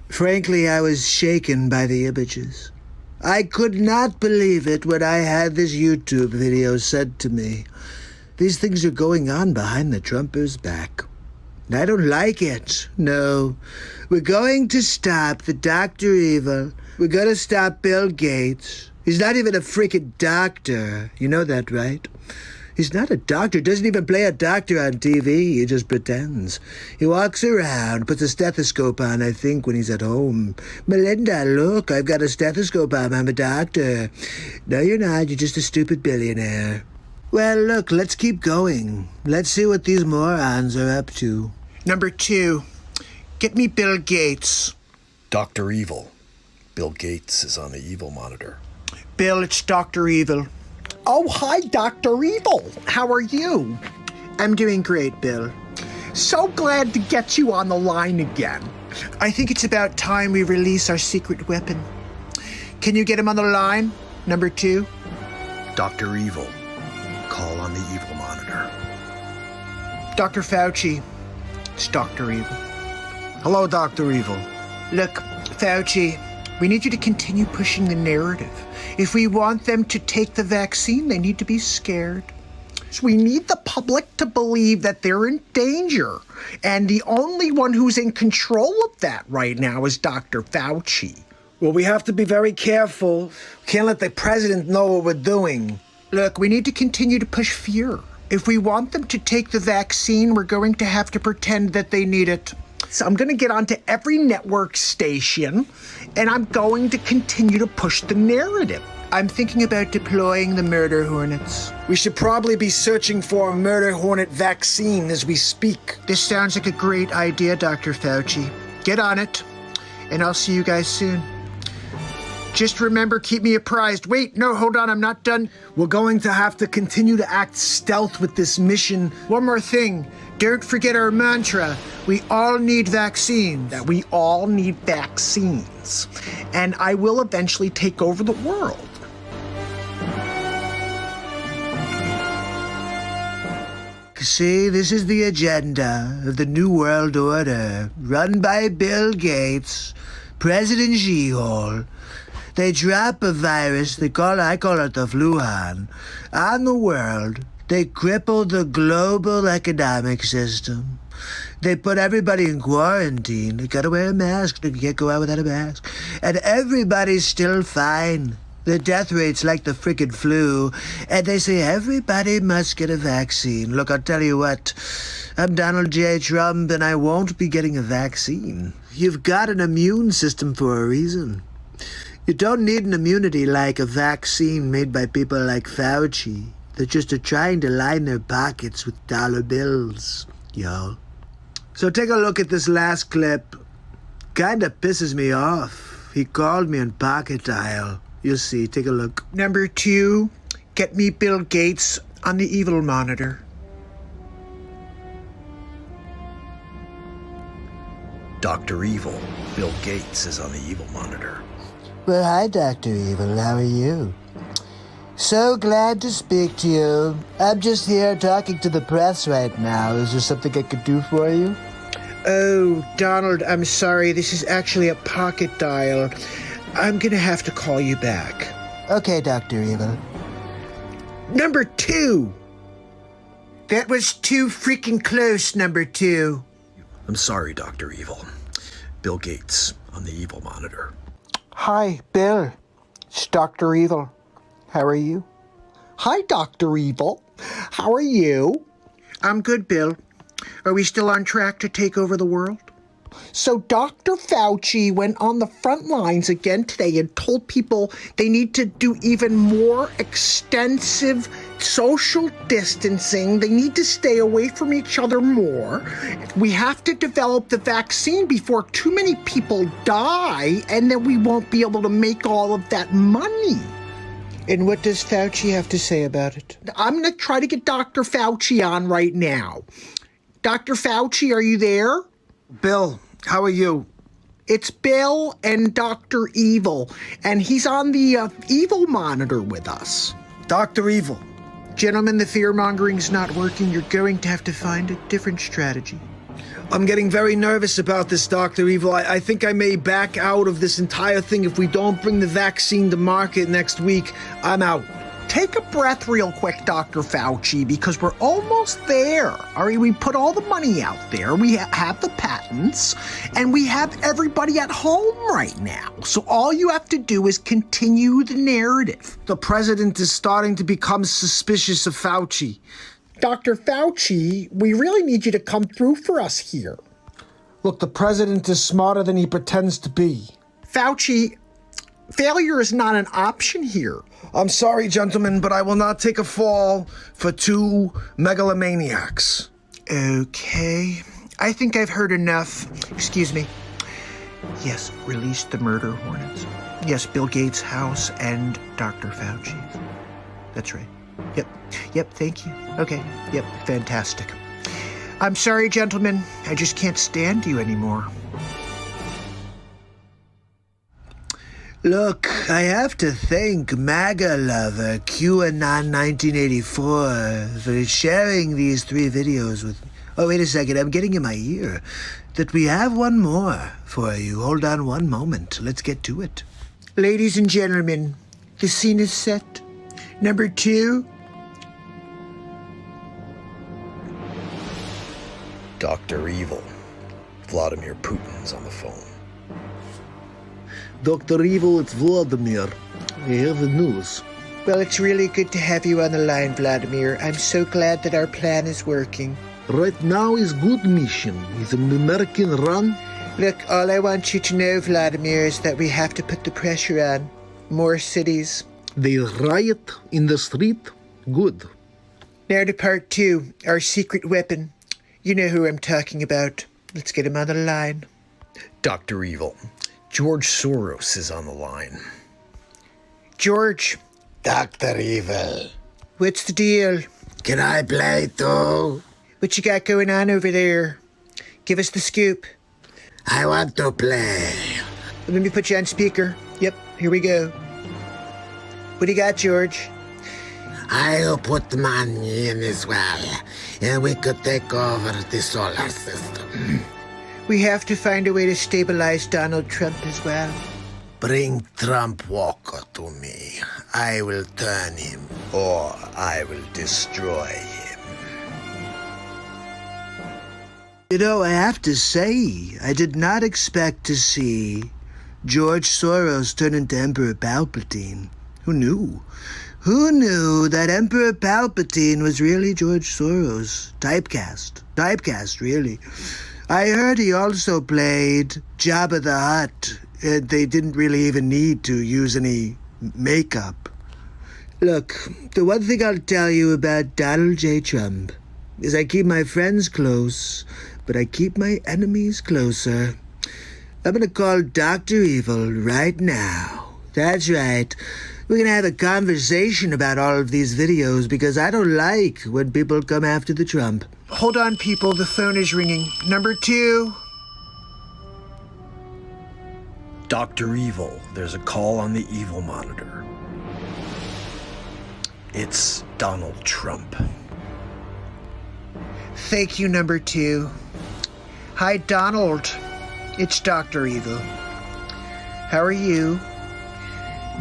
Frankly, I was shaken by the images. I could not believe it when I had this YouTube video sent to me. These things are going on behind the Trumpers' back. And I don't like it. No. We're going to stop the Dr. Evil. We're going to stop Bill Gates. He's not even a freaking doctor. You know that, right? He's not a doctor. Doesn't even play a doctor on TV. He just pretends. He walks around, puts a stethoscope on, I think, when he's at home. Melinda, look, I've got a stethoscope on. I'm a doctor. No, you're not. You're just a stupid billionaire. Well, look, let's keep going. Let's see what these morons are up to. Number 2, get me Bill Gates. Dr. Evil. Bill Gates is on the evil monitor. Bill, it's Dr. Evil. Oh, hi, Dr. Evil. How are you? I'm doing great, Bill. So glad to get you on the line again. I think it's about time we release our secret weapon. Can you get him on the line? Number 2, Dr. Evil. Call on the evil monitor. Dr. Fauci, it's Dr. Evil. Hello, Dr. Evil. Look, Fauci, we need you to continue pushing the narrative. If we want them to take the vaccine, they need to be scared. So we need the public to believe that they're in danger. And the only one who's in control of that right now is Dr. Fauci. Well, we have to be very careful. Can't let the president know what we're doing. Look, we need to continue to push fear. If we want them to take the vaccine, we're going to have to pretend that they need it. So I'm going to get onto every network station, and I'm going to continue to push the narrative. I'm thinking about deploying the murder hornets. We should probably be searching for a murder hornet vaccine as we speak. This sounds like a great idea, Dr. Fauci. Get on it, and I'll see you guys soon. Just remember, keep me apprised. Wait, no, hold on, I'm not done. We're going to have to continue to act stealth with this mission. One more thing. Don't forget our mantra. We all need vaccines. That we all need vaccines. And I will eventually take over the world. See, this is the agenda of the New World Order, run by Bill Gates, President Xi. They drop a virus, I call it the Wuhan, on the world. They cripple the global economic system. They put everybody in quarantine. They gotta wear a mask. They can't go out without a mask. And everybody's still fine. The death rate's like the frickin' flu. And they say everybody must get a vaccine. Look, I'll tell you what. I'm Donald J. Trump, and I won't be getting a vaccine. You've got an immune system for a reason. You don't need an immunity like a vaccine made by people like Fauci. They're just trying to line their pockets with dollar bills, y'all. So take a look at this last clip. Kinda pisses me off. He called me on pocket dial. You'll see, take a look. Number 2, get me Bill Gates on the evil monitor. Dr. Evil, Bill Gates is on the evil monitor. Well, hi, Dr. Evil. How are you? So glad to speak to you. I'm just here talking to the press right now. Is there something I could do for you? Oh, Donald, I'm sorry. This is actually a pocket dial. I'm gonna have to call you back. Okay, Dr. Evil. Number 2! That was too freaking close, number 2. I'm sorry, Dr. Evil. Bill Gates on the evil monitor. Hi, Bill. It's Dr. Evil. How are you? Hi, Dr. Evil. How are you? I'm good, Bill. Are we still on track to take over the world? So Dr. Fauci went on the front lines again today and told people they need to do even more extensive social distancing. They need to stay away from each other more. We have to develop the vaccine before too many people die, and then we won't be able to make all of that money. And what does Fauci have to say about it? I'm going to try to get Dr. Fauci on right now. Dr. Fauci, are you there? Bill, how are you? It's Bill and Dr. Evil, and he's on the evil monitor with us. Dr. Evil. Gentlemen, the fear-mongering's not working. You're going to have to find a different strategy. I'm getting very nervous about this, Dr. Evil. I think I may back out of this entire thing if we don't bring the vaccine to market next week. I'm out. Take a breath real quick, Dr. Fauci, because we're almost there. All right, we put all the money out there. We have the patents, and we have everybody at home right now. So all you have to do is continue the narrative. The president is starting to become suspicious of Fauci. Dr. Fauci, we really need you to come through for us here. Look, the president is smarter than he pretends to be. Fauci, failure is not an option here. I'm sorry, gentlemen, but I will not take a fall for 2 megalomaniacs. Okay. I think I've heard enough. Excuse me. Yes, release the murder hornets. Yes, Bill Gates' house and Dr. Fauci's. That's right. Yep, thank you. Okay, yep, fantastic. I'm sorry, gentlemen. I just can't stand you anymore. Look, I have to thank MAGA lover QAnon 1984 for sharing these 3 videos with... Oh, wait a second, I'm getting in my ear that we have one more for you. Hold on one moment. Let's get to it. Ladies and gentlemen, the scene is set. Number 2. Dr. Evil. Vladimir Putin's on the phone. Dr. Evil, it's Vladimir. I hear the news. Well, it's really good to have you on the line, Vladimir. I'm so glad that our plan is working. Right now is good mission. Is an American run. Look, all I want you to know, Vladimir, is that we have to put the pressure on. More cities. They riot in the street. Good. Now to part 2, our secret weapon. You know who I'm talking about. Let's get him on the line. Dr. Evil. George Soros is on the line. George. Dr. Evil. What's the deal? Can I play too? What you got going on over there? Give us the scoop. I want to play. Let me put you on speaker. Yep, here we go. What do you got, George? I'll put money in as well, and we could take over the solar system. We have to find a way to stabilize Donald Trump as well. Bring Trump Walker to me. I will turn him, or I will destroy him. You know, I have to say, I did not expect to see George Soros turn into Emperor Palpatine. Who knew? Who knew that Emperor Palpatine was really George Soros? Typecast. Typecast, really. I heard he also played Jabba the Hutt. They didn't really even need to use any makeup. Look, the one thing I'll tell you about Donald J. Trump is I keep my friends close, but I keep my enemies closer. I'm gonna call Dr. Evil right now. That's right. We're gonna have a conversation about all of these videos because I don't like when people come after the Trump. Hold on, people. The phone is ringing. Number 2. Dr. Evil, there's a call on the Evil monitor. It's Donald Trump. Thank you, number 2. Hi, Donald. It's Dr. Evil. How are you?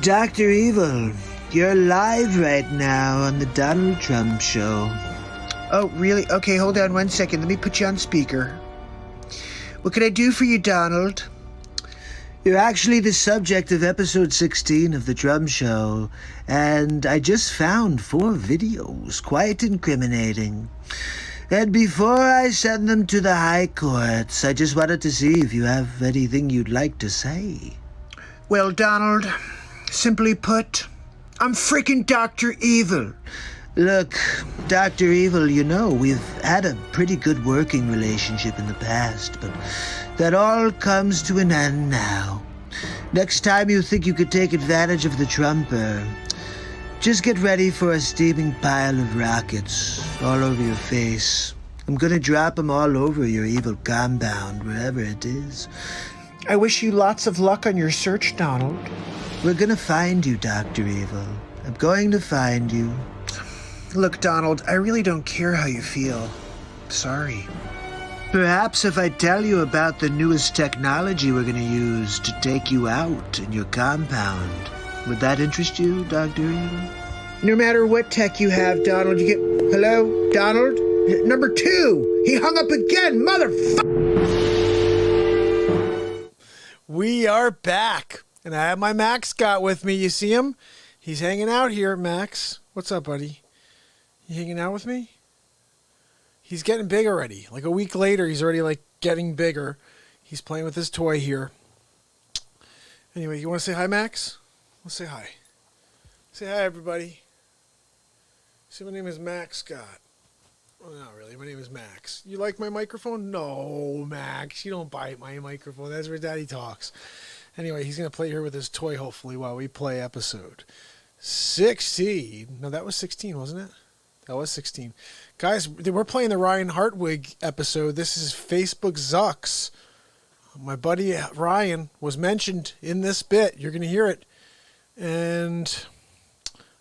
Dr. Evil, you're live right now on the Donald Trump show. Oh, really? Okay, hold on one second. Let me put you on speaker. What can I do for you, Donald? You're actually the subject of episode 16 of the Drum Show, and I just found 4 videos, quite incriminating. And before I send them to the high courts, I just wanted to see if you have anything you'd like to say. Well, Donald, simply put, I'm freaking Dr. Evil. Look, Dr. Evil, you know, we've had a pretty good working relationship in the past, but that all comes to an end now. Next time you think you could take advantage of the Trumper, just get ready for a steaming pile of rockets all over your face. I'm gonna drop them all over your evil compound, wherever it is. I wish you lots of luck on your search, Donald. We're gonna find you, Dr. Evil. I'm going to find you. Look, Donald, I really don't care how you feel. Sorry. Perhaps if I tell you about the newest technology we're gonna use to take you out in your compound, would that interest you, Dr. Evil? No matter what tech you have, Donald, you get... Hello? Donald? Number 2! He hung up again, motherfucker! We are back, and I have my Max Scott with me. You see him? He's hanging out here, Max. What's up, buddy? You hanging out with me? He's getting big already. Like a week later, he's already like getting bigger. He's playing with his toy here. Anyway, you want to say hi, Max? Let's say hi. Say hi, everybody. See, my name is Max Scott. Well, not really. My name is Max. You like my microphone? No, Max. You don't bite my microphone. That's where Daddy talks. Anyway, he's going to play here with his toy, hopefully, while we play episode 16. No, that was 16, wasn't it? That was 16. Guys, we're playing the Ryan Hartwig episode. This is Facebook Zucks. My buddy Ryan was mentioned in this bit. You're going to hear it. And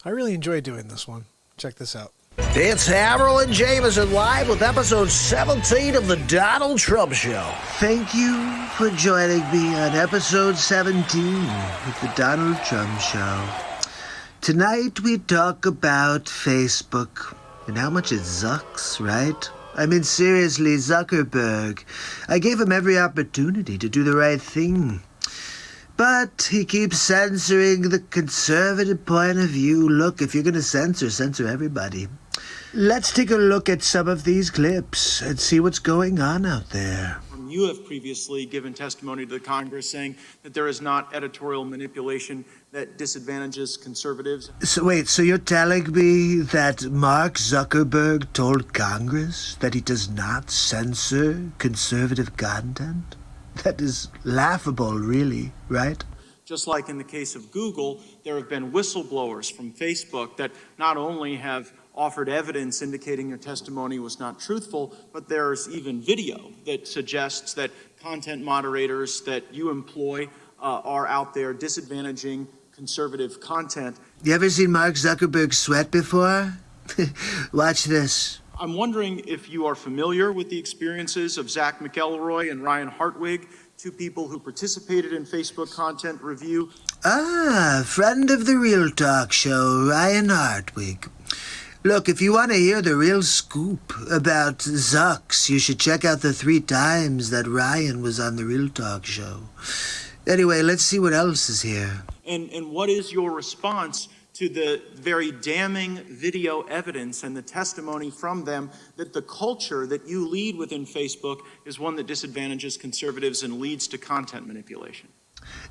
I really enjoyed doing this one. Check this out. It's Hammerlin Jamison live with episode 17 of The Donald Trump Show. Thank you for joining me on episode 17 of The Donald Trump Show. Tonight we talk about Facebook and how much it sucks, right? I mean, seriously, Zuckerberg. I gave him every opportunity to do the right thing. But he keeps censoring the conservative point of view. Look, if you're going to censor everybody. Let's take a look at some of these clips and see what's going on out there. You have previously given testimony to the Congress saying that there is not editorial manipulation that disadvantages conservatives. So wait, so you're telling me that Mark Zuckerberg told Congress that he does not censor conservative content? That is laughable, really, right? Just like in the case of Google, there have been whistleblowers from Facebook that not only have offered evidence indicating your testimony was not truthful, but there's even video that suggests that content moderators that you employ are out there disadvantaging conservative content. You ever seen Mark Zuckerberg sweat before? Watch this. I'm wondering if you are familiar with the experiences of Zach McElroy and Ryan Hartwig, two people who participated in Facebook content review. Ah, friend of the Real Talk show, Ryan Hartwig. Look, if you want to hear the real scoop about Zucks, you should check out the 3 times that Ryan was on the Real Talk show. Anyway, let's see what else is here. And what is your response to the very damning video evidence and the testimony from them that the culture that you lead within Facebook is one that disadvantages conservatives and leads to content manipulation?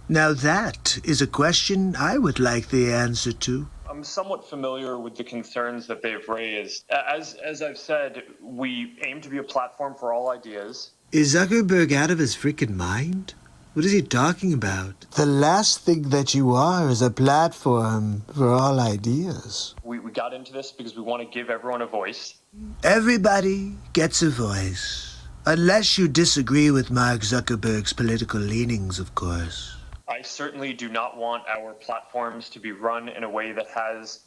Now that is a question I would like the answer to. I'm somewhat familiar with the concerns that they've raised. As I've said, we aim to be a platform for all ideas. Is Zuckerberg out of his freaking mind? What is he talking about? The last thing that you are is a platform for all ideas. We got into this because we want to give everyone a voice. Everybody gets a voice. Unless you disagree with Mark Zuckerberg's political leanings, of course. I certainly do not want our platforms to be run in a way that has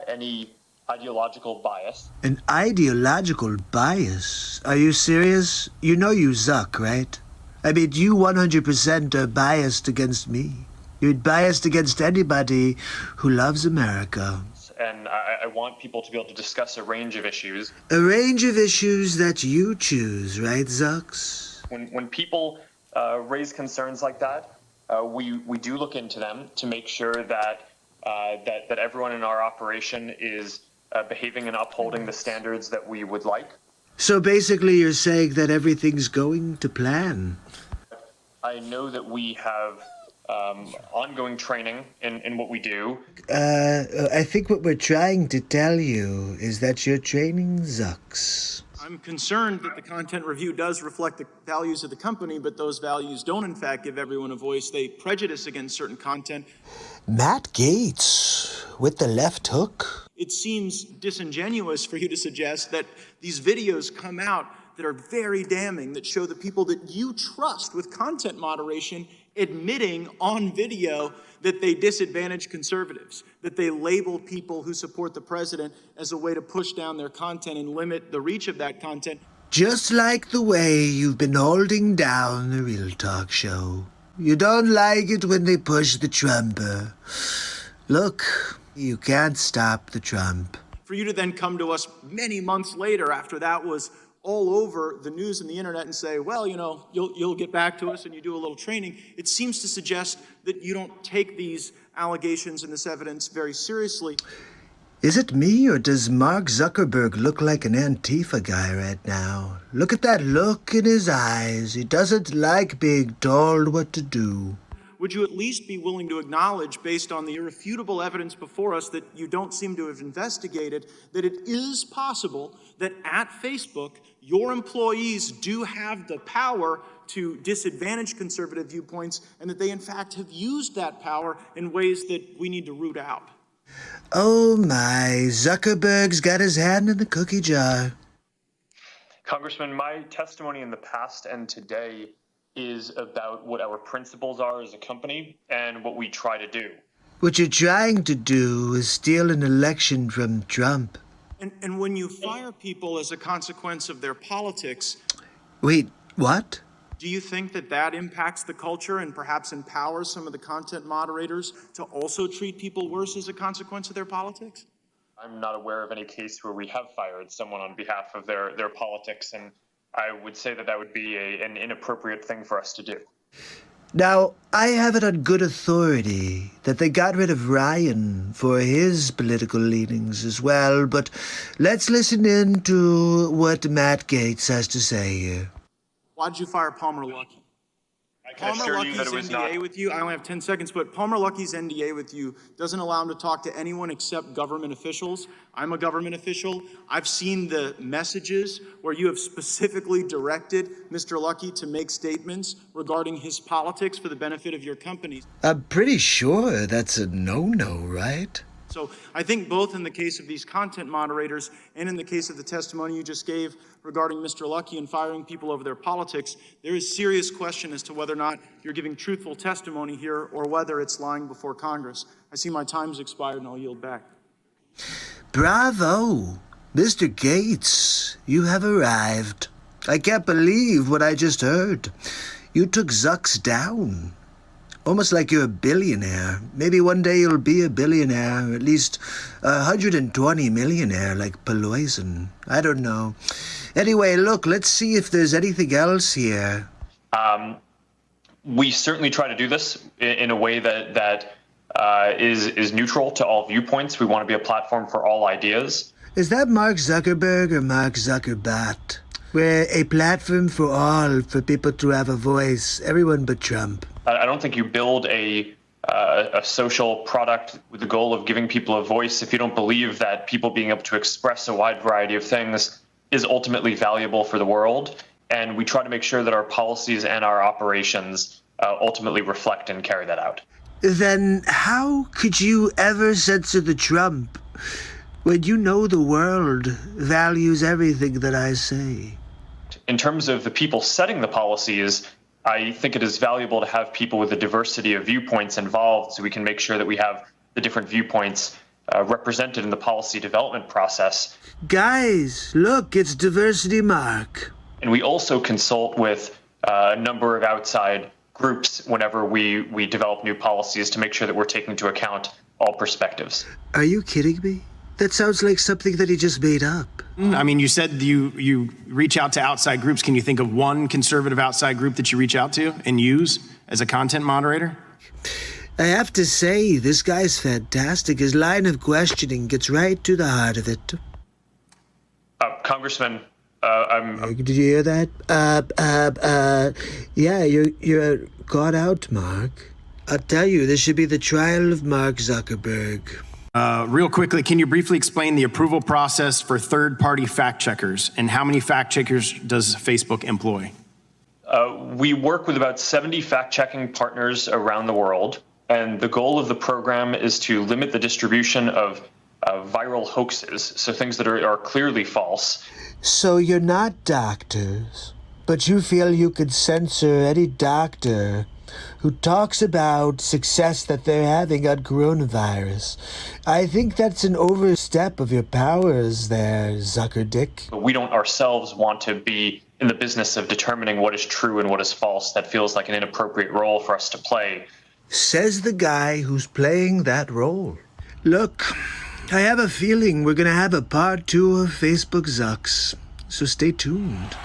any ideological bias. An ideological bias? Are you serious? You know you Zuck, right? I mean, you 100% are biased against me. You're biased against anybody who loves America. And I want people to be able to discuss a range of issues. A range of issues that you choose, right, Zucks? When people raise concerns like that, we do look into them to make sure that that everyone in our operation is behaving and upholding the standards that we would like. So basically you're saying that everything's going to plan. I know that we have ongoing training in what we do. I think what we're trying to tell you is that your training sucks. I'm concerned that the content review does reflect the values of the company, but those values don't in fact give everyone a voice. They prejudice against certain content. Matt Gaetz with the left hook. It seems disingenuous for you to suggest that these videos come out that are very damning, that show the people that you trust with content moderation admitting on video that they disadvantage conservatives, that they label people who support the president as a way to push down their content and limit the reach of that content. Just like the way you've been holding down the Real Talk show. You don't like it when they push the Trumper. Look, you can't stop the Trump. For you to then come to us many months later after that was all over the news and the internet and say, well, you know, you'll get back to us and you do a little training, it seems to suggest that you don't take these allegations and this evidence very seriously. Is it me, or does Mark Zuckerberg look like an Antifa guy right now? Look at that look in his eyes. He doesn't like being told what to do. Would you at least be willing to acknowledge, based on the irrefutable evidence before us that you don't seem to have investigated, that it is possible that at Facebook, your employees do have the power to disadvantage conservative viewpoints, and that they in fact have used that power in ways that we need to root out? Oh my, Zuckerberg's got his hand in the cookie jar. Congressman, my testimony in the past and today is about what our principles are as a company and what we try to do. What you're trying to do is steal an election from Trump. And when you fire people as a consequence of their politics... Wait, what? Do you think that that impacts the culture and perhaps empowers some of the content moderators to also treat people worse as a consequence of their politics? I'm not aware of any case where we have fired someone on behalf of their politics, and I would say that that would be an inappropriate thing for us to do. Now, I have it on good authority that they got rid of Ryan for his political leanings as well, but let's listen in to what Matt Gaetz has to say here. Why did you fire Palmer Luckey? I can assure you that it was NDA not. with you, I only have 10 seconds, but Palmer Luckey's NDA with you doesn't allow him to talk to anyone except government officials. I'm a government official. I've seen the messages where you have specifically directed Mr. Luckey to make statements regarding his politics for the benefit of your companies. I'm pretty sure that's a no-no, right? So I think both in the case of these content moderators and in the case of the testimony you just gave regarding Mr. Luckey and firing people over their politics, there is serious question as to whether or not you're giving truthful testimony here or whether it's lying before Congress. I see my time's expired and I'll yield back. Bravo! Mr. Gaetz, you have arrived. I can't believe what I just heard. You took Zucks down. Almost like you're a billionaire. Maybe one day you'll be a billionaire, at least 120 millionaire like Peloizen. I don't know. Anyway, look, let's see if there's anything else here. We certainly try to do this in a way that is neutral to all viewpoints. We want to be a platform for all ideas. Is that Mark Zuckerberg or Mark Zuckerbat? We're a platform for all, for people to have a voice, everyone but Trump. I don't think you build a social product with the goal of giving people a voice if you don't believe that people being able to express a wide variety of things is ultimately valuable for the world. And we try to make sure that our policies and our operations ultimately reflect and carry that out. Then how could you ever censor the Trump when you know the world values everything that I say? In terms of the people setting the policies, I think it is valuable to have people with a diversity of viewpoints involved so we can make sure that we have the different viewpoints represented in the policy development process. Guys, look, it's Diversity Mark. And we also consult with a number of outside groups whenever we develop new policies to make sure that we're taking into account all perspectives. Are you kidding me? That sounds like something that he just made up. I mean, you said you reach out to outside groups. Can you think of one conservative outside group that you reach out to and use as a content moderator? I have to say, this guy's fantastic. His line of questioning gets right to the heart of it. Congressman, Did you hear that? Yeah, you're caught out, Mark. I'll tell you, this should be the trial of Mark Zuckerberg. Real quickly, can you briefly explain the approval process for third-party fact checkers and how many fact checkers does Facebook employ? We work with about 70 fact-checking partners around the world, and the goal of the program is to limit the distribution of viral hoaxes, so things that are clearly false. So you're not doctors, but you feel you could censor any doctor who talks about success that they're having on coronavirus. I think that's an overstep of your powers there, Zuckerdick. But we don't ourselves want to be in the business of determining what is true and what is false. That feels like an inappropriate role for us to play. Says the guy who's playing that role. Look, I have a feeling we're going to have a part 2 of Facebook Zucks, so stay tuned.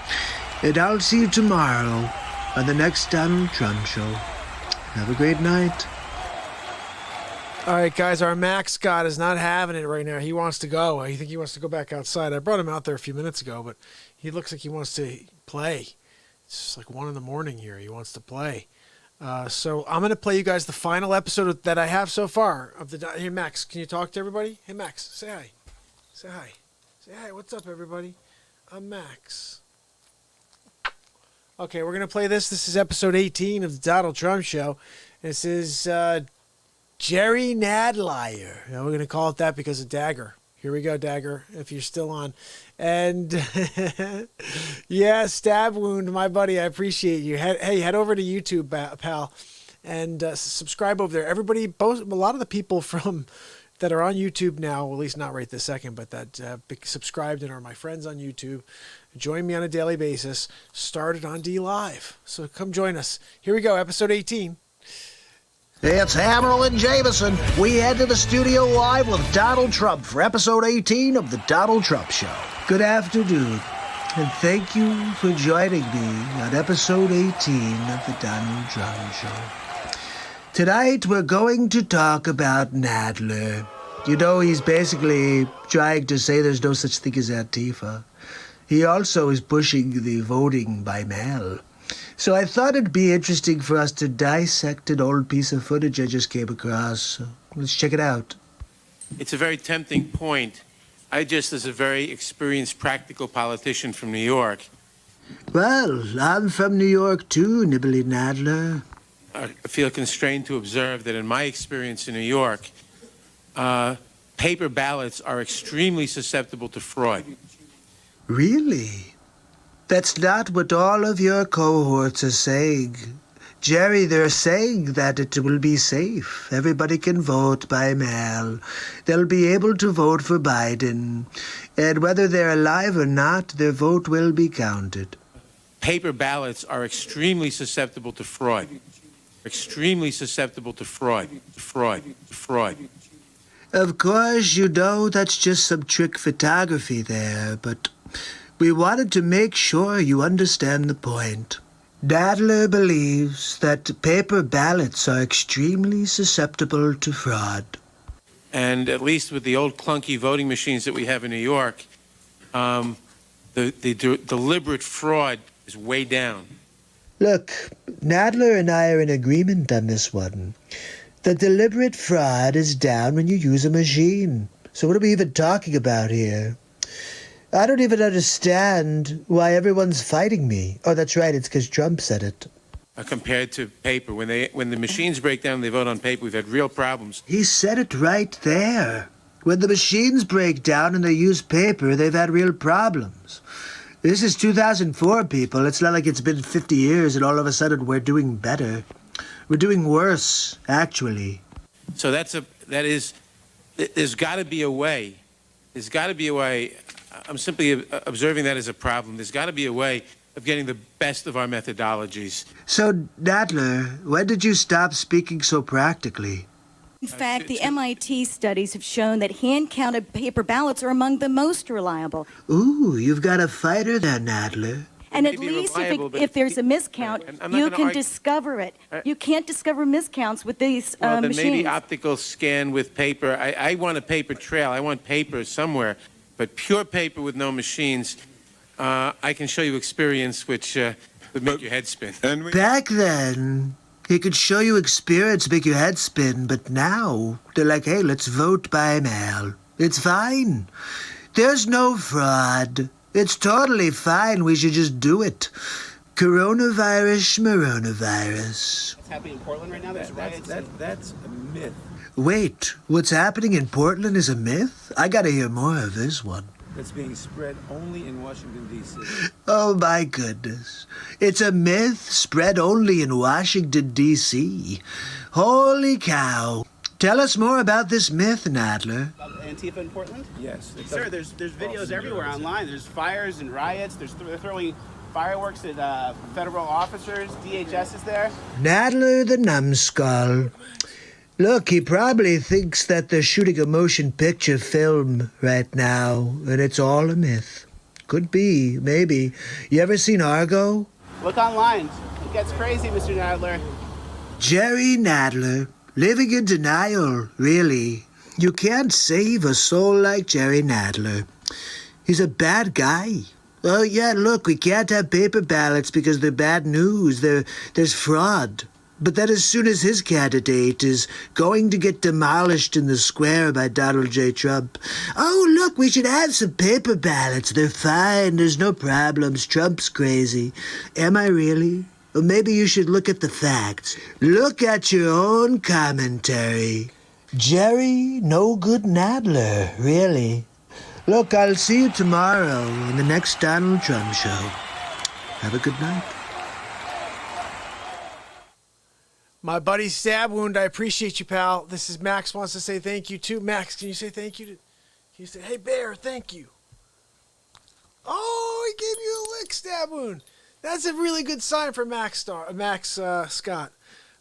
And I'll see you tomorrow on the next Donald Trump show. Have a great night. All right, guys, our Max Scott is not having it right now. He wants to go. I think he wants to go back outside. I brought him out there a few minutes ago, but he looks like he wants to play. It's just like 1 a.m. here. He wants to play. So I'm going to play you guys the final episode that I have so far of the... Hey, Max, can you talk to everybody? Hey, Max, say hi. Say hi. Say hi. What's up, everybody? I'm Max. Okay, we're going to play this. This is episode 18 of the Donald Trump Show. This is Jerry Nadler. We're going to call it that because of Dagger. Here Here we go, Dagger, if you're still on. And yeah, stab wound, my buddy. I appreciate you. Hey, head over to YouTube, pal, and subscribe over there. Everybody, a lot of the people that are on YouTube now, well, at least not right this second, but that subscribed and are my friends on YouTube, join me on a daily basis, started on D Live. So come join us. Here we go, episode 18. It's Hammerlin Jamison. We head to the studio live with Donald Trump for episode 18 of The Donald Trump Show. Good afternoon, and thank you for joining me on episode 18 of The Donald Trump Show. Tonight, we're going to talk about Nadler. You know, he's basically trying to say there's no such thing as Antifa. He also is pushing the voting by mail. So I thought it'd be interesting for us to dissect an old piece of footage I just came across. So let's check it out. It's a very tempting point. I just, as a very experienced practical politician from New York. Well, I'm from New York too, Nibbly Nadler. I feel constrained to observe that in my experience in New York, paper ballots are extremely susceptible to fraud. Really? That's not what all of your cohorts are saying. Jerry, they're saying that it will be safe. Everybody can vote by mail. They'll be able to vote for Biden. And whether they're alive or not, their vote will be counted. Paper ballots are extremely susceptible to fraud. Extremely susceptible to fraud. Fraud. Of course, you know that's just some trick photography there, but we wanted to make sure you understand the point. Nadler believes that paper ballots are extremely susceptible to fraud. And at least with the old clunky voting machines that we have in New York, the deliberate fraud is way down. Look, Nadler and I are in agreement on this one. The deliberate fraud is down when you use a machine. So what are we even talking about here? I don't even understand why everyone's fighting me. Oh, that's right, it's because Trump said it. Compared to paper, when the machines break down and they vote on paper, we've had real problems. He said it right there. When the machines break down and they use paper, they've had real problems. This is 2004, people. It's not like it's been 50 years and all of a sudden we're doing better. We're doing worse, actually. So there's got to be a way. There's got to be a way. I'm simply observing that as a problem. There's got to be a way of getting the best of our methodologies. So, Nadler, when did you stop speaking so practically? In fact, the MIT studies have shown that hand-counted paper ballots are among the most reliable. Ooh, you've got a fighter there, Nadler. And at least if there's a miscount, you can discover it. You can't discover miscounts with these then machines. Maybe optical scan with paper. I want a paper trail. I want paper somewhere. But pure paper with no machines, I can show you experience which would make your head spin. Back then, he could show you experience, make your head spin, but now they're like, hey, let's vote by mail. It's fine. There's no fraud. It's totally fine. We should just do it. Coronavirus, schmoronavirus. What's happening in Portland right now? That's a myth. Wait, what's happening in Portland is a myth? I gotta hear more of this one. That's being spread only in Washington, D.C. Oh, my goodness. It's a myth spread only in Washington, D.C. Holy cow. Tell us more about this myth, Nadler. Antifa in Portland? Yes. Sir, there's videos everywhere online. There's fires and riots. They're throwing fireworks at federal officers. DHS is there. Nadler the numbskull. Look, he probably thinks that they're shooting a motion picture film right now, and it's all a myth. Could be, maybe. You ever seen Argo? Look online. It gets crazy, Mr. Nadler. Jerry Nadler, living in denial, really. You can't save a soul like Jerry Nadler. He's a bad guy. Oh, yeah, look, we can't have paper ballots because they're bad news. There's fraud. But then as soon as his candidate is going to get demolished in the square by Donald J. Trump, oh, look, we should have some paper ballots. They're fine. There's no problems. Trump's crazy. Am I really? Or maybe you should look at the facts. Look at your own commentary. Jerry No Good Nadler, really. Look, I'll see you tomorrow in the next Donald Trump show. Have a good night. My buddy Stab Wound, I appreciate you, pal. This is Max wants to say thank you too. Max, can you say thank you? Can you say, hey, Bear, thank you? Oh, he gave you a lick, Stab Wound. That's a really good sign for Max Scott.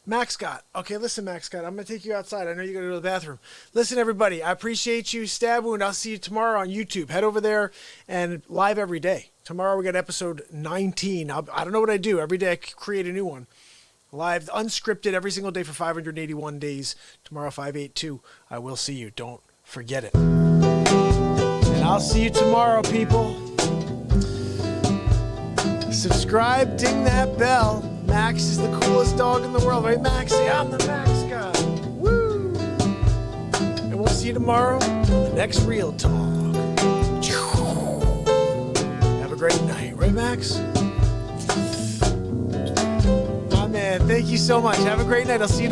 Max Scott. Okay, listen, Max Scott. I'm going to take you outside. I know you got to go to the bathroom. Listen, everybody. I appreciate you. Stab Wound. I'll see you tomorrow on YouTube. Head over there and live every day. Tomorrow we got episode 19. I don't know what I do. Every day I create a new one. Live, unscripted, every single day for 581 days. Tomorrow, 582. I will see you. Don't forget it. And I'll see you tomorrow, people. Subscribe, ding that bell. Max is the coolest dog in the world, right, Max? Say, I'm the Max guy. Woo! And we'll see you tomorrow on the next Real Talk. Have a great night, right, Max? My man, thank you so much. Have a great night. I'll see you